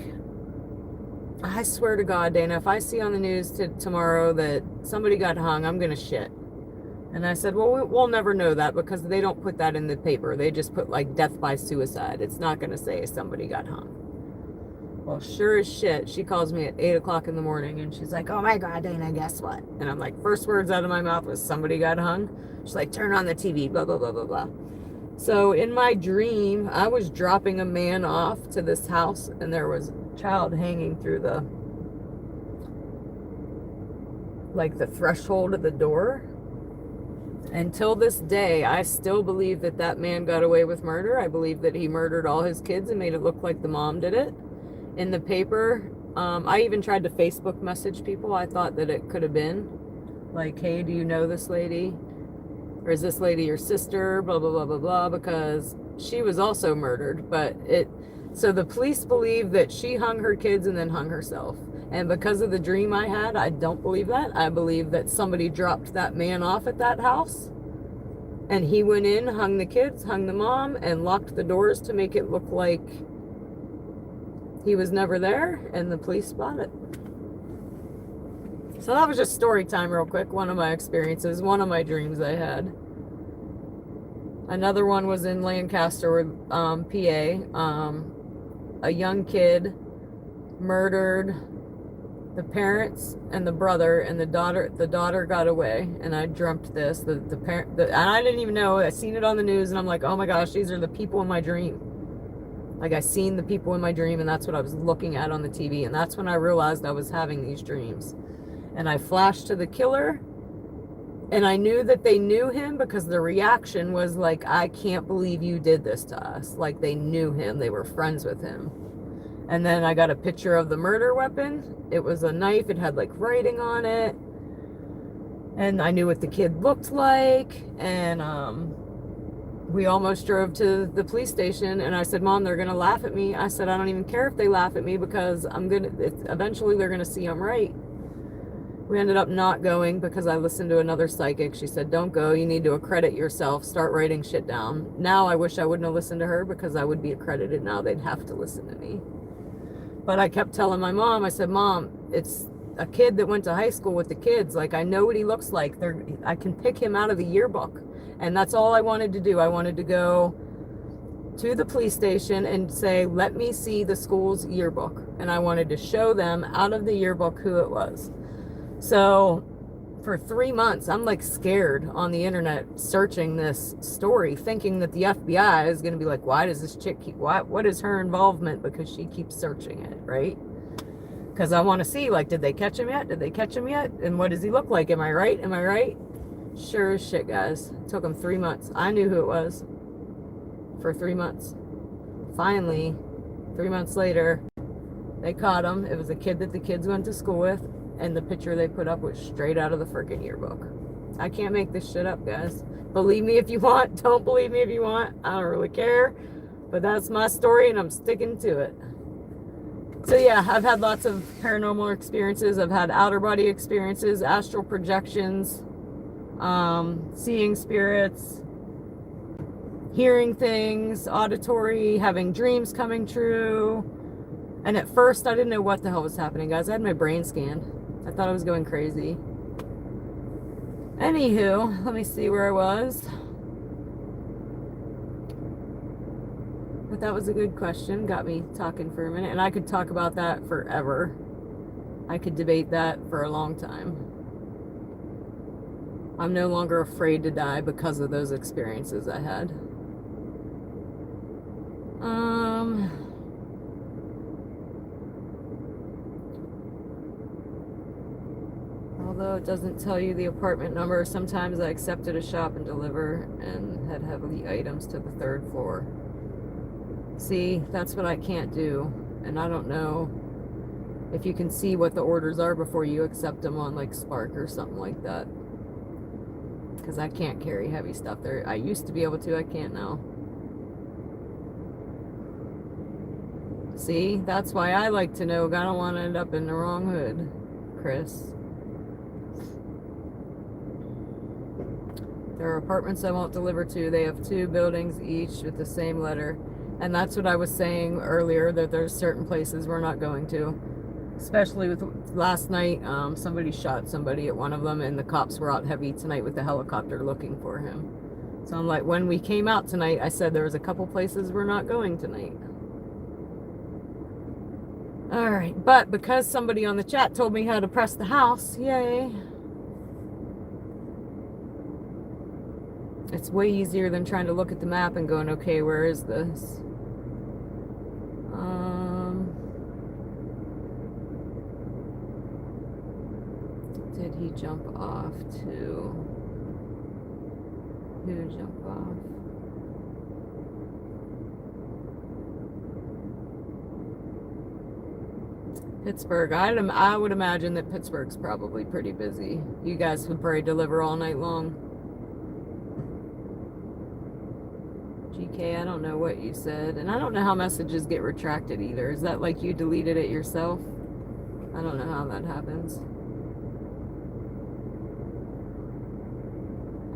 I swear to God, Dana, if I see on the news tomorrow that somebody got hung, I'm going to shit. And I said, well, we'll never know that, because they don't put that in the paper. They just put, like, death by suicide. It's not going to say somebody got hung. Well, sure as shit, she calls me at 8 o'clock in the morning, and she's like, oh my God, Dana, guess what? And I'm like, first words out of my mouth was, somebody got hung. She's like, turn on the TV, blah, blah, blah, blah, blah. So in my dream, I was dropping a man off to this house, and there was a child hanging through the threshold of the door. Until this day, I still believe that that man got away with murder. I believe that he murdered all his kids and made it look like the mom did it. In the paper, I even tried to Facebook message people. I thought that it could have been like, hey, do you know this lady? Or is this lady your sister? Blah, blah, blah, blah, blah, because she was also murdered. So the police believe that she hung her kids and then hung herself. And because of the dream I had, I don't believe that. I believe that somebody dropped that man off at that house, and he went in, hung the kids, hung the mom, and locked the doors to make it look like he was never there, and the police spot it. So that was just story time real quick. One of my experiences, one of my dreams I had. Another one was in Lancaster, PA. A young kid murdered the parents and the brother, and the daughter got away. And I dreamt this. And I didn't even know. I seen it on the news, and I'm like, oh my gosh, these are the people in my dream. Like, I seen the people in my dream, and that's what I was looking at on the TV. And that's when I realized I was having these dreams. And I flashed to the killer, and I knew that they knew him, because the reaction was like, I can't believe you did this to us. Like, they knew him. They were friends with him. And then I got a picture of the murder weapon. It was a knife. It had, like, writing on it. And I knew what the kid looked like. And we almost drove to the police station, and I said, Mom, they're gonna laugh at me. I said, I don't even care if they laugh at me, because eventually they're gonna see I'm right. We ended up not going because I listened to another psychic. She said, don't go, you need to accredit yourself, start writing shit down. Now I wish I wouldn't have listened to her, because I would be accredited now. They'd have to listen to me. But I kept telling my mom, I said, Mom, it's a kid that went to high school with the kids. Like, I know what he looks like. I can pick him out of the yearbook. And that's all I wanted to do. I wanted to go to the police station and say, let me see the school's yearbook. And I wanted to show them out of the yearbook who it was. So for 3 months, I'm like scared on the internet searching this story, thinking that the FBI is going to be like, why does this chick what is her involvement? Because she keeps searching it, right? Because I want to see, like, did they catch him yet? Did they catch him yet? And what does he look like? Am I right? Am I right? Sure as shit, guys. It took them 3 months. I knew who it was for 3 months. Finally, 3 months later, they caught him. It was a kid that the kids went to school with. And the picture they put up was straight out of the freaking yearbook. I can't make this shit up, guys. Believe me if you want. Don't believe me if you want. I don't really care. But that's my story, and I'm sticking to it. So yeah, I've had lots of paranormal experiences. I've had outer body experiences, astral projections, seeing spirits, hearing things, auditory, having dreams coming true. And at first, I didn't know what the hell was happening, guys. I had my brain scanned. I thought I was going crazy. Anywho, let me see where I was. But that was a good question. Got me talking for a minute. And I could talk about that forever. I could debate that for a long time. I'm no longer afraid to die because of those experiences I had. Although it doesn't tell you the apartment number, sometimes I accepted a shop and deliver and had heavy items to the 3rd floor. See, that's what I can't do. And I don't know if you can see what the orders are before you accept them on like Spark or something like that. Because I can't carry heavy stuff there. I used to be able to, I can't now. See, that's why I like to know. I don't want to end up in the wrong hood, Chris. There are apartments I won't deliver to. They have 2 buildings each with the same letter. And that's what I was saying earlier, that there's certain places we're not going to. Especially with last night, somebody shot somebody at one of them, and the cops were out heavy tonight with the helicopter looking for him. So I'm like, when we came out tonight, I said there was a couple places we're not going tonight. All right, but because somebody on the chat told me how to press the house, yay. It's way easier than trying to look at the map and going, okay, where is this? Did he jump off to? Who jumped off? Pittsburgh. I would imagine that Pittsburgh's probably pretty busy. You guys would probably deliver all night long. GK, I don't know what you said. And I don't know how messages get retracted either. Is that like you deleted it yourself? I don't know how that happens.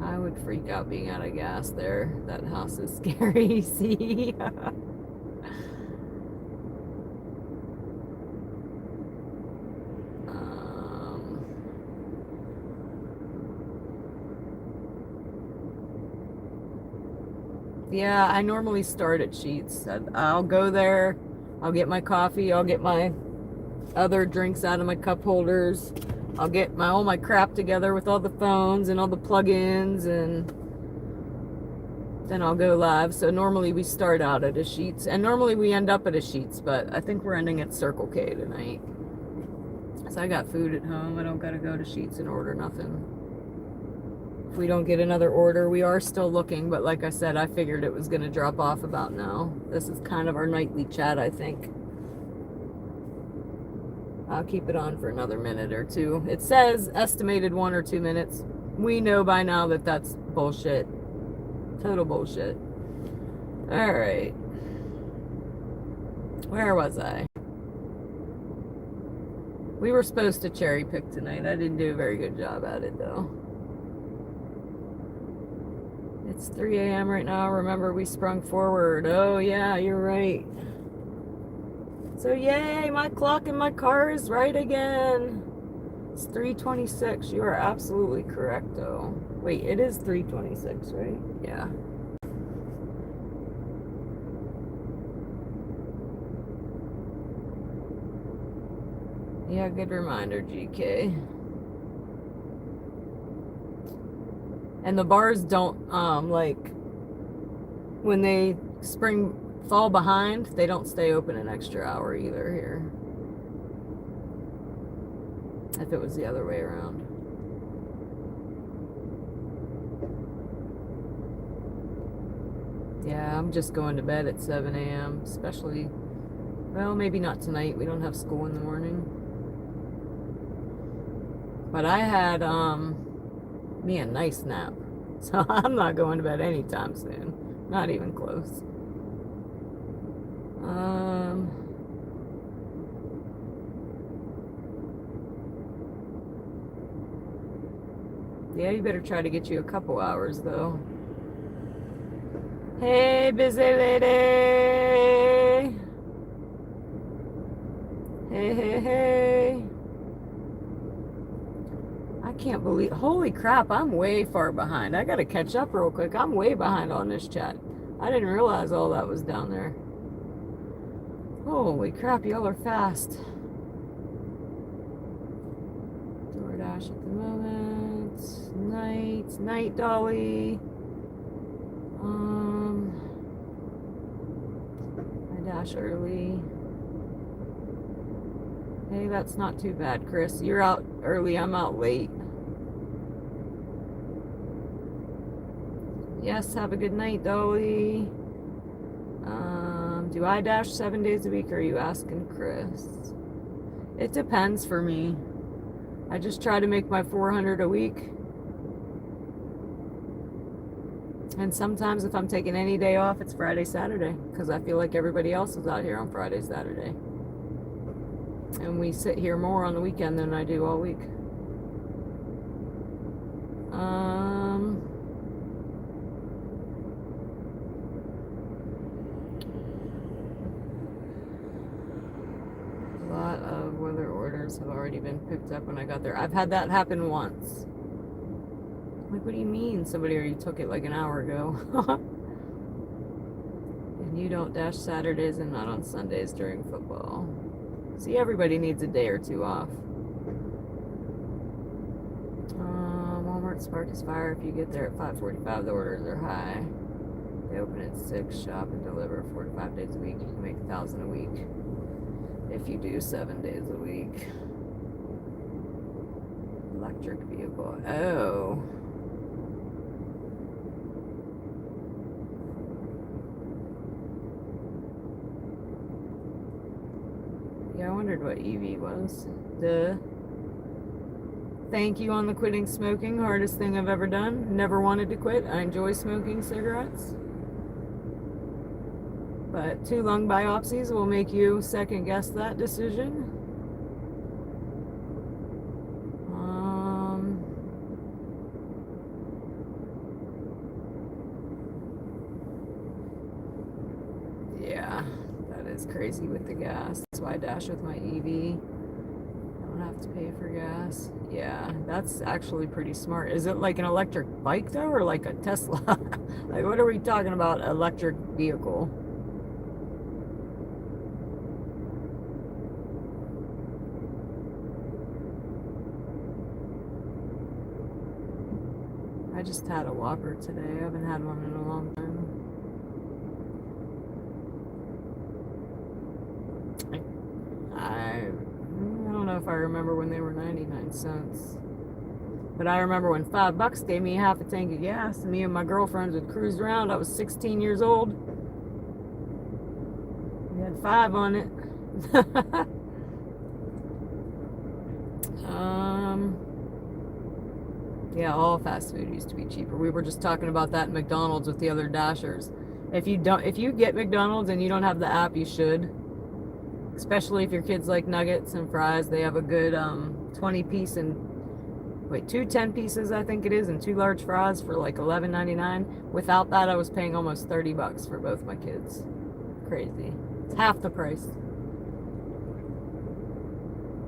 I would freak out being out of gas there. That house is scary. See? Yeah, I normally start at Sheets. I'll go there, I'll get my coffee, I'll get my other drinks out of my cup holders, I'll get all my crap together with all the phones and all the plugins, and then I'll go live. So normally we start out at a Sheets, and normally we end up at a Sheets, but I think we're ending at Circle K tonight. So I got food at home. I don't gotta go to Sheets and order nothing. If we don't get another order, we are still looking, but like I said, I figured it was going to drop off about now. This is kind of our nightly chat, I think. I'll keep it on for another minute or two. It says estimated 1 or 2 minutes. We know by now that that's bullshit. Total bullshit. Alright. Where was I? We were supposed to cherry pick tonight. I didn't do a very good job at it, though. It's 3 a.m. right now. Remember, we sprung forward. Oh, yeah, you're right. So, yay, my clock in my car is right again. It's 3:26. You are absolutely correct, though. Wait, it is 3:26, right? Yeah. Yeah, good reminder, GK. And the bars don't, like, when they fall behind, they don't stay open an extra hour either here. If it was the other way around. Yeah, I'm just going to bed at 7 a.m. Especially, well, maybe not tonight. We don't have school in the morning. But I had me a nice nap. So I'm not going to bed anytime soon. Not even close. Yeah, you better try to get you a couple hours, though. Hey, busy lady. Hey, hey, hey. I can't believe, holy crap, I'm way far behind. I gotta catch up real quick. I'm way behind on this chat. I didn't realize all that was down there. Holy crap, y'all are fast. DoorDash at the moment. Night, Dolly. I dash early. Hey, that's not too bad, Chris. You're out early, I'm out late. Yes, have a good night, Dolly. Do I dash 7 days a week, or are you asking Chris? It depends for me. I just try to make my 400 a week. And sometimes if I'm taking any day off, it's Friday, Saturday, because I feel like everybody else is out here on Friday, Saturday. And we sit here more on the weekend than I do all week. A lot of weather orders have already been picked up when I got there. I've had that happen once. Like, what do you mean somebody already took it like an hour ago? And you don't dash Saturdays and not on Sundays during football. See, everybody needs a day or two off. Walmart Spark is fire. If you get there at 5:45, the orders are high. They open at 6, shop and deliver 4 to 5 days a week. You can make $1,000 a week if you do 7 days a week. Electric vehicle. Oh. Yeah, I wondered what EV was. Duh. Thank you on the quitting smoking. Hardest thing I've ever done. Never wanted to quit. I enjoy smoking cigarettes. But 2 lung biopsies will make you second guess that decision. Yeah, that is crazy with the gas. That's why I dash with my EV. I don't have to pay for gas. Yeah, that's actually pretty smart. Is it like an electric bike though, or like a Tesla? Like, what are we talking about? Electric vehicle? I just had a Whopper today. I haven't had one in a long time. I don't know if I remember when they were 99 cents. But I remember when $5 gave me half a tank of gas, and me and my girlfriends would cruise around. I was 16 years old. We had 5 on it. Yeah, all fast food used to be cheaper. We were just talking about that in McDonald's with the other Dashers. If you get McDonald's and you don't have the app, you should. Especially if your kids like nuggets and fries. They have a good 20 piece and two 10 pieces I think it is, and 2 large fries for like $11.99. Without that, I was paying almost $30 for both my kids. Crazy. It's half the price.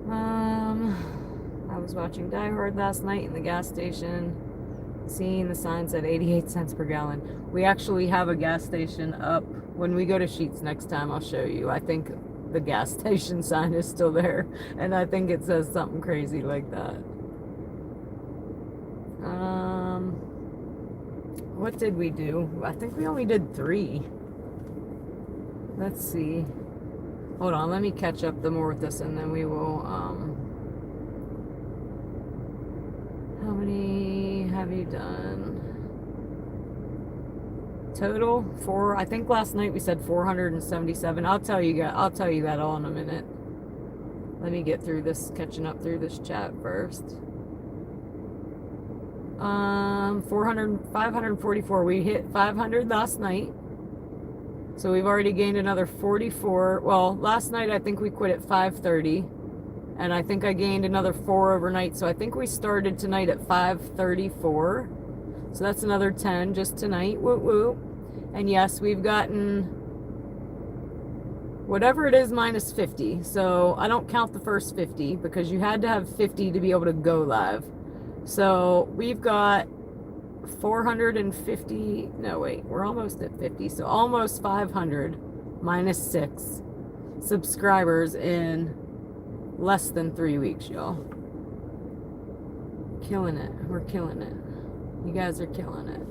I was watching Die Hard last night in the gas station, seeing the sign said 88 cents per gallon. We actually have a gas station up. When we go to Sheetz next time, I'll show you. I think the gas station sign is still there, and I think it says something crazy like that. What did we do? I think we only did 3. Let's see. Hold on, let me catch up the more with this, and then we will, how many have you done? Total 4. I think last night we said 477. I'll tell you that all in a minute. Let me get through this, catching up through this chat first. 544. We hit 500 last night. So we've already gained another 44. Well, last night I think we quit at 5:30. And I think I gained another 4 overnight. So I think we started tonight at 5:34. So that's another 10 just tonight. Woo woo. And yes, we've gotten whatever it is minus 50. So I don't count the first 50 because you had to have 50 to be able to go live. So we've got 450. No, wait, we're almost at 50. So almost 500 minus 6 subscribers in less than 3 weeks, y'all. Killing it. We're killing it. You guys are killing it.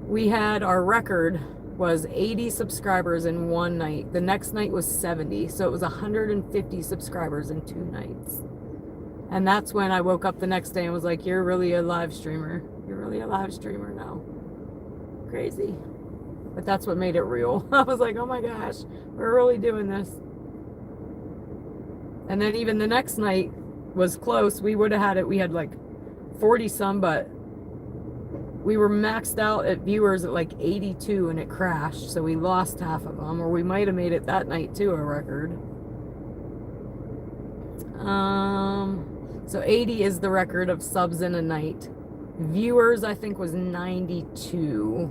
We had our record was 80 subscribers in one night. The next night was 70. So it was 150 subscribers in 2 nights. And that's when I woke up the next day and was like, you're really a live streamer. You're really a live streamer now. Crazy. But that's what made it real. I was like, oh my gosh, we're really doing this. And then even the next night was close. We would have had it. We had like 40 some, but we were maxed out at viewers at like 82 and it crashed. So we lost half of them, or we might have made it that night too, a record. So 80 is the record of subs in a night. Viewers, I think, was 92.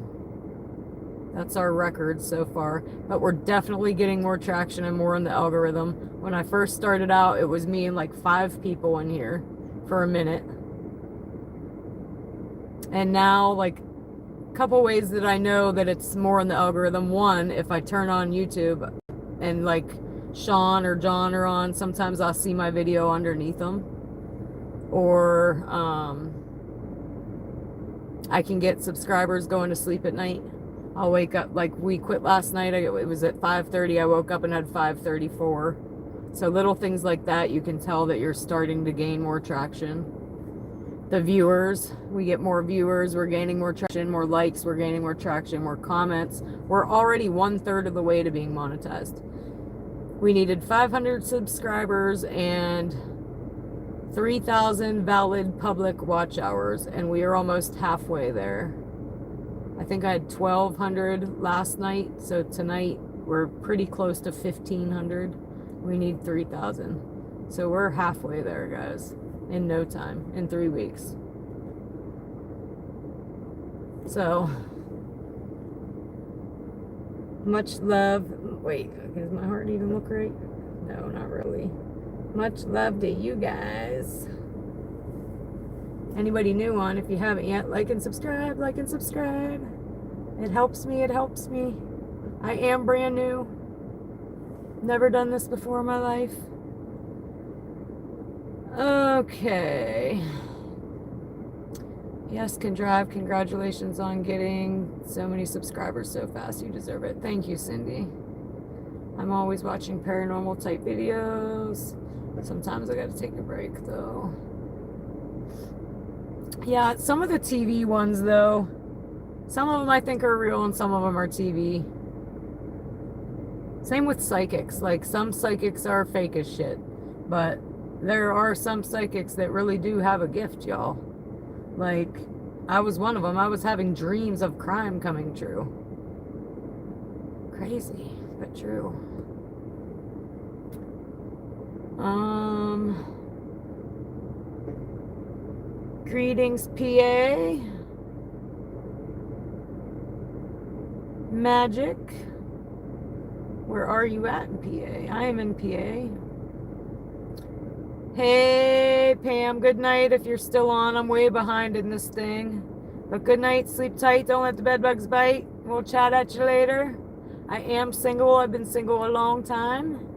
That's our record so far. But we're definitely getting more traction and more in the algorithm. When I first started out, it was me and like 5 people in here for a minute. And now, like, a couple ways that I know that it's more in the algorithm. One, if I turn on YouTube and like Sean or John are on, sometimes I'll see my video underneath them. Or I can get subscribers going to sleep at night. I'll wake up, like we quit last night, it was at 5:30, I woke up and had 5:34. So little things like that, you can tell that you're starting to gain more traction. The viewers, we get more viewers, we're gaining more traction, more likes, we're gaining more traction, more comments. We're already 1/3 of the way to being monetized. We needed 500 subscribers and 3,000 valid public watch hours, and we are almost halfway there. I think I had 1,200 last night, so tonight we're pretty close to 1,500. We need 3,000. So we're halfway there, guys, in no time, in 3 weeks. So, much love. Wait, does my heart even look right? No, not really. Much love to you guys. Anybody new on, if you haven't yet, like and subscribe, like and subscribe. It helps me, it helps me. I am brand new. Never done this before in my life. Okay. Yes, can drive. Congratulations on getting so many subscribers so fast. You deserve it. Thank you, Cindy. I'm always watching paranormal type videos. Sometimes I gotta take a break though. Yeah, some of the TV ones though, some of them I think are real and some of them are TV. Same with psychics. Like some psychics are fake as shit, but there are some psychics that really do have a gift, y'all. Like, I was one of them. I was having dreams of crime coming true. Crazy, but true. Greetings, PA. Magic. Where are you at in PA? I am in PA. Hey, Pam, good night if you're still on. I'm way behind in this thing. But good night, sleep tight, don't let the bed bugs bite. We'll chat at you later. I am single. I've been single a long time.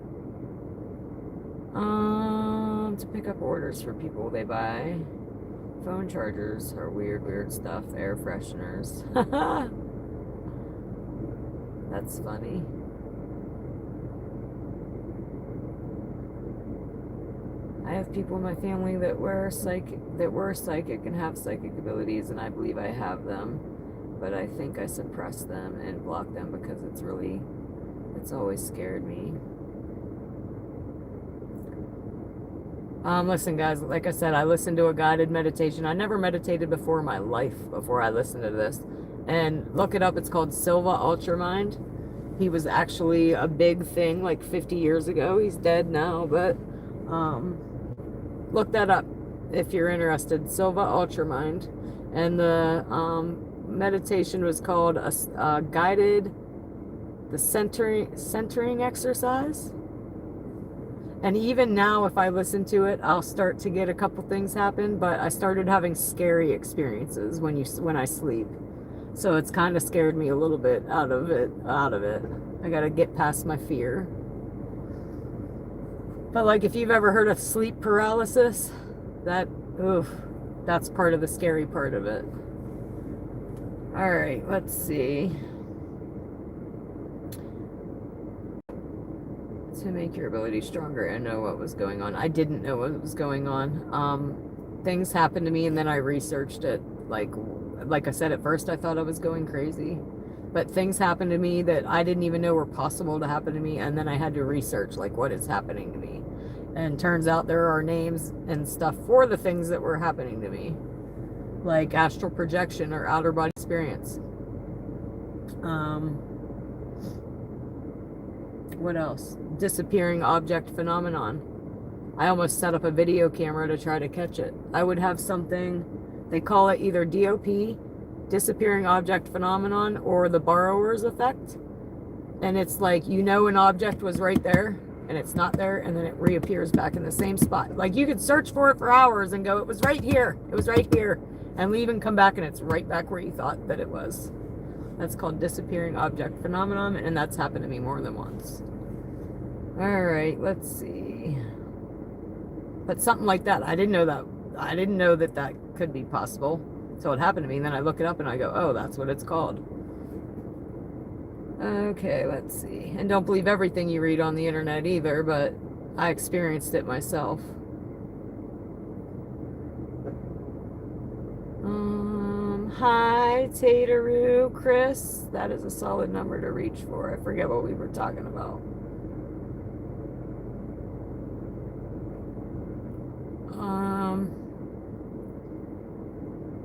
To pick up orders for people they buy. Phone chargers or weird stuff. Air fresheners. That's funny. I have people in my family that were psychic and have psychic abilities, and I believe I have them, but I think I suppress them and block them because it's always scared me. Listen, guys, like I said, I listened to a guided meditation. I never meditated before in my life before I listened to this. And look it up. It's called Silva Ultramind. He was actually a big thing like 50 years ago. He's dead now, but look that up if you're interested. Silva Ultramind. And the meditation was called the centering exercise. And even now, if I listen to it, I'll start to get a couple things happen, but I started having scary experiences when I sleep. So it's kind of scared me a little bit out of it. I got to get past my fear. But like, if you've ever heard of sleep paralysis, that's part of the scary part of it. All right, let's see. To make your ability stronger and know what was going on. I didn't know what was going on. Things happened to me and then I researched it. Like I said, at first I thought I was going crazy, but things happened to me that I didn't even know were possible to happen to me, and then I had to research like what is happening to me, and turns out there are names and stuff for the things that were happening to me, like astral projection or outer body experience. What else? Disappearing object phenomenon. I almost set up a video camera to try to catch it. I would have something, they call it either DOP, disappearing object phenomenon, or the borrower's effect. And it's like, you know, an object was right there and it's not there, and then it reappears back in the same spot. Like, you could search for it for hours and go, it was right here, and leave and come back and it's right back where you thought that it was. That's called disappearing object phenomenon, and that's happened to me more than once. All right, let's see. But something like that, I didn't know that could be possible. So it happened to me, and then I look it up and I go, oh, that's what it's called. Okay, let's see. And don't believe everything you read on the internet either, but I experienced it myself. Hi, Tateroo, Chris. That is a solid number to reach for. I forget what we were talking about.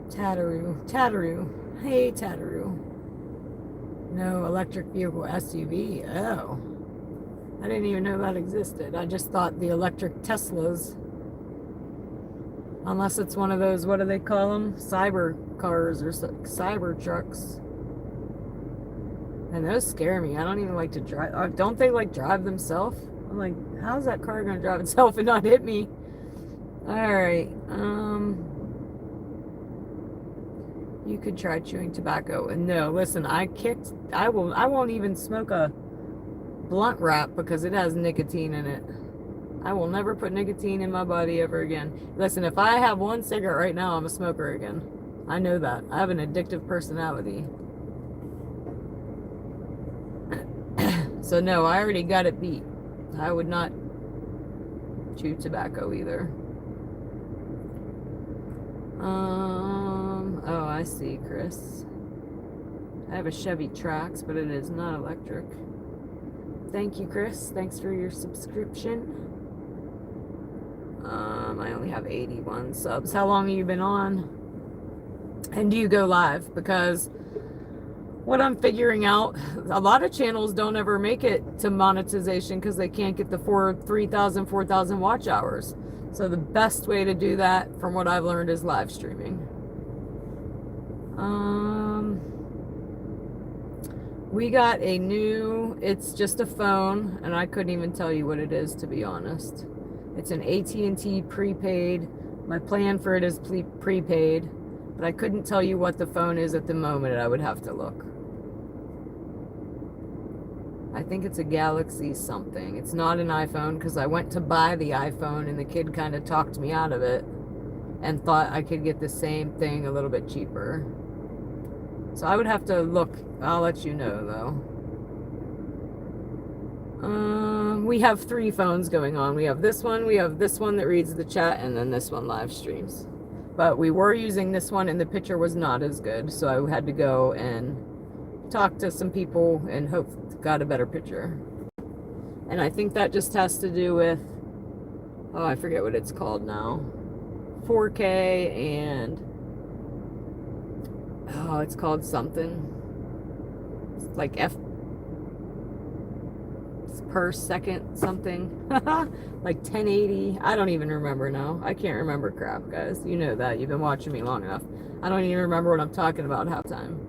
Tateroo. Hey, Tateroo. No electric vehicle SUV. Oh. I didn't even know that existed. I just thought the electric Teslas, unless it's one of those, what do they call them? Cyber cars or cyber trucks. And those scare me. I don't even like to drive. Don't they like drive themselves? I'm like, how's that car going to drive itself and not hit me? All right. You could try chewing tobacco. And no, listen, I won't even smoke a blunt wrap because it has nicotine in it. I will never put nicotine in my body ever again. Listen, if I have one cigarette right now, I'm a smoker again. I know that. I have an addictive personality. So no, I already got it beat. I would not chew tobacco either. Oh, I see, Chris. I have a Chevy Trax, but it is not electric. Thank you, Chris. Thanks for your subscription. I only have 81 subs. How long have you been on? And do you go live? Because what I'm figuring out, a lot of channels don't ever make it to monetization because they can't get the 3,000, 4,000 watch hours. So the best way to do that, from what I've learned, is live streaming. We got a new, it's just a phone, and I couldn't even tell you what it is, to be honest. It's an AT&T prepaid. My plan for it is prepaid, but I couldn't tell you what the phone is at the moment. I would have to look. I think it's a Galaxy something. It's not an iPhone, because I went to buy the iPhone and the kid kind of talked me out of it and thought I could get the same thing a little bit cheaper. So I would have to look. I'll let you know, though. We have 3 phones going on. We have this one that reads the chat, and then this one live streams. But we were using this one, and the picture was not as good, so I had to go and talk to some people and hope got a better picture. And I think that just has to do with, oh, I forget what it's called now. 4K and, oh, it's called something. It's like F per second something. Like 1080. I don't even remember now. I can't remember crap, guys. You know that. You've been watching me long enough. I don't even remember what I'm talking about half time.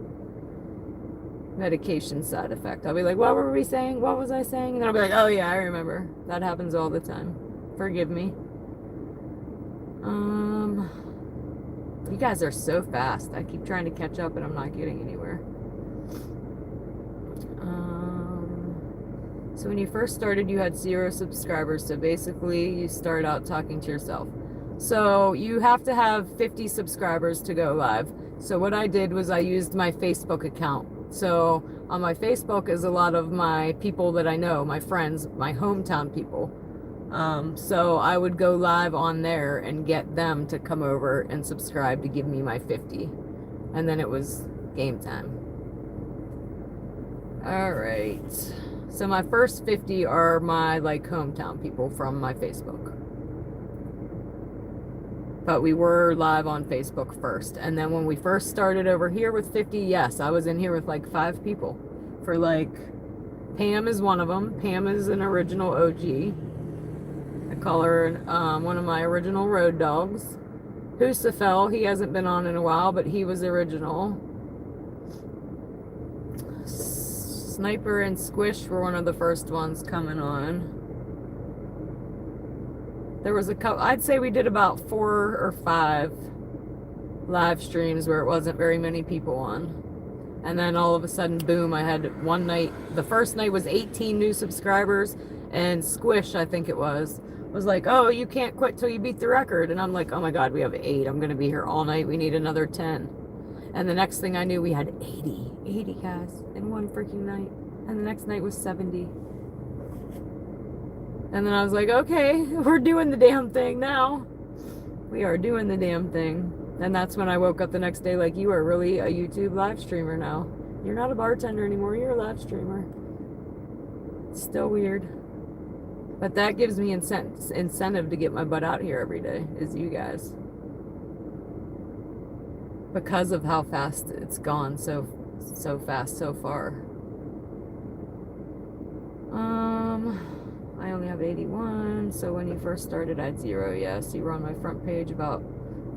Medication side effect. I'll be like, what were we saying? What was I saying? And then I'll be like, oh yeah, I remember. That happens all the time. Forgive me. You guys are so fast. I keep trying to catch up and I'm not getting anywhere. So when you first started, you had 0 subscribers. So basically you start out talking to yourself. So you have to have 50 subscribers to go live. So what I did was I used my Facebook account. So on my Facebook is a lot of my people that I know, my friends, my hometown people. So I would go live on there and get them to come over and subscribe to give me my 50. And then it was game time. All right. So my first 50 are my like hometown people from my Facebook. But we were live on Facebook first. And then when we first started over here with 50, yes, I was in here with like 5 people. For like, Pam is one of them. Pam is an original OG. I call her one of my original road dogs. Husafel, he hasn't been on in a while, but he was original. Sniper and Squish were one of the first ones coming on. There was a couple, I'd say we did about 4 or 5 live streams where it wasn't very many people on. And then all of a sudden, boom, I had one night, the first night was 18 new subscribers, and Squish, I think it was like, oh, you can't quit till you beat the record. And I'm like, oh my God, we have 8. I'm going to be here all night. We need another 10. And the next thing I knew, we had 80 guys in one freaking night. And the next night was 70. And then I was like, okay, we're doing the damn thing now. We are doing the damn thing. And that's when I woke up the next day like, you are really a YouTube live streamer now. You're not a bartender anymore. You're a live streamer. It's still weird. But that gives me incentive to get my butt out here every day, is you guys. Because of how fast it's gone so fast so far. I only have 81, so when you first started I had 0. Yes, you were on my front page about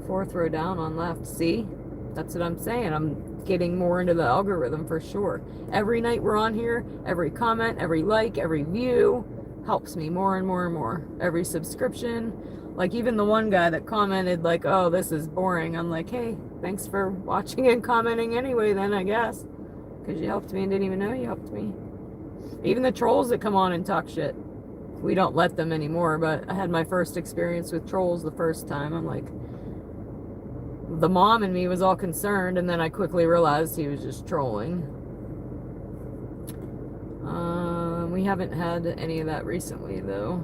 4th row down on left. See? That's what I'm saying. I'm getting more into the algorithm for sure. Every night we're on here, every comment, every like, every view helps me more and more and more. Every subscription, like even the one guy that commented like, oh, this is boring. I'm like, hey, thanks for watching and commenting anyway then, I guess. Because you helped me and didn't even know you helped me. Even the trolls that come on and talk shit. We don't let them anymore, but I had my first experience with trolls the first time. I'm like, the mom in me was all concerned, and then I quickly realized he was just trolling. We haven't had any of that recently, though.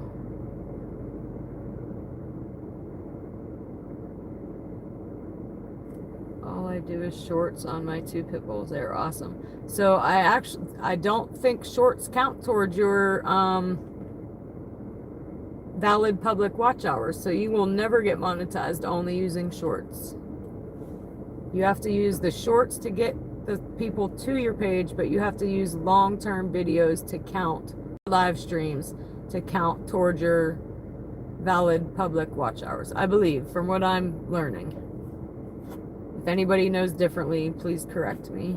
All I do is shorts on my 2 pit bulls. They're awesome. So I don't think shorts count towards your valid public watch hours. So you will never get monetized only using shorts. You have to use the shorts to get the people to your page, but you have to use long-term videos to count, live streams to count towards your valid public watch hours, I believe, from what I'm learning. If anybody knows differently, please correct me.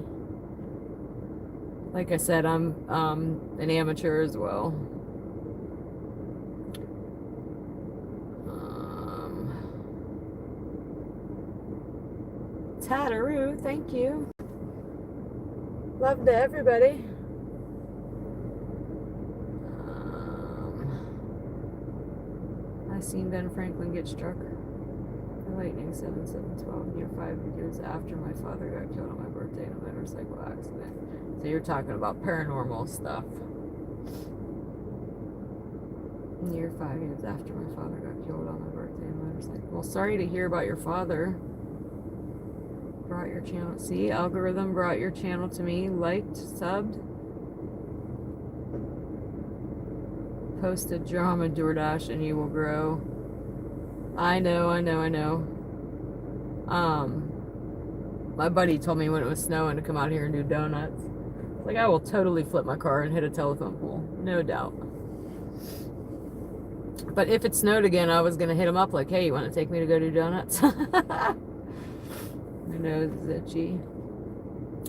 Like I said, I'm an amateur as well. Tattaroo, thank you. Love to everybody. I seen Ben Franklin get struck by lightning 7/7/12 near 5 years after my father got killed on my birthday in a motorcycle accident. So you're talking about paranormal stuff. Near 5 years after my father got killed on my birthday in a motorcycle. Well, sorry to hear about your father. Brought your channel. See, algorithm brought your channel to me. Liked, subbed. Post a drama DoorDash and you will grow. I know. My buddy told me when it was snowing to come out here and do donuts. Like, I will totally flip my car and hit a telephone pole. No doubt. But if it snowed again, I was going to hit him up like, hey, you want to take me to go do donuts? My nose is itchy.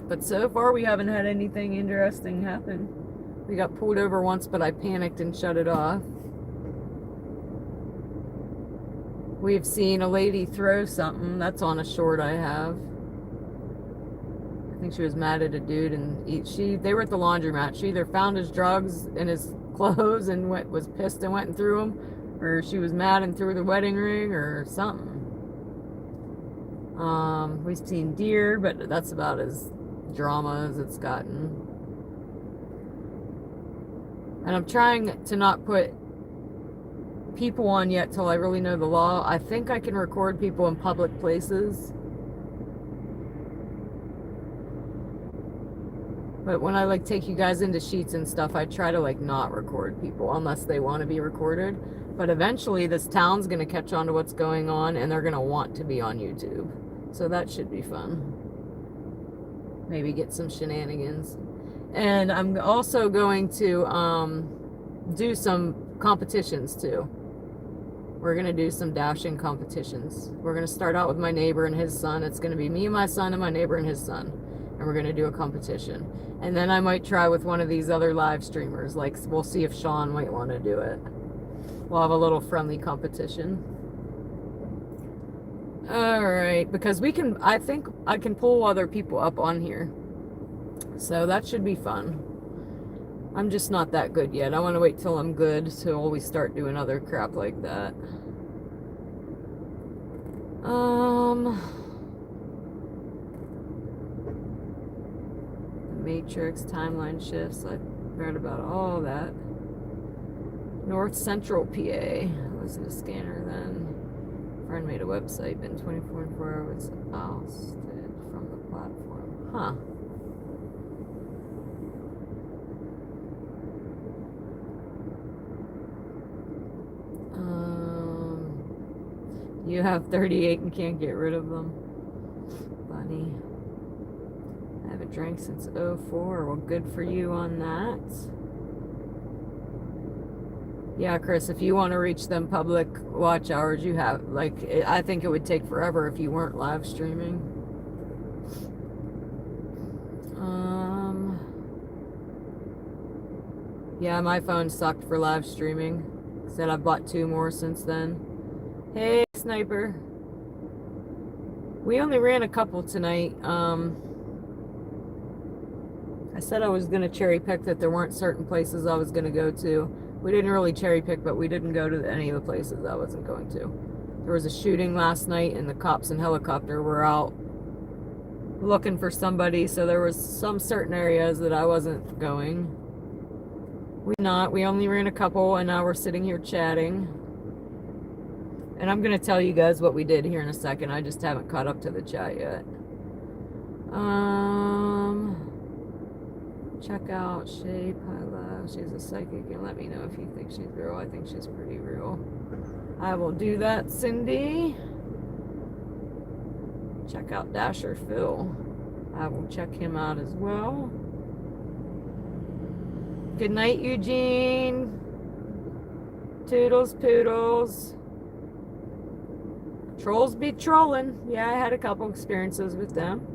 But so far, we haven't had anything interesting happen. We got pulled over once, but I panicked and shut it off. We've seen a lady throw something. That's on a short I have. I think she was mad at a dude, and they were at the laundromat. She either found his drugs in his clothes and was pissed and went and threw them, or she was mad and threw the wedding ring or something. We've seen deer, but that's about as drama as it's gotten. And I'm trying to not put people on yet till I really know the law. I think I can record people in public places. But when I take you guys into sheets and stuff, I try to not record people unless they want to be recorded. But eventually this town's going to catch on to what's going on and they're going to want to be on YouTube. So that should be fun. Maybe get some shenanigans. And I'm also going to do some competitions too. We're going to do some dashing competitions. We're going to start out with my neighbor and his son. It's going to be me and my son and my neighbor and his son. And we're going to do a competition. And then I might try with one of these other live streamers. We'll see if Sean might want to do it. We'll have a little friendly competition. Alright, because I think I can pull other people up on here. So that should be fun. I'm just not that good yet. I want to wait till I'm good till we start doing other crap like that. Matrix, timeline shifts. I read about all that. North Central PA. I wasn't a scanner then. Friend made a website, been 24 hours ousted from the platform. Huh. You have 38 and can't get rid of them. Funny. I haven't drank since 04. Well, good for you on that. Yeah, Chris, if you want to reach them public watch hours, you have, I think it would take forever if you weren't live streaming. Yeah, my phone sucked for live streaming. Said I bought 2 more since then. Hey, Sniper. We only ran a couple tonight. I said I was going to cherry pick that there weren't certain places I was going to go to. We didn't really cherry pick, but we didn't go to any of the places I wasn't going to. There was a shooting last night, and the cops and helicopter were out looking for somebody, so there was some certain areas that I wasn't going. We only ran a couple, and now we're sitting here chatting. And I'm going to tell you guys what we did here in a second. I just haven't caught up to the chat yet. Check out Shape. I love. She's a psychic, and let me know if you think she's real. I think she's pretty real. I will do that, Cindy. Check out Dasher Phil. I will check him out as well. Good night, Eugene. Toodles, poodles. Trolls be trolling. Yeah, I had a couple experiences with them.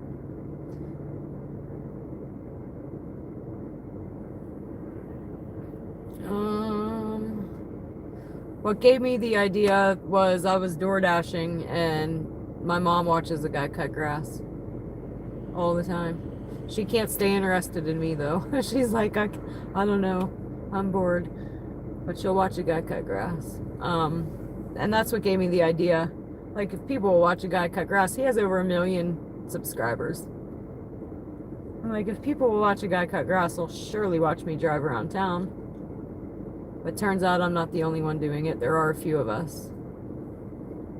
What gave me the idea was I was door dashing and my mom watches a guy cut grass all the time. She can't stay interested in me though. She's like, I don't know, I'm bored. But she'll watch a guy cut grass. And that's what gave me the idea. Like, if people watch a guy cut grass, he has over 1 million subscribers. I'm like, if people will watch a guy cut grass, they'll surely watch me drive around town. But turns out I'm not the only one doing it. There are a few of us.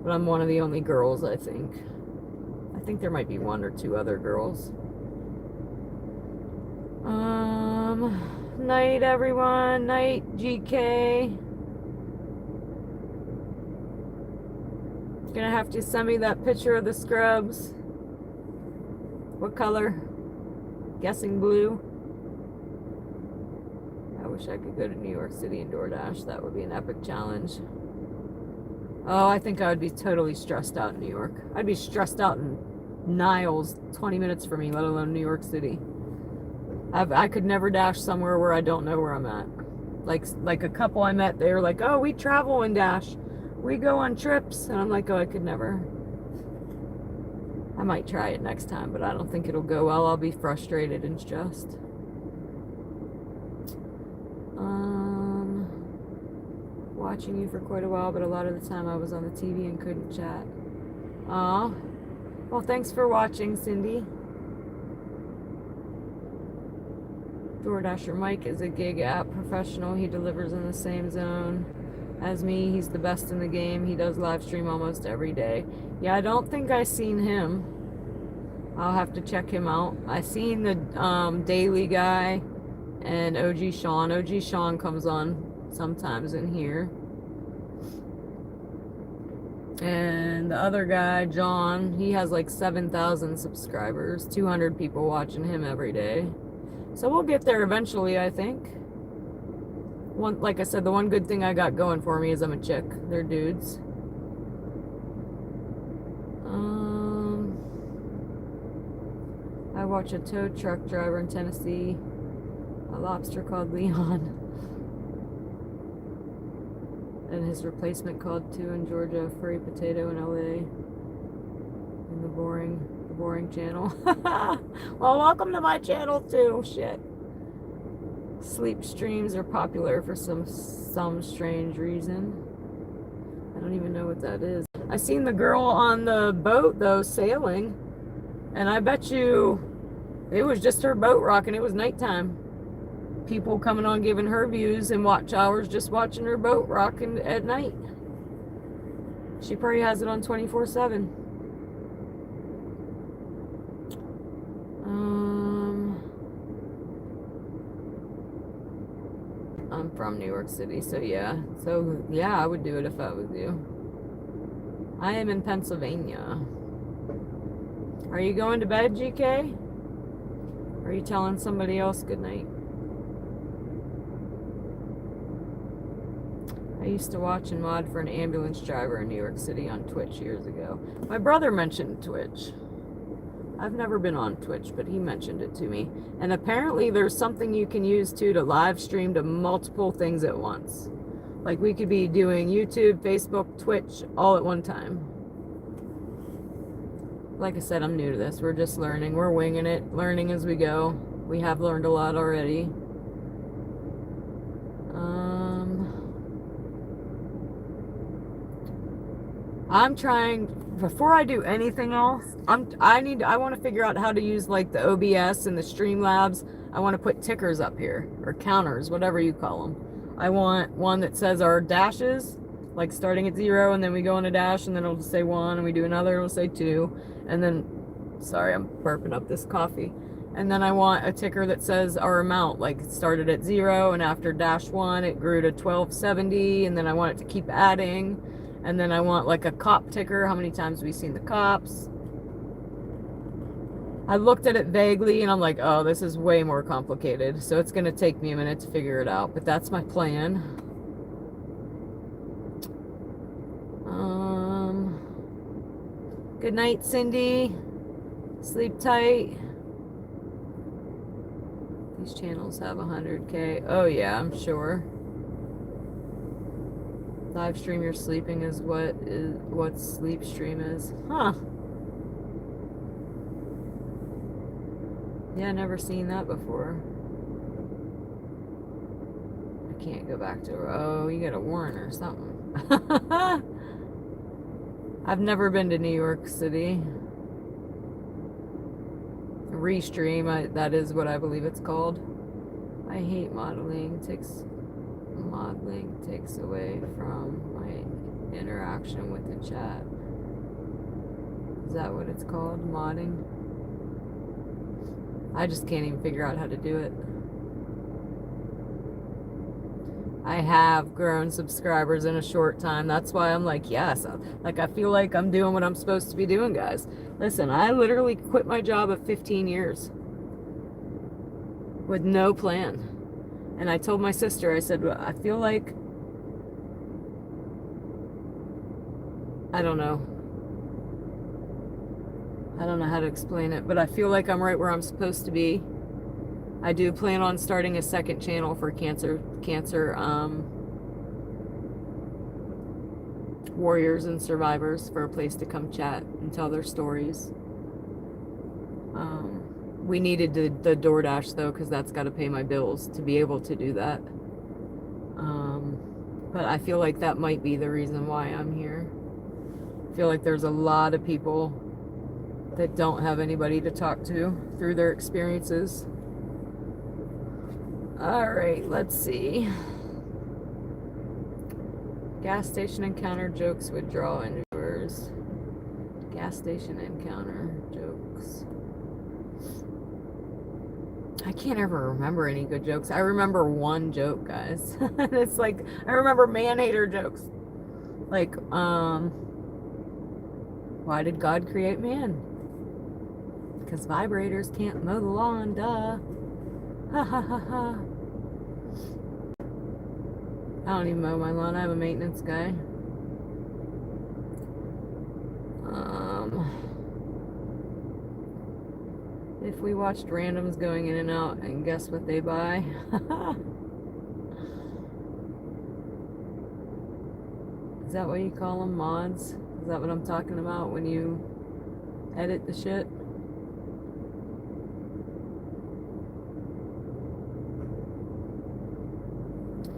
But I'm one of the only girls, I think. I think there might be 1 or 2 other girls. Night, everyone. Night, GK. Gonna have to send me that picture of the scrubs. What color? Guessing blue. I wish I could go to New York City and DoorDash. That would be an epic challenge. Oh, I think I would be totally stressed out in New York. I'd be stressed out in Niles, 20 minutes for me, let alone New York City. I could never dash somewhere where I don't know where I'm at. Like a couple I met, they were like, oh, we travel and dash. We go on trips. And I'm like, oh, I could never. I might try it next time, but I don't think it'll go well. I'll be frustrated and stressed. Watching you for quite a while, but a lot of the time I was on the TV and couldn't chat. Aw. Well, thanks for watching, Cindy. DoorDasher Mike is a gig app professional. He delivers in the same zone as me. He's the best in the game. He does live stream almost every day. Yeah, I don't think I seen him. I'll have to check him out. I seen the Daily guy and OG Sean. OG Sean comes on sometimes in here. And the other guy, John, he has like 7,000 subscribers. 200 people watching him every day. So we'll get there eventually, I think. Like I said, the one good thing I got going for me is I'm a chick. They're dudes. I watch a tow truck driver in Tennessee. A lobster called Leon. And his replacement called 2 in Georgia. Furry potato in LA. In the boring channel. Well, welcome to my channel too. Shit. Sleep streams are popular for some strange reason. I don't even know what that is. I seen the girl on the boat though sailing, and I bet you it was just her boat rocking. It was nighttime. People coming on giving her views and watch hours just watching her boat rocking at night. She probably has it on 24/7. I'm from New York City, so yeah. So yeah, I would do it if I was you. I am in Pennsylvania. Are you going to bed, GK? Or are you telling somebody else good night? I used to watch and mod for an ambulance driver in New York City on Twitch years ago. My brother mentioned Twitch. I've never been on Twitch, but he mentioned it to me. And apparently there's something you can use too to live stream to multiple things at once. Like we could be doing YouTube, Facebook, Twitch all at one time. Like I said, I'm new to this. We're just learning. We're winging it, learning as we go. We have learned a lot already. I'm trying, before I do anything else, I want to figure out how to use like the OBS and the Streamlabs. I want to put tickers up here, or counters, whatever you call them. I want one that says our dashes, like starting at 0, and then we go on a dash, and then it'll just say 1, and we do another, it'll say 2, and then, sorry, I'm burping up this coffee. And then I want a ticker that says our amount, like it started at 0 and after -1 it grew to 1270, and then I want it to keep adding. And then I want like a cop ticker, how many times we've seen the cops. I looked at it vaguely and I'm like, oh, this is way more complicated. So it's going to take me a minute to figure it out, but that's my plan. Good night, Cindy. Sleep tight. These channels have 100K. Oh yeah, I'm sure. Live stream you're sleeping is what sleep stream is. Huh. Yeah, never seen that before. I can't go back to her. Oh, you gotta warn or something. I've never been to New York City. Restream, that is what I believe it's called. I hate modeling. Modeling takes away from my interaction with the chat. Is that what it's called? Modding? I just can't even figure out how to do it. I have grown subscribers in a short time. That's why I'm like, yes. Like, I feel like I'm doing what I'm supposed to be doing, guys. Listen, I literally quit my job at 15 years with no plan. And I told my sister, I said, I feel like, I don't know how to explain it, but I feel like I'm right where I'm supposed to be. I do plan on starting a second channel for cancer warriors and survivors, for a place to come chat and tell their stories. We needed the DoorDash though, because that's got to pay my bills to be able to do that. But I feel like that might be the reason why I'm here. I feel like there's a lot of people that don't have anybody to talk to through their experiences. All right, let's see. Gas station encounter jokes would draw in viewers. Gas station encounter jokes. I can't ever remember any good jokes. I remember one joke, guys. It's like, I remember man-hater jokes. Like, why did God create man? Because vibrators can't mow the lawn, duh. Ha ha ha ha. I don't even mow my lawn. I have a maintenance guy. If we watched randoms going in and out and guess what they buy. Is that what you call them? Mods? Is that what I'm talking about when you edit the shit?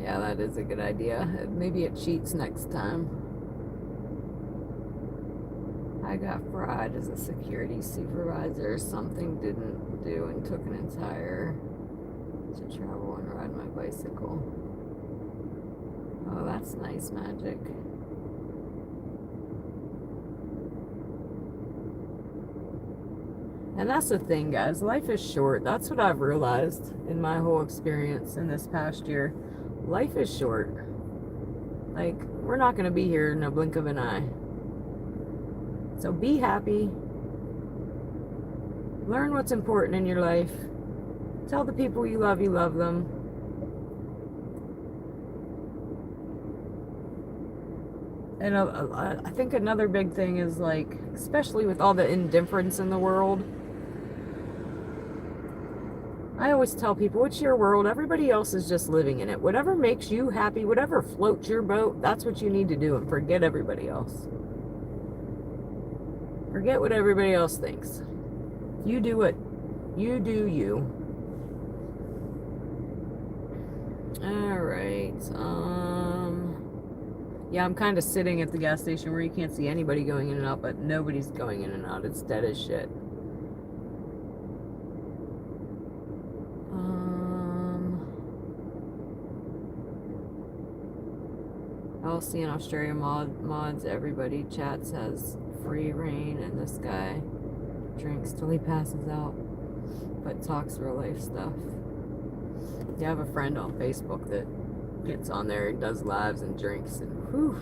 Yeah, that is a good idea. Maybe it cheats next time. I got fried as a security supervisor. Something didn't do and took an entire to travel and ride my bicycle. Oh, that's nice magic. And that's the thing, guys. Life is short. That's what I've realized in my whole experience in this past year. Life is short. Like, we're not going to be here in a blink of an eye. So be happy. Learn what's important in your life. Tell the people you love them. And I think another big thing is, like, especially with all the indifference in the world, I always tell people, it's your world. Everybody else is just living in it. Whatever makes you happy, whatever floats your boat, that's what you need to do, and forget everybody else. Forget what everybody else thinks. You do it. You do you. Alright. Yeah, I'm kind of sitting at the gas station where you can't see anybody going in and out, but nobody's going in and out. It's dead as shit. LC in Australia mods, everybody chats has free reign, and this guy drinks till he passes out. but talks real life stuff. You have a friend on Facebook that gets on there and does lives and drinks and whew.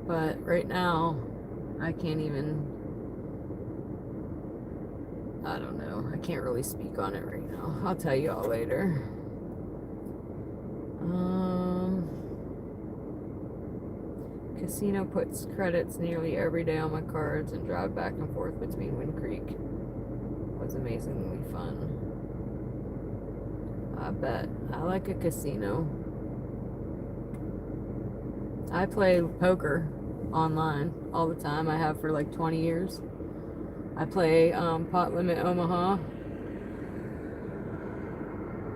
But right now, I can't even, I don't know. I can't really speak on it right now. I'll tell you all later. Casino puts credits nearly every day on my cards and drive back and forth between Wind Creek. Was amazingly fun. I bet. I like a casino. I play poker online all the time. I have for like 20 years. I play Pot Limit Omaha.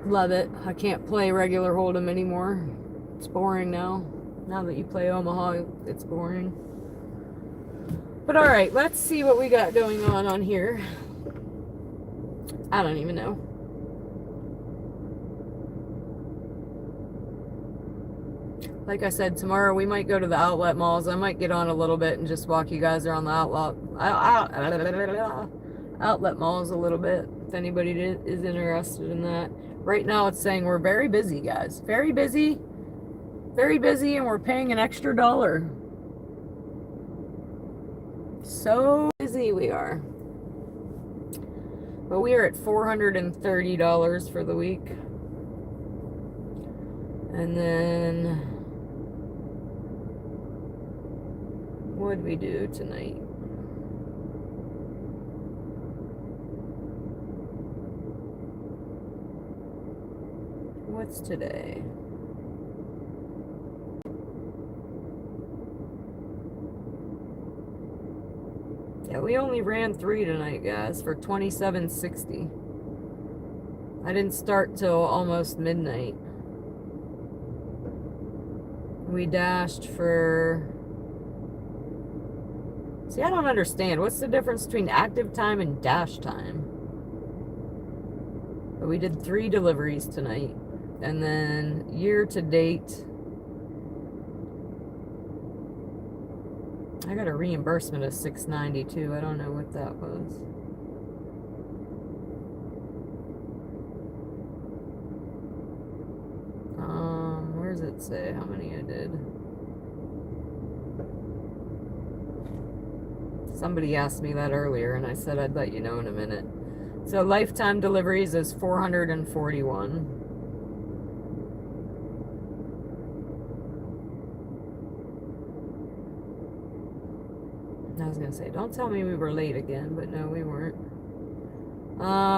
Love it. I can't play regular Hold'em anymore. It's boring now. Now that you play Omaha, it's boring. But alright, let's see what we got going on here. I don't even know. Like I said, tomorrow we might go to the outlet malls. I might get on a little bit and just walk you guys around the outlet malls a little bit, if anybody is interested in that. Right now it's saying we're very busy, guys. Very busy. Very busy, and we're paying an extra $1. So busy we are. But we are at $430 for the week. And then what did we do tonight? What's today? Yeah, we only ran 3 tonight, guys, for $27.60. I didn't start till almost midnight. We dashed for... See, I don't understand. What's the difference between active time and dash time? But we did 3 deliveries tonight. And then year to date, I got a reimbursement of $6.92. I don't know what that was. Where does it say how many I did? Somebody asked me that earlier, and I said I'd let you know in a minute. So lifetime deliveries is 441. I was gonna say, don't tell me we were late again, but no, we weren't.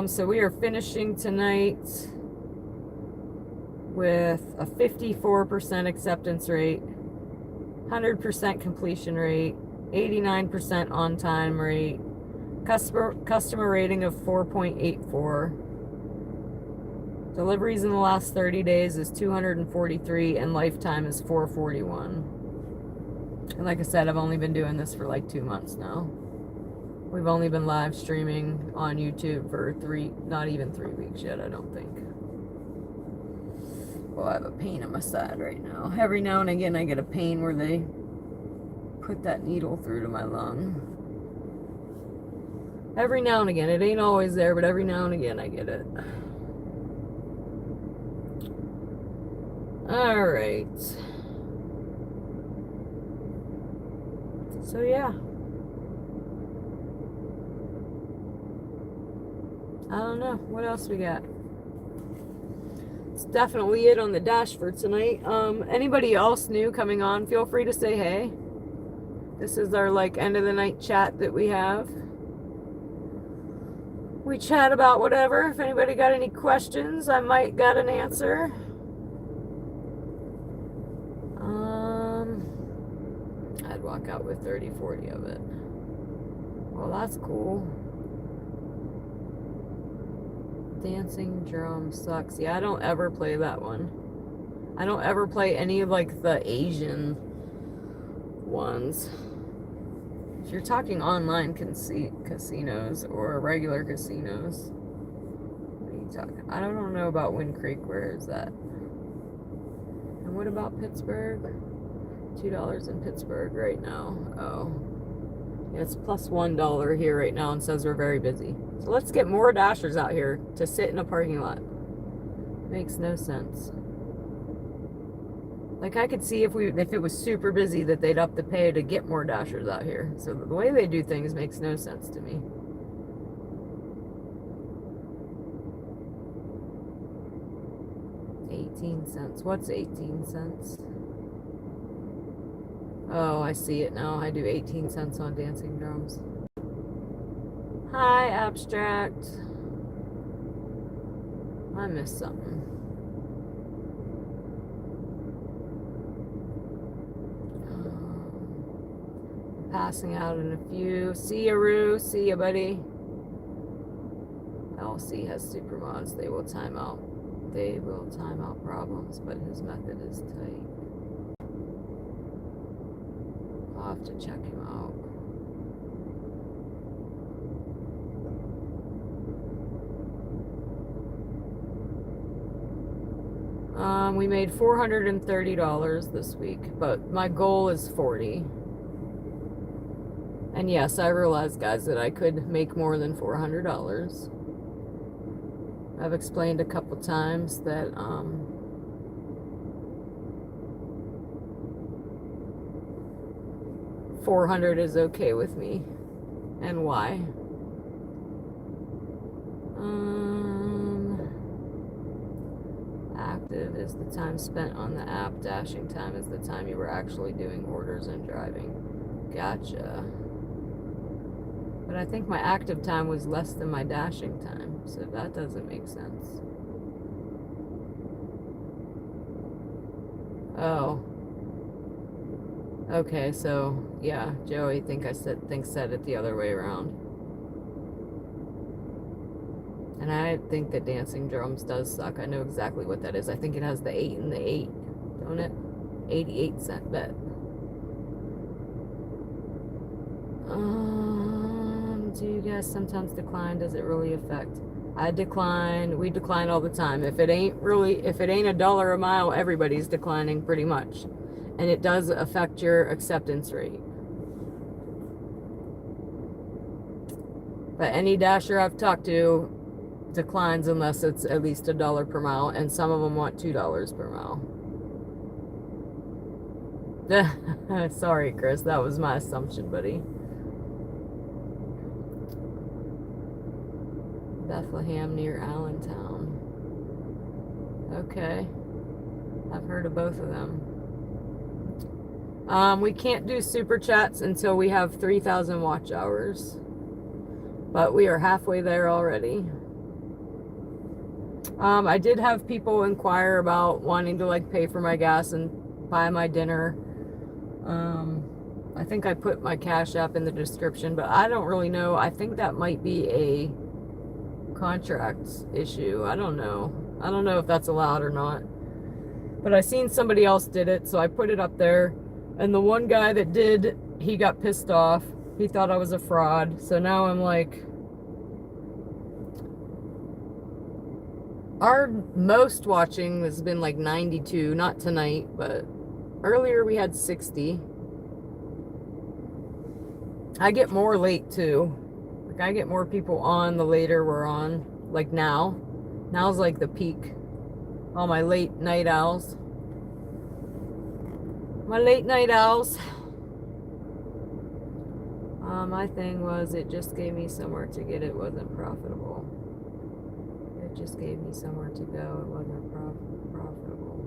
So we are finishing tonight with a 54% acceptance rate, 100% completion rate, 89% on-time rate, customer rating of 4.84. Deliveries in the last 30 days is 243, and lifetime is 441. And like I said, I've only been doing this for like 2 months now. We've only been live streaming on YouTube for not even 3 weeks yet, I don't think. Well, I have a pain in my side right now. Every now and again I get a pain where they put that needle through to my lung. Every now and again. It ain't always there, but every now and again I get it. Alright. So yeah. I don't know. What else we got? It's definitely it on the dash for tonight. Anybody else new coming on, feel free to say hey. This is our like end of the night chat that we have. We chat about whatever. If anybody got any questions, I might got an answer. I'd walk out with 30-40 of it. Well, that's cool. Dancing drum sucks. Yeah, I don't ever play that one. I don't ever play any of like the Asian ones. If you're talking online casinos or regular casinos, what are you talking? I don't know about Wind Creek. Where is that? And what about Pittsburgh? $2 in Pittsburgh right now. Oh. It's plus $1 here right now and says we're very busy. So let's get more Dashers out here to sit in a parking lot. Makes no sense. Like, I could see if it was super busy that they'd up the pay to get more Dashers out here. So the way they do things makes no sense to me. $0.18. What's 18 cents? Oh, I see it now. I do 18 cents on dancing drums. Hi, Abstract. I missed something. Passing out in a few. See ya, Roo. See ya, buddy. LC has supermods. They will time out. They will time out problems, but his method is tight. I'll have to check him out. We made $430 this week, but my goal is $40. And yes, I realize, guys, that I could make more than $400. I've explained a couple times that $400 is okay with me, and why. Active is the time spent on the app. Dashing time is the time you were actually doing orders and driving. Gotcha. But I think my active time was less than my dashing time, so that doesn't make sense. Oh. Okay, so yeah, Joey thinks said it the other way around. And I think that dancing drums does suck. I know exactly what that is. I think it has the 8 and the 8, don't it? 88-cent bet. Do you guys sometimes decline? Does it really affect? I decline. We decline all the time. If it ain't $1 a mile, everybody's declining pretty much. And it does affect your acceptance rate. But any dasher I've talked to declines unless it's at least $1 per mile, and some of them want $2 per mile. Sorry, Chris, that was my assumption, buddy. Bethlehem near Allentown. Okay. I've heard of both of them. We can't do super chats until we have 3,000 watch hours. But we are halfway there already. I did have people inquire about wanting to like pay for my gas and buy my dinner. I think I put my Cash App in the description, but I don't really know. I think that might be a contract issue. I don't know. I don't know if that's allowed or not. But I seen somebody else did it, so I put it up there. And the one guy that did, he got pissed off. He thought I was a fraud. So now I'm like, our most watching has been like 92, not tonight, but earlier we had 60. I get more late too. Like, I get more people on the later we're on. Like now. Now's like the peak. All my late night owls. My late night owls. My thing was, it just gave me somewhere to get. It wasn't profitable. It just gave me somewhere to go. It wasn't profitable.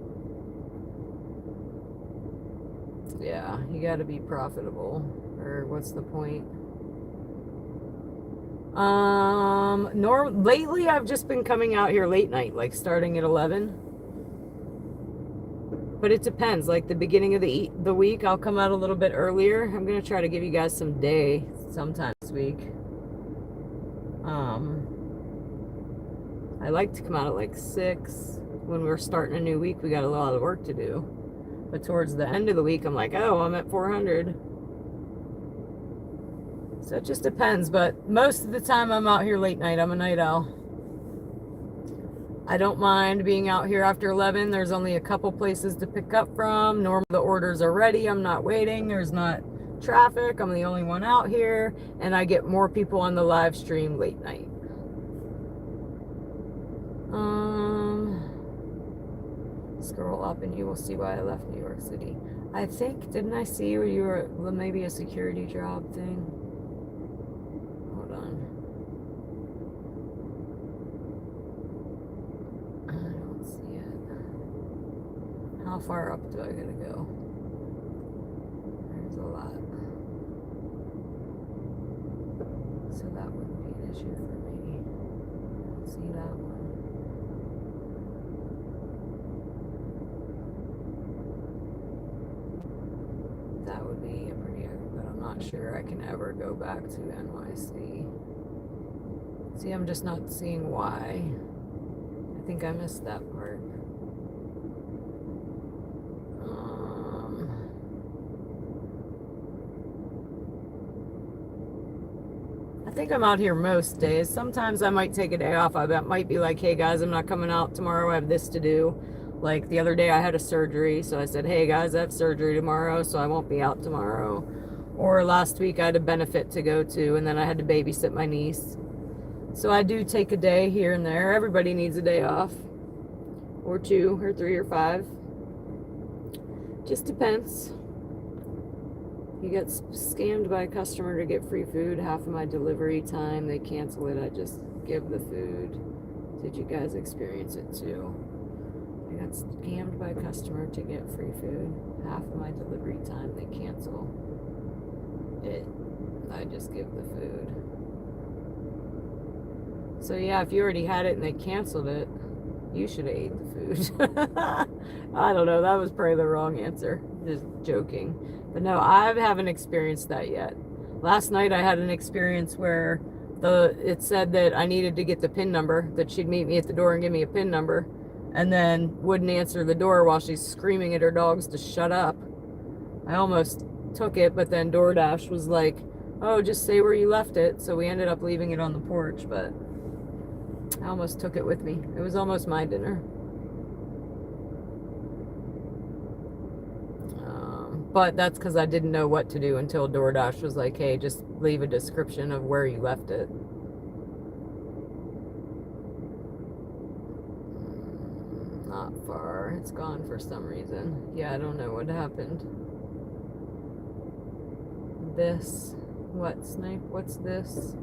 Yeah, you got to be profitable, or what's the point? Lately I've just been coming out here late night, like starting at 11. But it depends. Like the beginning of the week, I'll come out a little bit earlier. I'm gonna try to give you guys some day sometime this week. I like to come out at like 6. When we're starting a new week, we got a lot of work to do. But towards the end of the week, I'm like, oh, I'm at 400. So it just depends. But most of the time, I'm out here late night. I'm a night owl. I don't mind being out here after 11. There's only a couple places to pick up from. Normally the orders are ready. I'm not waiting. There's not traffic. I'm the only one out here, and I get more people on the live stream late night. Scroll up and you will see why I left New York City. I think, didn't I see you were maybe a security job thing? Hold on. I don't see it. How far up do I gotta go? There's a lot. So that wouldn't be an issue for me. I don't see that one. That would be a pretty, but I'm not sure I can ever go back to NYC. See, I'm just not seeing why. I think I missed that part. I think I'm out here most days. Sometimes I might take a day off. I might be like, hey guys, I'm not coming out tomorrow. I have this to do. Like the other day I had a surgery, so I said, hey guys, I have surgery tomorrow, so I won't be out tomorrow. Or last week I had a benefit to go to, and then I had to babysit my niece. So I do take a day here and there. Everybody needs a day off. Or 2, or 3, or 5. Just depends. You get scammed by a customer to get free food. Half of my delivery time, they cancel it. I just give the food. Did you guys experience it too? I got scammed by a customer to get free food. Half of my delivery time, they cancel it. I just give the food. So yeah, if you already had it and they canceled it, you should have ate the food. I don't know. That was probably the wrong answer. Just joking. But no, I haven't experienced that yet. Last night I had an experience where it said that I needed to get the PIN number, that she'd meet me at the door and give me a PIN number, and then wouldn't answer the door while she's screaming at her dogs to shut up. I almost took it, but then DoorDash was like, oh, just say where you left it. So we ended up leaving it on the porch, but I almost took it with me. It was almost my dinner. But that's because I didn't know what to do until DoorDash was like, hey, just leave a description of where you left it. Not far. It's gone for some reason. Yeah, I don't know what happened. This. What, Snipe? What's this?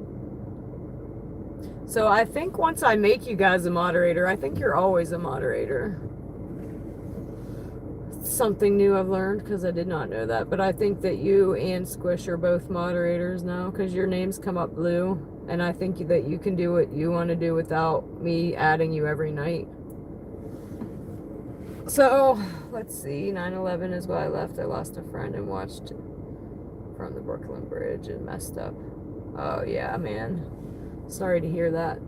So I think once I make you guys a moderator, I think you're always a moderator. Something new I've learned, because I did not know that, but I think that you and Squish are both moderators now, because your names come up blue, and I think that you can do what you want to do without me adding you every night. So let's see, 9/11 is why I left. I lost a friend and watched from the Brooklyn Bridge and messed up. Oh yeah, man, sorry to hear that.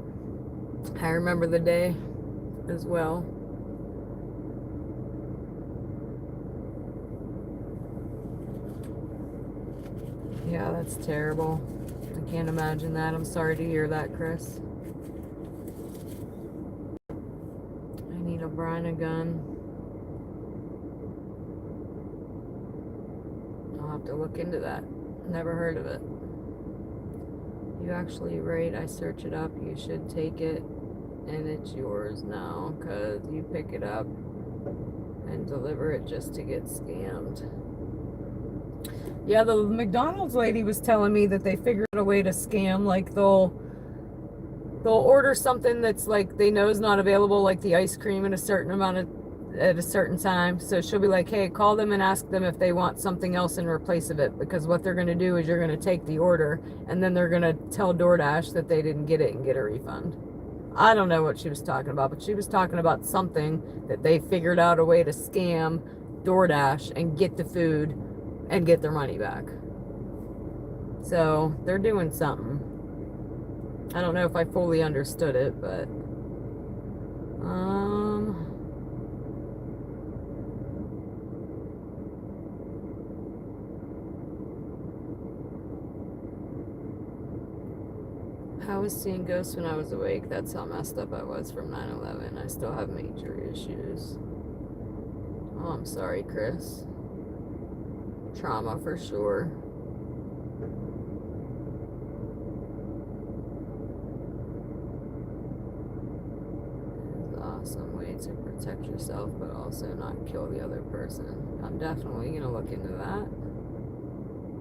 I remember the day as well. Yeah, that's terrible. I can't imagine that. I'm sorry to hear that, Chris. I need a brine gun. I'll have to look into that. Never heard of it. You actually right. I search it up. You should take it, and it's yours now, because you pick it up and deliver it just to get scammed. Yeah, the McDonald's lady was telling me that they figured out a way to scam. Like they'll order something that's like they know is not available, like the ice cream at a certain time. So she'll be like, hey, call them and ask them if they want something else in replace of it, because what they're going to do is you're going to take the order and then they're going to tell DoorDash that they didn't get it and get a refund. I don't know what she was talking about, but she was talking about something that they figured out a way to scam DoorDash and get the food and get their money back. So they're doing something. I don't know if I fully understood it, but I was seeing ghosts when I was awake. That's how messed up I was from 9/11. I still have major issues. Oh, I'm sorry, Chris. Trauma for sure. awesome way to protect yourself, but also not kill the other person. I'm definitely gonna look into that.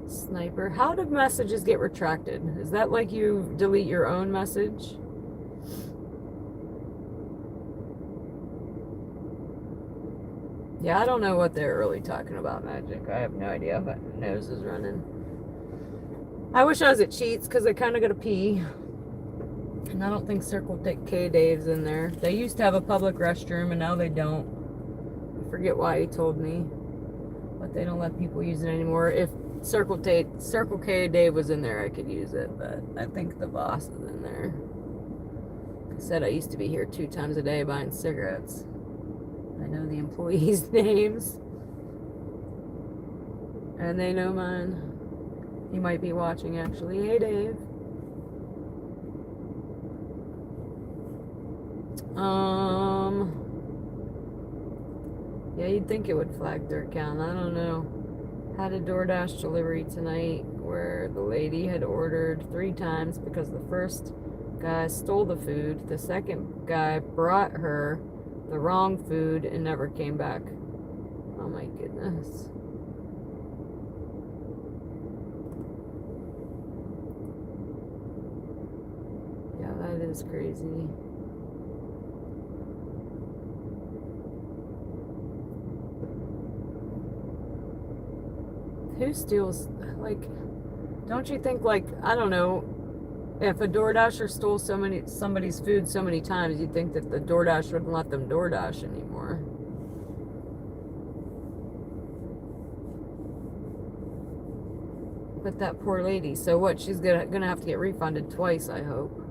Sniper. How do messages get retracted? Is that like you delete your own message? Yeah, I don't know what they're really talking about, Magic. I have no idea if my nose is running. I wish I was at Cheats because I kind of got to pee. And I don't think Circle K Dave's in there. They used to have a public restroom and now they don't. I forget why he told me. But they don't let people use it anymore. If Circle K Dave was in there, I could use it. But I think the boss is in there. I said I used to be here 2 times a day buying cigarettes. I know the employees' names. And they know mine. He might be watching, actually. Hey, Dave. Yeah, you'd think it would flag their account. I don't know. Had a DoorDash delivery tonight where the lady had ordered 3 times because the first guy stole the food. The second guy brought her the wrong food and never came back. Oh my goodness. Yeah, that is crazy. Who steals, like, don't you think, like, I don't know, if a DoorDasher stole somebody's food so many times, you'd think that the DoorDash wouldn't let them DoorDash anymore. But that poor lady, so what, she's gonna have to get refunded twice, I hope.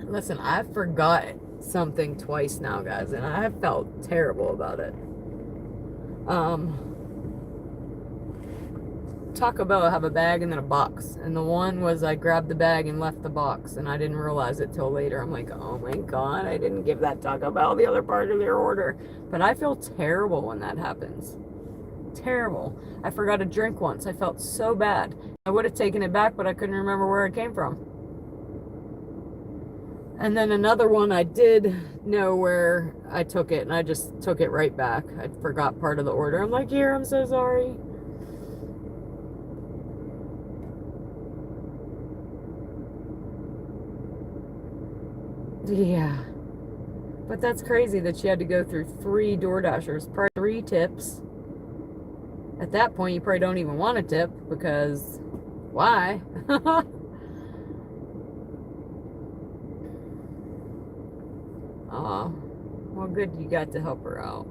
Listen, I forgot something twice now, guys, and I have felt terrible about it. Taco Bell have a bag and then a box, and the one was I grabbed the bag and left the box, and I didn't realize it till later. I'm like, oh my god, I didn't give that Taco Bell the other part of their order. But I feel terrible when that happens. Terrible. I forgot a drink once. I felt so bad. I would have taken it back, but I couldn't remember where it came from. And then another one, I did know where I took it, and I just took it right back. I forgot part of the order. I'm like, here, I'm so sorry. Yeah. But that's crazy that she had to go through 3 DoorDashers, probably 3 tips. At that point, you probably don't even want a tip, because why? Oh, well, good you got to help her out.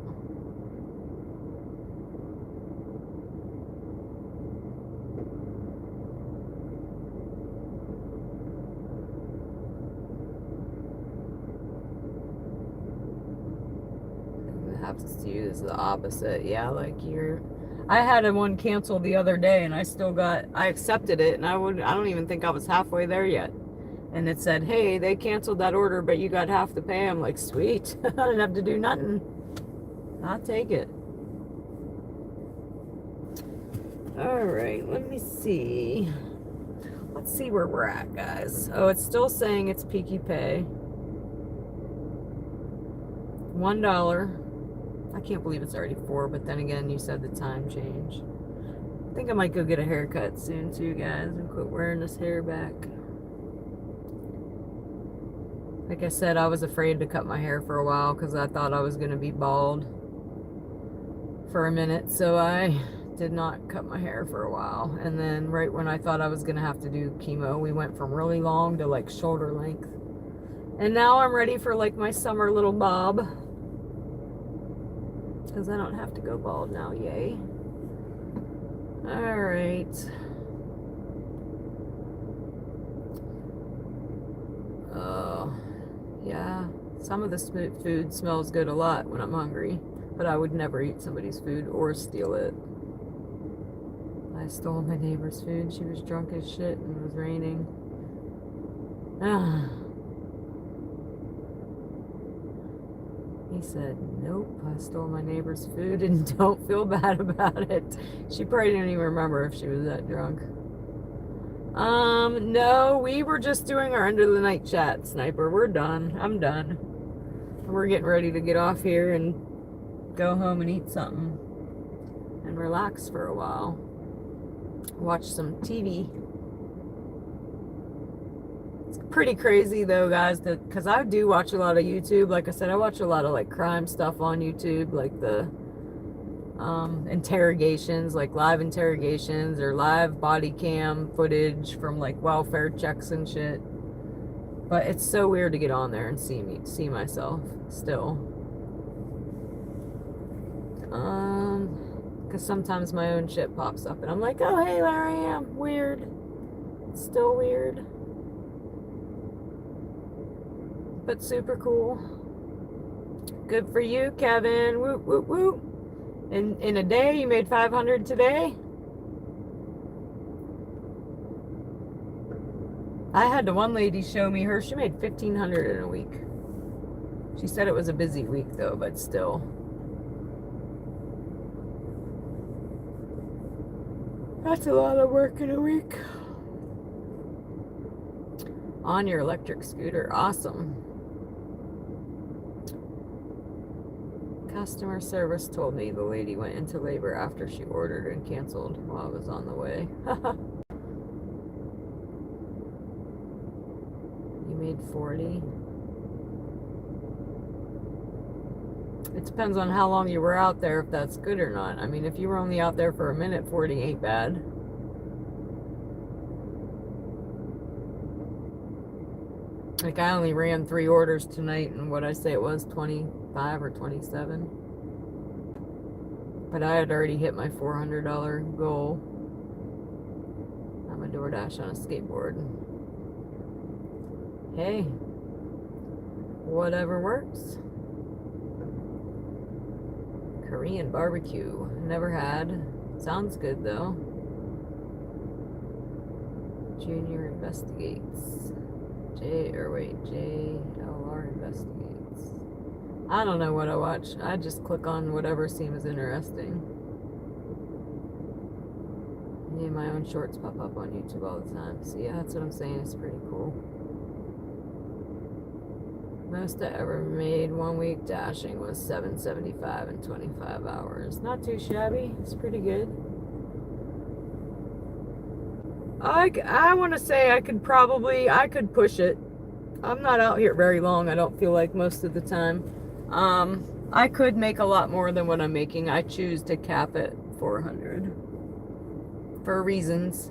What happens to you is the opposite. Yeah, like I had one canceled the other day, and I accepted it, and I don't even think I was halfway there yet. And it said, hey, they canceled that order, but you got half the pay. I'm like, sweet. I didn't have to do nothing. I'll take it. All right, let me see. Let's see where we're at, guys. Oh, it's still saying it's peaky pay. $1. I can't believe it's already 4, but then again, you said the time change. I think I might go get a haircut soon, too, guys, and quit wearing this hair back. Like I said, I was afraid to cut my hair for a while because I thought I was going to be bald for a minute. So I did not cut my hair for a while. And then right when I thought I was going to have to do chemo, we went from really long to like shoulder length. And now I'm ready for like my summer little bob. Because I don't have to go bald now. Yay. All right. Yeah, some of the food smells good a lot when I'm hungry, but I would never eat somebody's food or steal it. I stole my neighbor's food. She was drunk as shit and it was raining. He said, nope, I stole my neighbor's food and don't feel bad about it. She probably didn't even remember if she was that drunk. No, we were just doing our end of the night chat, Sniper. We're done. I'm done. We're getting ready to get off here and go home and eat something and relax for a while. Watch some TV. It's pretty crazy though, guys, because I do watch a lot of YouTube. Like I said, I watch a lot of like crime stuff on YouTube, like the interrogations, like live interrogations or live body cam footage from like welfare checks and shit. But it's so weird to get on there and see myself still. Because sometimes my own shit pops up and I'm like, oh hey, there I am. Weird. It's still weird. But super cool. Good for you, Kevin. Whoop, whoop, whoop. In a day, you made 500 today? I had the one lady show me her. She made 1,500 in a week. She said it was a busy week, though, but still. That's a lot of work in a week. On your electric scooter. Awesome. Customer service told me the lady went into labor after she ordered and canceled while I was on the way. You made 40. It depends on how long you were out there, if that's good or not. I mean, if you were only out there for a minute, 40 ain't bad. Like, I only ran 3 orders tonight, and what I say it was 25 or 27. But I had already hit my $400 goal. I'm a DoorDash on a skateboard. Hey, whatever works. Korean barbecue. Never had. Sounds good though. Junior investigates. JLR investigates. I don't know what I watch. I just click on whatever seems interesting. Yeah, my own shorts pop up on YouTube all the time. So yeah, that's what I'm saying. It's pretty cool. Most I ever made 1 week dashing was $7.75 in 25 hours. Not too shabby. It's pretty good. I want to say I could push it. I'm not out here very long, I don't feel like, most of the time. I could make a lot more than what I'm making. I choose to cap at 400 for reasons.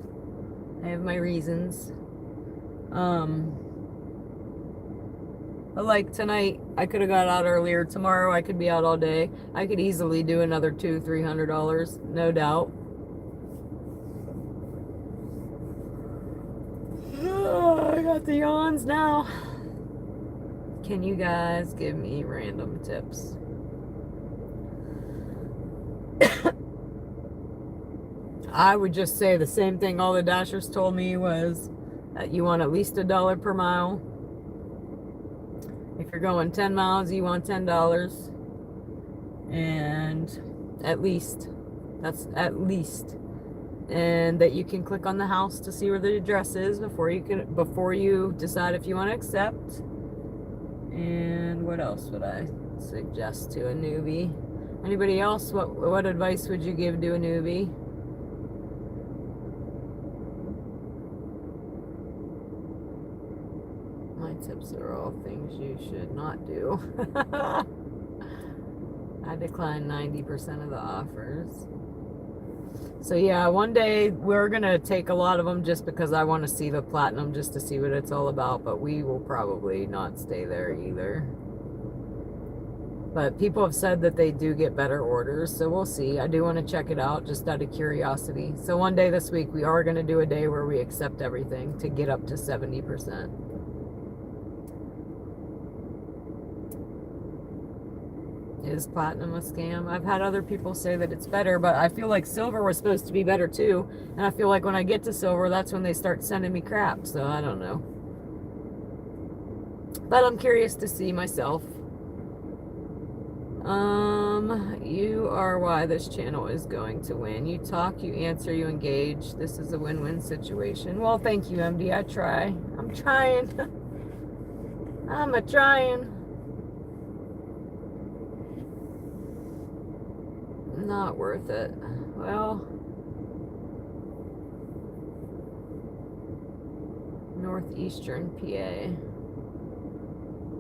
I have my reasons. But like tonight, I could have got out earlier. Tomorrow, I could be out all day. I could easily do another $200-300, no doubt. Oh, I got the yawns now. Can you guys give me random tips? I would just say the same thing all the dashers told me was that you want at least $1 per mile. If you're going 10 miles, you want $10. And at least. That's at least. And that you can click on the house to see where the address is before you decide if you want to accept. And what else would I suggest to a newbie? Anybody else? What advice would you give to a newbie? My tips are all things you should not do. I decline 90% of the offers. So yeah, one day we're going to take a lot of them just because I want to see the platinum, just to see what it's all about. But we will probably not stay there either. But people have said that they do get better orders, so we'll see. I do want to check it out just out of curiosity. So one day this week we are going to do a day where we accept everything to get up to 70%. Is platinum a scam? I've had other people say that it's better, but I feel like silver was supposed to be better too. And I feel like when I get to silver, that's when they start sending me crap. So I don't know. But I'm curious to see myself. You are why this channel is going to win. You talk, you answer, you engage. This is a win-win situation. Well, thank you, MD. I try. I'm trying. I'm a trying. Not worth it. Well, northeastern PA.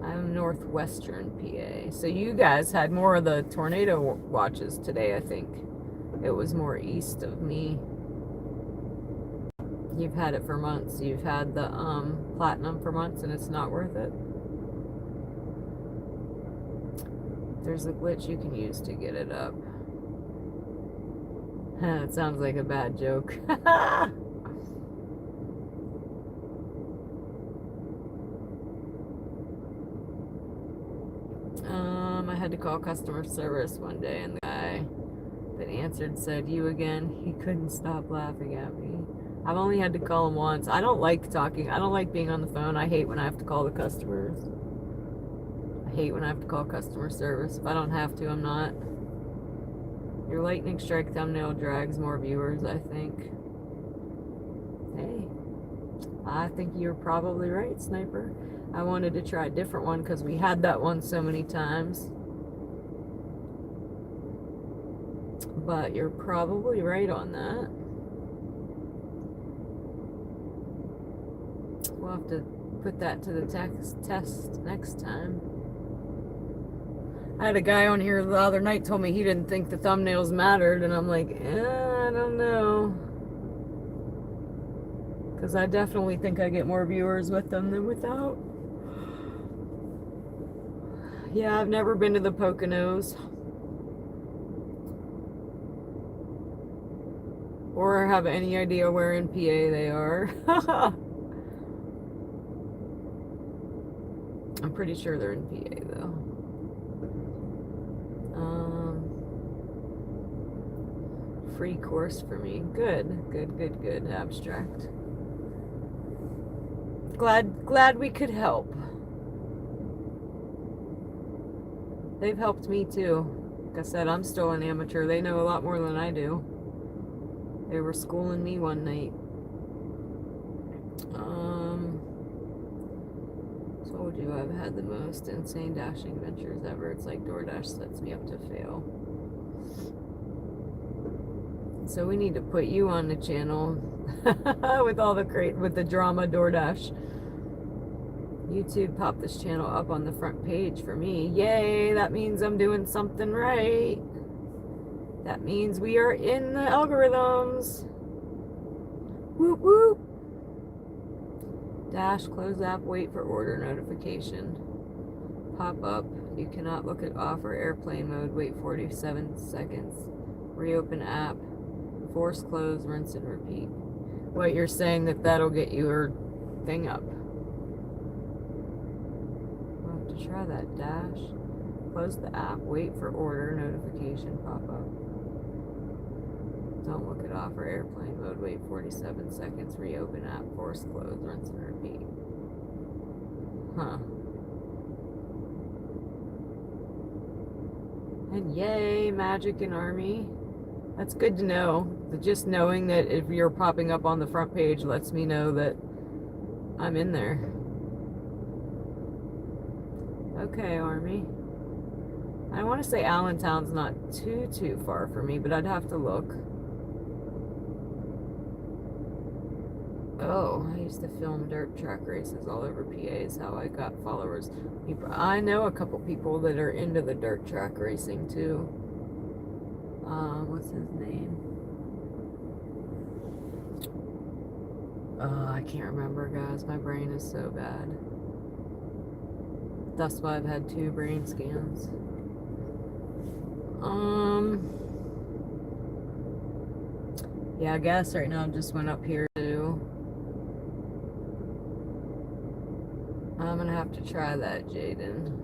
I'm northwestern PA. So you guys had more of the tornado watches today, I think. It was more east of me. You've had it for months. You've had the platinum for months and it's not worth it. There's a glitch you can use to get it up. It sounds like a bad joke. I had to call customer service one day, and the guy that answered said, "You again?" He couldn't stop laughing at me. I've only had to call him once. I don't like talking. I don't like being on the phone. I hate when I have to call the customers. I hate when I have to call customer service. If I don't have to, I'm not. Your lightning strike thumbnail drags more viewers, I think. Hey, I think you're probably right, Sniper. I wanted to try a different one because we had that one so many times. But you're probably right on that. We'll have to put that to the test next time. I had a guy on here the other night told me he didn't think the thumbnails mattered, and I'm like, I don't know. Because I definitely think I get more viewers with them than without. Yeah, I've never been to the Poconos. Or have any idea where in PA they are. I'm pretty sure they're in PA though. Free course for me. Good. Abstract. Glad we could help. They've helped me too. Like I said, I'm still an amateur. They know a lot more than I do. They were schooling me one night. Told you I've had the most insane dashing adventures ever. It's like DoorDash sets me up to fail. So we need to put you on the channel with all the with the drama DoorDash. YouTube popped this channel up on the front page for me. Yay, that means I'm doing something right. That means we are in the algorithms. Whoop whoop. Dash, close app, wait for order notification. Pop up. You cannot look at offer airplane mode. Wait 47 seconds. Reopen app. Force close, rinse and repeat. What you're saying that'll get your thing up. I'll have to try that. Dash. Close the app. Wait for order notification. Pop up. Don't look at offer airplane mode. Wait 47 seconds. Reopen app. Force close. Rinse and repeat. Huh. And yay, Magic and Army. That's good to know. Just knowing that if you're popping up on the front page lets me know that I'm in there. Okay, Army. I want to say Allentown's not too far from me, but I'd have to look. Oh, I used to film dirt track races all over PA is how I got followers. I know a couple people that are into the dirt track racing too. What's his name? I can't remember, guys. My brain is so bad. That's why I've had 2 brain scans. Yeah, gas right now just went up here too. I'm gonna have to try that, Jaden.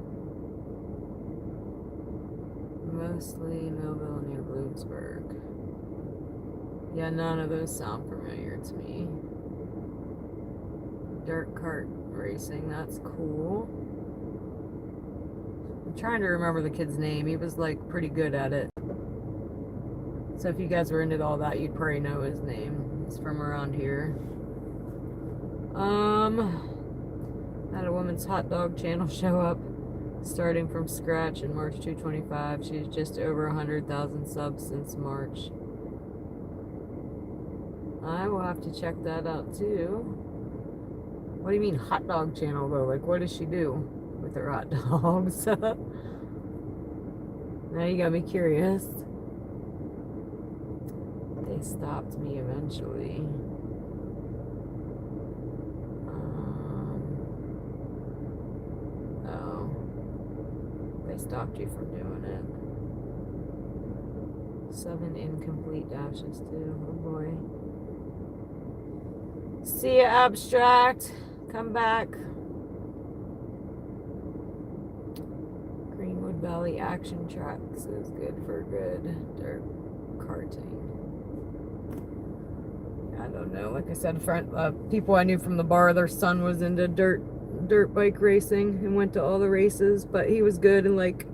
Mostly Millville near Bloomsburg. Yeah, none of those sound familiar to me. Dirt kart racing, that's cool. I'm trying to remember the kid's name. He was like pretty good at it. So if you guys were into all that, you'd probably know his name. He's from around here. Had a woman's hot dog channel show up, starting from scratch in March 2025. She's just over 100,000 subs since March. I will have to check that out too. What do you mean hot dog channel though? Like, what does she do with her hot dogs? Now you got me curious. They stopped me eventually. Oh, they stopped you from doing it. 7 incomplete dashes too. Oh boy. See ya, abstract. Come back. Greenwood Valley Action Tracks is good for good dirt karting. I don't know. Like I said, people I knew from the bar, their son was into dirt bike racing and went to all the races, but he was good and like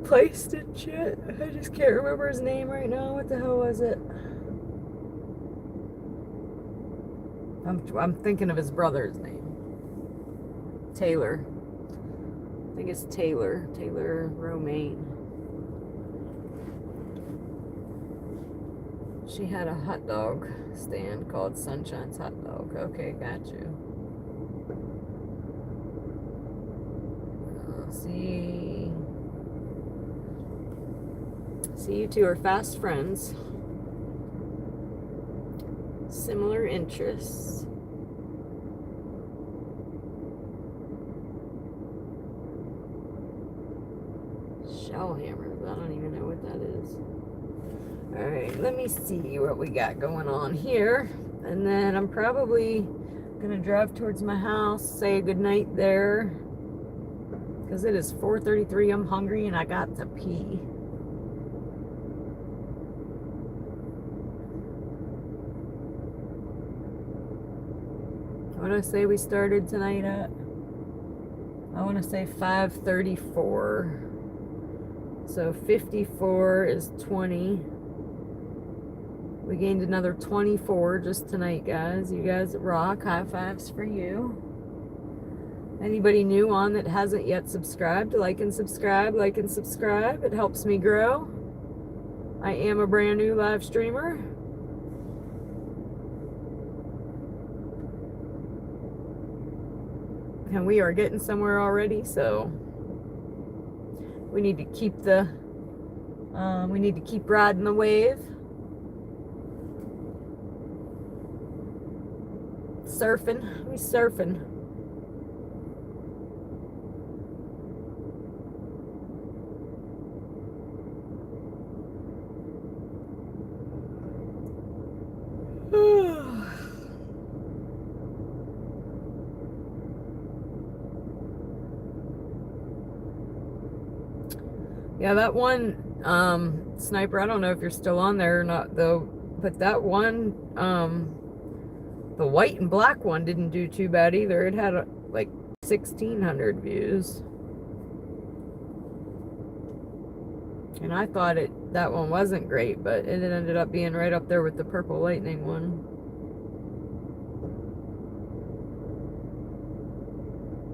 placed and shit. I just can't remember his name right now. What the hell was it? I'm thinking of his brother's name. Taylor. I think it's Taylor Romaine. She had a hot dog stand called Sunshine's Hot Dog. Okay, got you. See, you two are fast friends. Similar interests. Shell hammers. I don't even know what that is. Alright, let me see what we got going on here. And then I'm probably gonna drive towards my house, say goodnight there. Because it is 4:33, I'm hungry and I got to pee. What did I say we started tonight at? I want to say 5:34. So 54 is 20. We gained another 24 just tonight, guys. You guys rock. High fives for you. Anybody new on that hasn't yet subscribed, like and subscribe, like and subscribe. It helps me grow. I am a brand new live streamer. And we are getting somewhere already, so we need to keep riding the wave. We surfing. Yeah, that one sniper, I don't know if you're still on there or not though, but that one, the white and black one didn't do too bad either. It had like 1,600 views. And I thought that one wasn't great, but it ended up being right up there with the purple lightning one.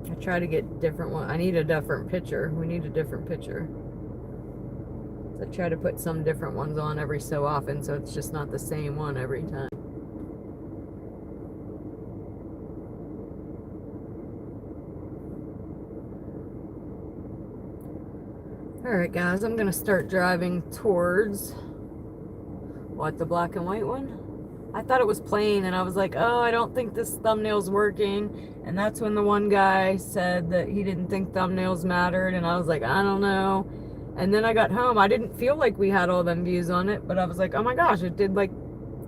I try to get different one. I need a different picture. We need a different picture. I try to put some different ones on every so often, so it's just not the same one every time. Alright guys, I'm gonna start driving towards the black and white one? I thought it was plain and I was like, oh, I don't think this thumbnail's working. And that's when the one guy said that he didn't think thumbnails mattered, and I was like, I don't know. And then I got home. I didn't feel like we had all them views on it, but I was like, oh my gosh, it did like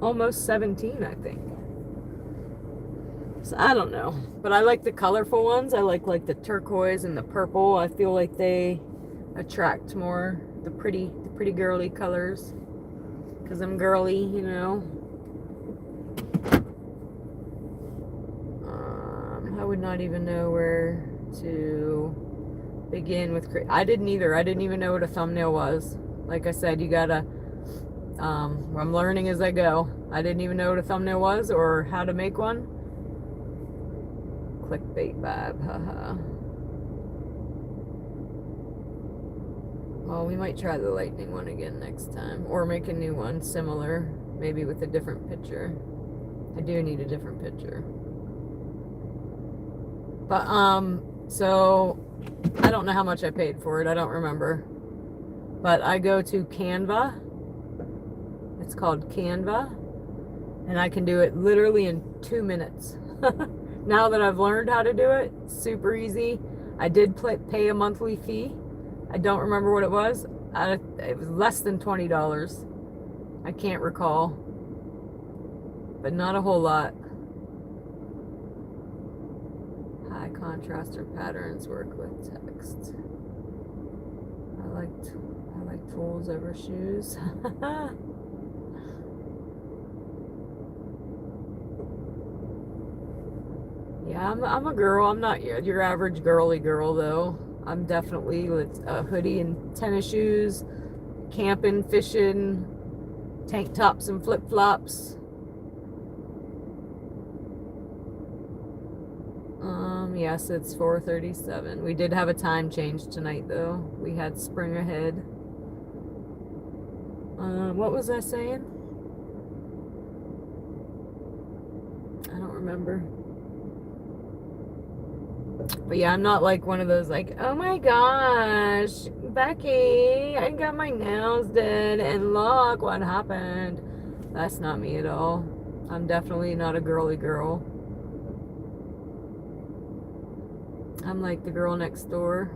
almost 17, I think. So I don't know. But I like the colorful ones. I like the turquoise and the purple. I feel like they attract more the pretty girly colors. Because I'm girly, you know. I would not even know where to begin with, I didn't either. I didn't even know what a thumbnail was. Like I said, you gotta, I'm learning as I go. I didn't even know what a thumbnail was or how to make one. Clickbait vibe, haha. Well, we might try the lightning one again next time. Or make a new one, similar, maybe with a different picture. I do need a different picture. But, so, I don't know how much I paid for it. I don't remember. But I go to Canva. It's called Canva. And I can do it literally in 2 minutes. Now that I've learned how to do it, super easy. I did pay a monthly fee. I don't remember what it was. It was less than $20. I can't recall. But not a whole lot. High contraster patterns work with text. I like tools over shoes. Yeah, I'm a girl. I'm not your average girly girl, though. I'm definitely with a hoodie and tennis shoes, camping, fishing, tank tops and flip-flops. Yes, it's 4:37. We did have a time change tonight, though. We had spring ahead. What was I saying? I don't remember. But yeah, I'm not like one of those like, oh my gosh, Becky, I got my nails did and look what happened. That's not me at all. I'm definitely not a girly girl. I'm like the girl next door.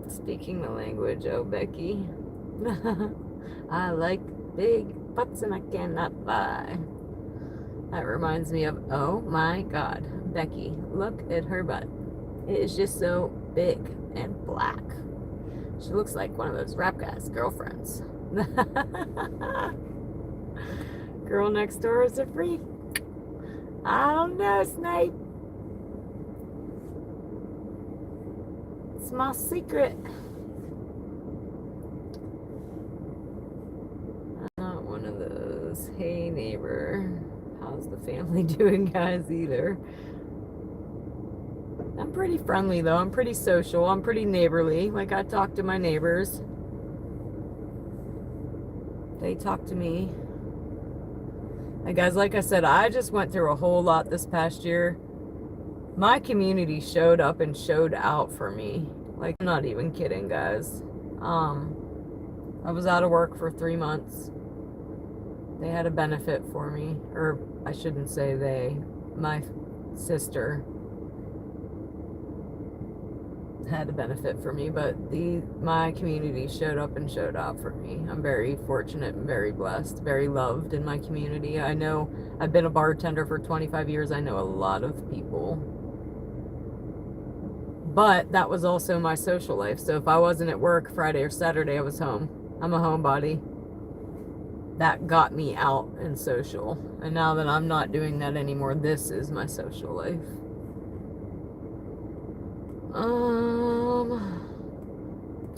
Speaking the language, oh Becky. I like big butts and I cannot lie. That reminds me of, oh my god, Becky, look at her butt. It is just so big and black. She looks like one of those rap guys' girlfriends. Girl next door is a freak. I don't know, Snape. It's my secret. Not one of those, hey neighbor, how's the family doing guys either. I'm pretty friendly though. I'm pretty social. I'm pretty neighborly. Like I talk to my neighbors. They talk to me. And guys, like I said, I just went through a whole lot this past year. My community showed up and showed out for me. Like, I'm not even kidding, guys. I was out of work for 3 months. They had a benefit for me. Or, I shouldn't say they. My sister had a benefit for me, but my community showed up and showed out for me. I'm very fortunate and very blessed, very loved in my community. I know I've been a bartender for 25 years. I know a lot of people. But that was also my social life. So if I wasn't at work Friday or Saturday, I was home. I'm a homebody. That got me out and social. And now that I'm not doing that anymore, this is my social life.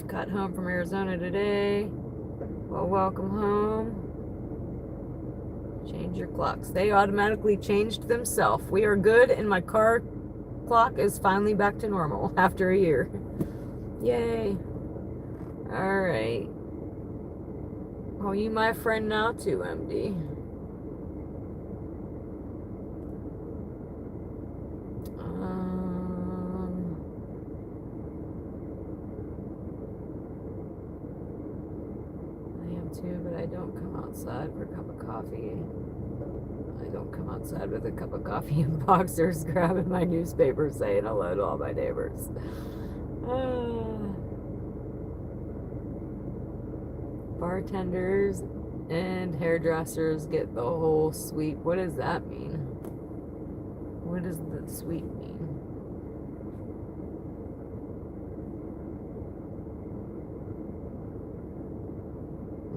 Got home from Arizona today. Well, welcome home. Change your clocks. They automatically changed themselves. We are good, and my car clock is finally back to normal after a year. Yay. Alright. Oh, you my friend now too, MD. But I don't come outside for a cup of coffee. I don't come outside with a cup of coffee and boxers grabbing my newspaper saying hello to all my neighbors. Bartenders and hairdressers get the whole sweep. What does that mean? What does the sweep mean?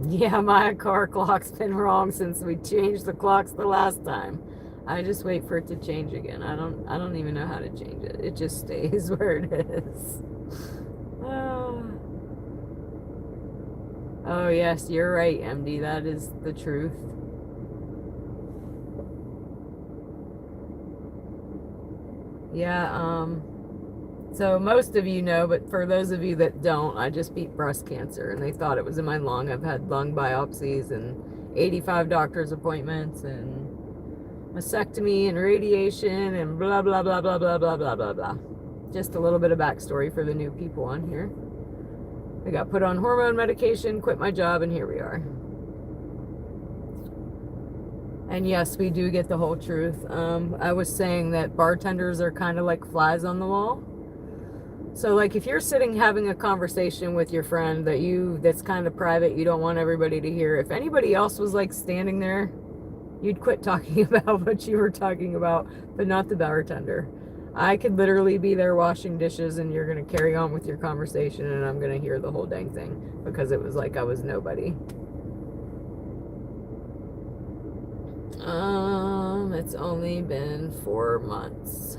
Yeah, my car clock's been wrong since we changed the clocks the last time. I just wait for it to change again. I don't even know how to change it. It just stays where it is. Oh yes, you're right, MD. That is the truth. Yeah, so most of you know, but for those of you that don't, I just beat breast cancer, and they thought it was in my lung. I've had lung biopsies and 85 doctor's appointments and mastectomy and radiation and blah, blah, blah, blah, blah, blah, blah, blah, blah. Just a little bit of backstory for the new people on here. I got put on hormone medication, quit my job, and here we are. And yes, we do get the whole truth. I was saying that bartenders are kind of like flies on the wall. So like if you're sitting having a conversation with your friend that's kind of private, you don't want everybody to hear. If anybody else was like standing there, you'd quit talking about what you were talking about, but not the bartender. I could literally be there washing dishes and you're going to carry on with your conversation and I'm going to hear the whole dang thing because it was like I was nobody. It's only been 4 months.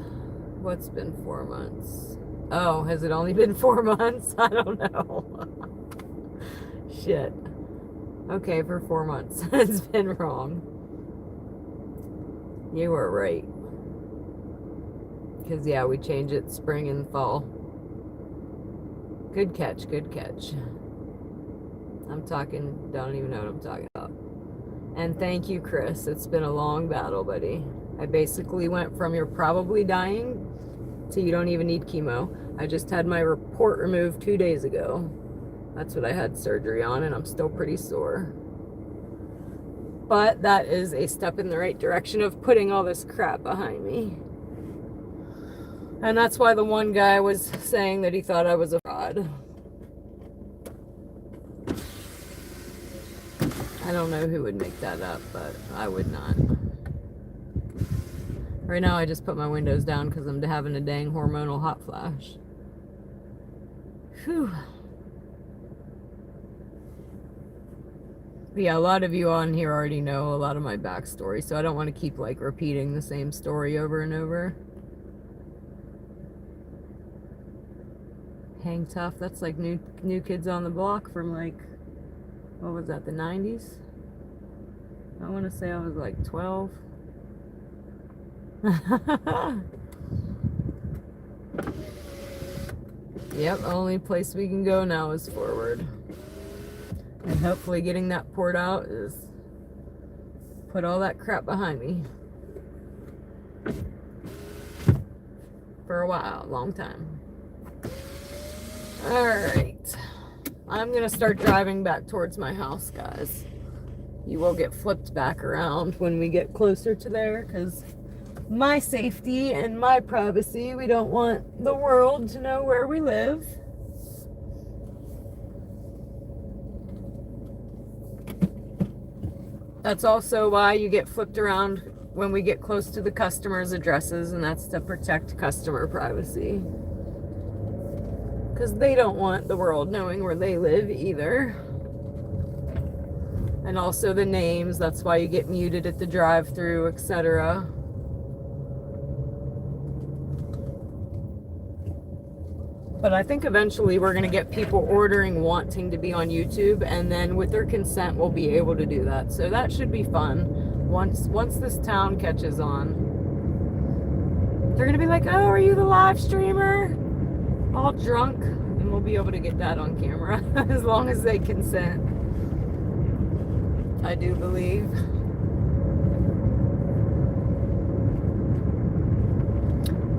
What's been 4 months? Oh, has it only been 4 months? I don't know. Shit. Okay, for 4 months. It's been wrong. You were right. Because, yeah, we change it spring and fall. Good catch, good catch. Don't even know what I'm talking about. And thank you, Chris. It's been a long battle, buddy. I basically went from you're probably dying to you don't even need chemo. I just had my report removed 2 days ago. That's what I had surgery on, and I'm still pretty sore. But that is a step in the right direction of putting all this crap behind me. And that's why the one guy was saying that he thought I was a fraud. I don't know who would make that up, but I would not. Right now I just put my windows down because I'm having a dang hormonal hot flash. Whew. But yeah, a lot of you on here already know a lot of my backstory, so I don't want to keep like repeating the same story over and over. Hang tough, that's like new Kids on the Block from like, what was that, the 90s? I want to say I was like 12. Yep, only place we can go now is forward. And hopefully getting that poured out is put all that crap behind me. For a while, long time. Alright. I'm gonna start driving back towards my house, guys. You will get flipped back around when we get closer to there, because my safety and my privacy, we don't want the world to know where we live. That's also why you get flipped around when we get close to the customers' addresses, and that's to protect customer privacy. Because they don't want the world knowing where they live either. And also the names, that's why you get muted at the drive-thru, etc. But I think eventually we're going to get people ordering wanting to be on YouTube, and then with their consent we'll be able to do that. So that should be fun once this town catches on. They're going to be like, oh, are you the live streamer? All drunk, and we'll be able to get that on camera as long as they consent. I do believe.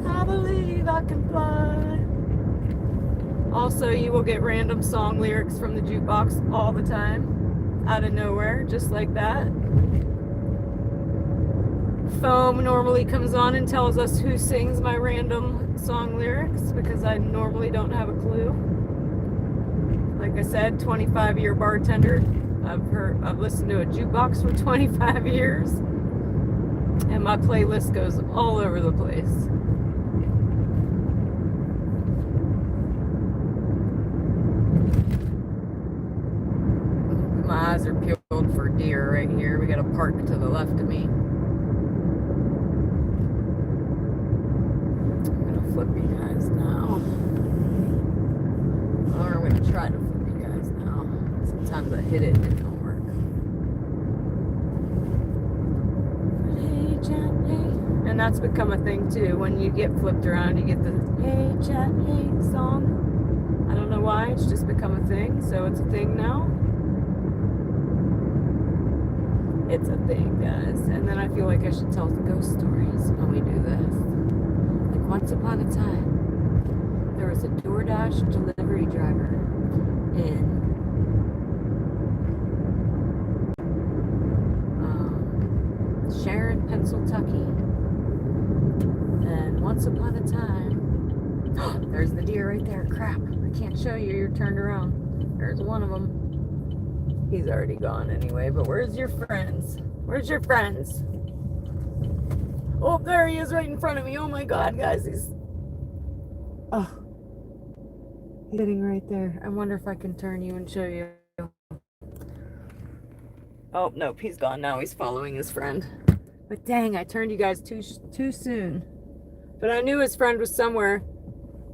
I believe I can fly. Also, you will get random song lyrics from the jukebox all the time, out of nowhere, just like that. Foam normally comes on and tells us who sings my random song lyrics, because I normally don't have a clue. Like I said, 25-year bartender. I've listened to a jukebox for 25 years, and my playlist goes all over the place. My eyes park to the left of me. I'm gonna flip you guys now. Or I'm gonna try to flip you guys now. Sometimes I hit it and it don't work. Hey, chat, hey. And that's become a thing too. When you get flipped around, you get the hey, chat, hey song. I don't know why, it's just become a thing. So it's a thing now. It's a thing, guys. And then I feel like I should tell the ghost stories when we do this. Like once upon a time, there was a DoorDash delivery driver in Sharon, Pennsylvania. And once upon a time, there's the deer right there. Crap, I can't show you. You're turned around. There's one of them. He's already gone anyway, but where's your friends? Where's your friends? Oh, there he is right in front of me. Oh my God, guys, he's sitting right there. I wonder if I can turn you and show you. Oh, nope, he's gone now. He's following his friend. But dang, I turned you guys too soon. But I knew his friend was somewhere.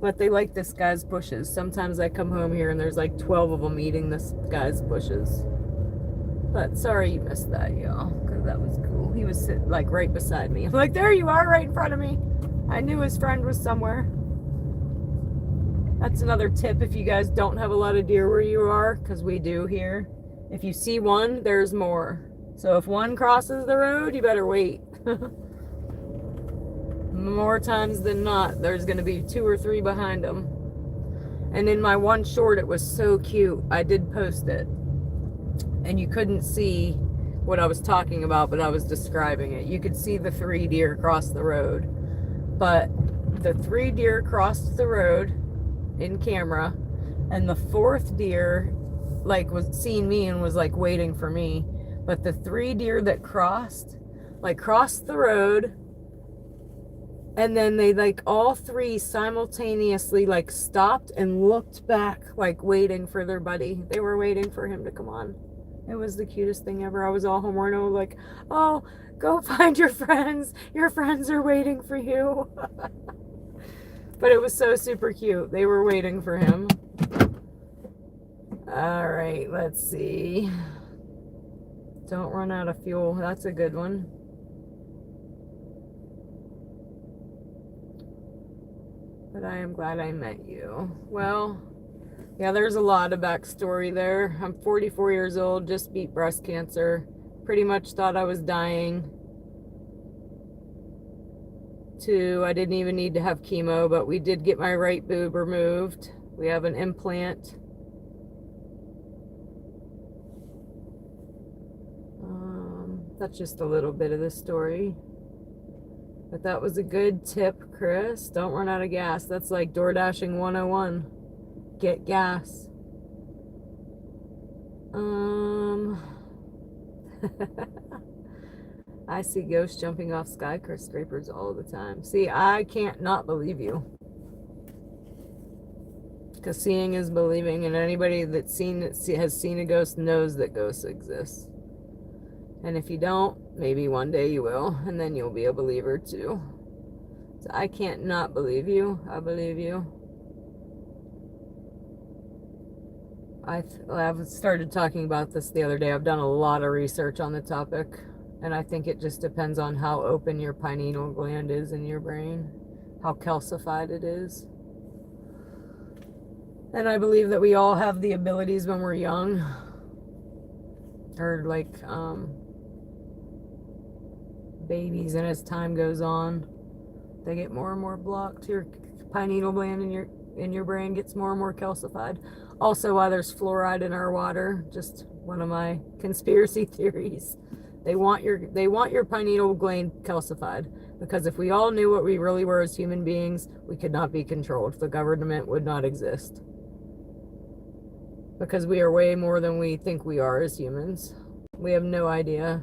But they like this guy's bushes. Sometimes I come home here and there's like 12 of them eating this guy's bushes. But sorry you missed that, y'all, because that was cool. He was sitting like right beside me. I'm like, there you are, right in front of me. I knew his friend was somewhere. That's another tip if you guys don't have a lot of deer where you are, because we do here. If you see one, there's more. So if one crosses the road, you better wait. More times than not, there's going to be 2 or 3 behind them. And in my one short, it was so cute. I did post it. And you couldn't see what I was talking about, but I was describing it. You could see the 3 deer cross the road. But the 3 deer crossed the road in camera. And the 4th deer, like, was seeing me and was, like, waiting for me. But the 3 deer that crossed the road. And then they, like, all 3 simultaneously, like, stopped and looked back, like, waiting for their buddy. They were waiting for him to come on. It was the cutest thing ever. I was all homeworn. I was like, oh, go find your friends. Your friends are waiting for you. But it was so super cute. They were waiting for him. All right, let's see. Don't run out of fuel. That's a good one. But I am glad I met you. Well, yeah, there's a lot of backstory there. I'm 44 years old, just beat breast cancer. Pretty much thought I was dying. I didn't even need to have chemo, but we did get my right boob removed. We have an implant. That's just a little bit of the story. But that was a good tip, Chris. Don't run out of gas. That's like DoorDashing 101. Get gas. I see ghosts jumping off skyscrapers all the time. See, I can't not believe you. Because seeing is believing, and anybody that's has seen a ghost knows that ghosts exist. And if you don't, maybe one day you will, and then you'll be a believer too. So I can't not believe you. I believe you. I've started talking about this the other day. I've done a lot of research on the topic, and I think it just depends on how open your pineal gland is in your brain, how calcified it is. And I believe that we all have the abilities when we're young, or like babies, and as time goes on, they get more and more blocked. Your pineal gland in your brain gets more and more calcified. Also, why there's fluoride in our water, just one of my conspiracy theories. They want your pineal gland calcified, because if we all knew what we really were as human beings, we could not be controlled. The government would not exist. Because we are way more than we think we are as humans. We have no idea.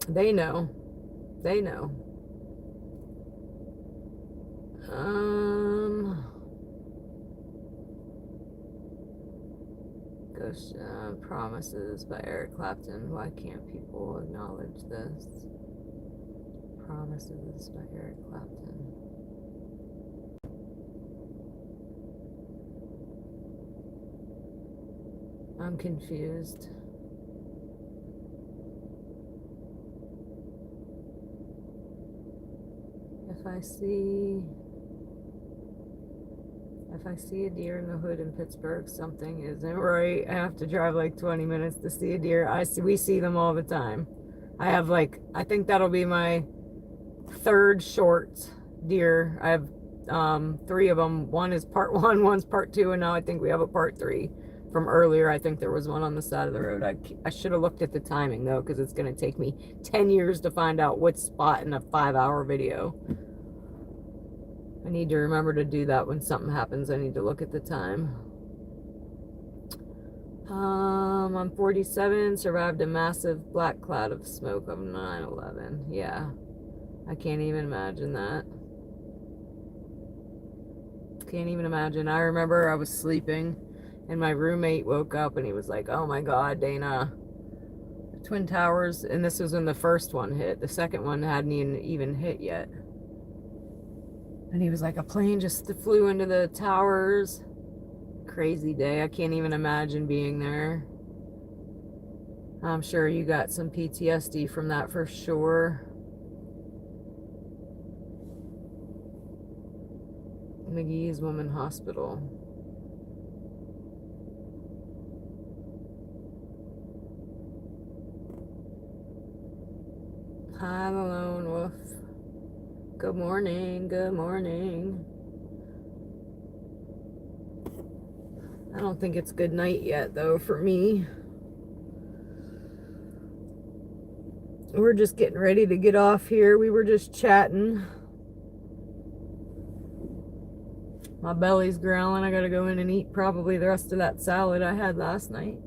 They know. They know. Ghost Promises by Eric Clapton. Why can't people acknowledge this? Promises by Eric Clapton. I'm confused. If I see a deer in the hood in Pittsburgh, something isn't right. I have to drive like 20 minutes to see a deer. We see them all the time. I think that'll be my third short deer. I have 3 of them. One is part 1, one's part 2, and now I think we have a part 3 from earlier. I think there was one on the side of the road. I should have looked at the timing though, because it's going to take me 10 years to find out what spot in a 5-hour video. I need to remember to do that when something happens. I need to look at the time. I'm 47, survived a massive black cloud of smoke of 9/11. Yeah, I can't even imagine that. Can't even imagine. I remember I was sleeping and my roommate woke up and he was like, "Oh my God, Dana, Twin Towers." And this was when the first one hit. The second one hadn't even hit yet. And he was like, "A plane just flew into the towers." Crazy day. I can't even imagine being there. I'm sure you got some PTSD from that for sure. McGee's Women Hospital. Hi, the lone wolf. Good morning, good morning. I don't think it's good night yet, though, for me. We're just getting ready to get off here. We were just chatting. My belly's growling. I gotta go in and eat probably the rest of that salad I had last night.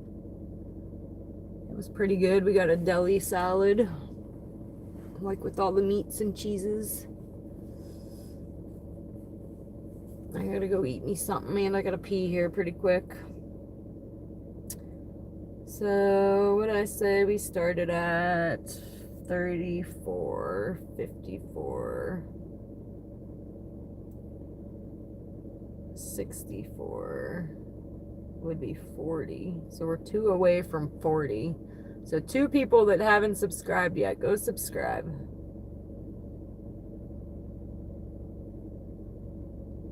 It was pretty good. We got a deli salad, like with all the meats and cheeses. I gotta go eat me something, man. I gotta pee here pretty quick. So, what did I say? We started at 34, 54, 64 would be 40. So we're 2 away from 40. So 2 people that haven't subscribed yet, go subscribe.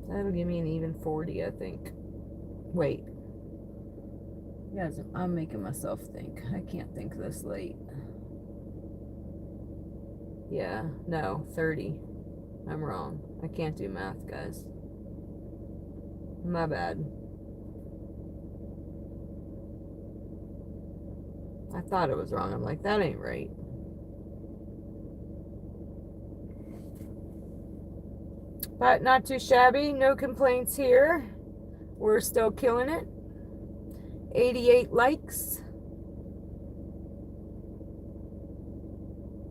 That'll give me an even 40, I think. Wait. Guys, I'm making myself think. I can't think this late. Yeah, no, 30. I'm wrong. I can't do math, guys. My bad. I thought it was wrong. I'm like, that ain't right. But not too shabby. No complaints here. We're still killing it. 88 likes.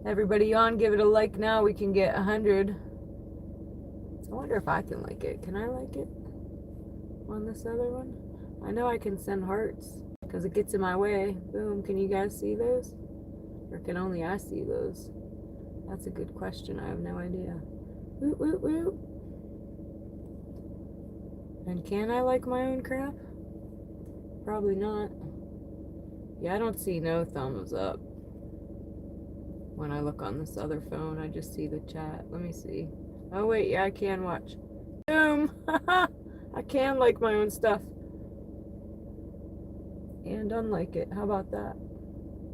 Everybody on, give it a like now. We can get 100. I wonder if I can like it. Can I like it on this other one? I know I can send hearts because it gets in my way. Boom. Can you guys see those? Or can only I see those? That's a good question. I have no idea. Woot, woot, woot. And can I like my own crap? Probably not. Yeah, I don't see no thumbs up. When I look on this other phone, I just see the chat. Let me see. Oh, wait. Yeah, I can watch. Boom. I can like my own stuff. And unlike it. How about that?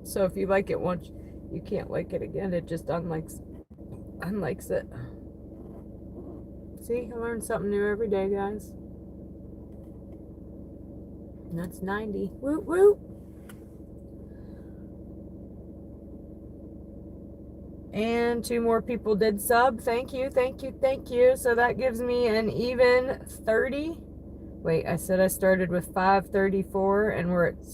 So if you like it once, you can't like it again. It just unlikes it. See, I learn something new every day, guys. And that's 90. Woot, woot. And 2 more people did sub. Thank you, thank you, thank you. So that gives me an even 30. Wait, I said I started with 534 and we're at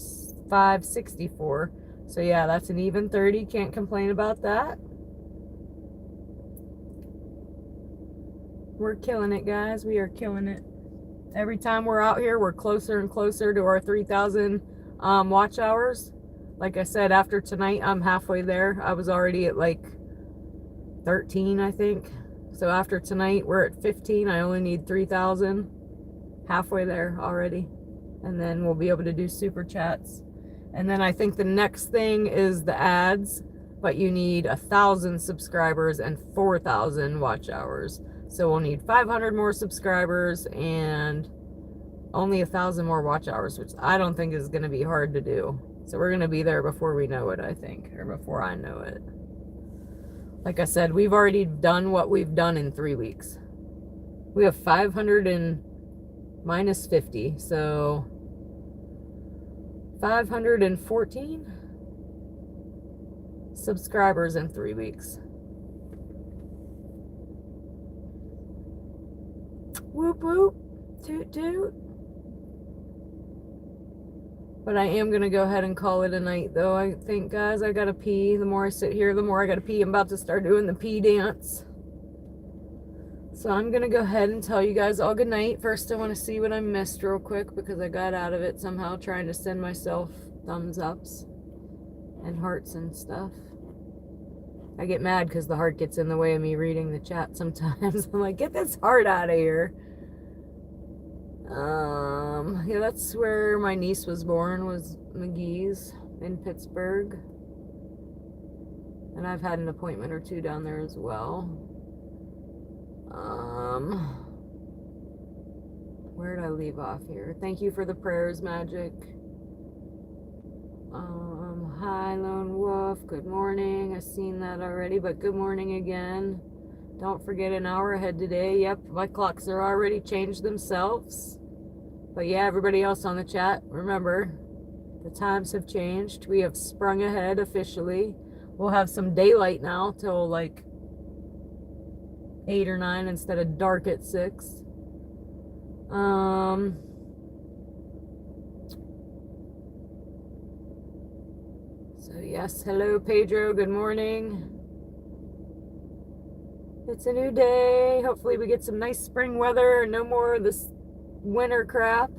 564. So yeah, that's an even 30. Can't complain about that. We're killing it, guys. We are killing it. Every time we're out here, we're closer and closer to our 3,000 watch hours. Like I said, after tonight, I'm halfway there. I was already at like 13, I think. So after tonight, we're at 15. I only need 3,000. Halfway there already. And then we'll be able to do super chats. And then I think the next thing is the ads, but you need 1,000 subscribers and 4,000 watch hours. So we'll need 500 more subscribers and only 1,000 more watch hours, which I don't think is going to be hard to do. So we're going to be there before we know it, I think, or before I know it. Like I said, we've already done what we've done in 3 weeks. We have 500 and minus 50, so 514 subscribers in 3 weeks. Whoop whoop, toot toot. But I am gonna go ahead and call it a night though. I think, guys, I gotta pee. The more I sit here, the more I gotta pee. I'm about to start doing the pee dance. So I'm gonna go ahead and tell you guys all good night. First, I want to see what I missed real quick because I got out of it somehow trying to send myself thumbs ups and hearts and stuff. I get mad because the heart gets in the way of me reading the chat sometimes. I'm like, get this heart out of here. Yeah, that's where my niece was born, was McGee's in Pittsburgh. And I've had an appointment or two down there as well. Where did I leave off here? Thank you for the prayers, Magic. Hi, Lone Wolf. Good morning. I've seen that already, but good morning again. Don't forget, an hour ahead today. Yep, my clocks are already changed themselves. But yeah, everybody else on the chat, remember, the times have changed. We have sprung ahead officially. We'll have some daylight now till like 8 or 9 instead of dark at 6. So yes, hello Pedro, good morning. It's a new day. Hopefully we get some nice spring weather and no more of this winter crap.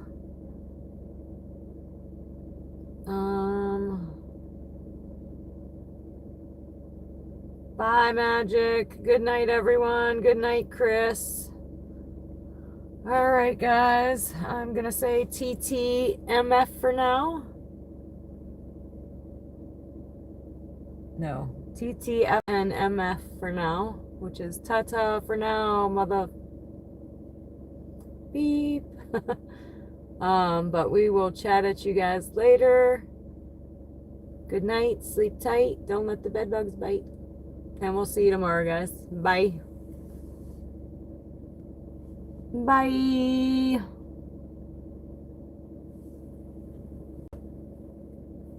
Bye, Magic. Good night, everyone. Good night, Chris. All right, guys. I'm going to say TTMF for now. No, TTFNMF for now, which is ta-ta for now, mother beep. But we will chat at you guys later. Good night. Sleep tight. Don't let the bed bugs bite. And we'll see you tomorrow, guys. Bye. Bye.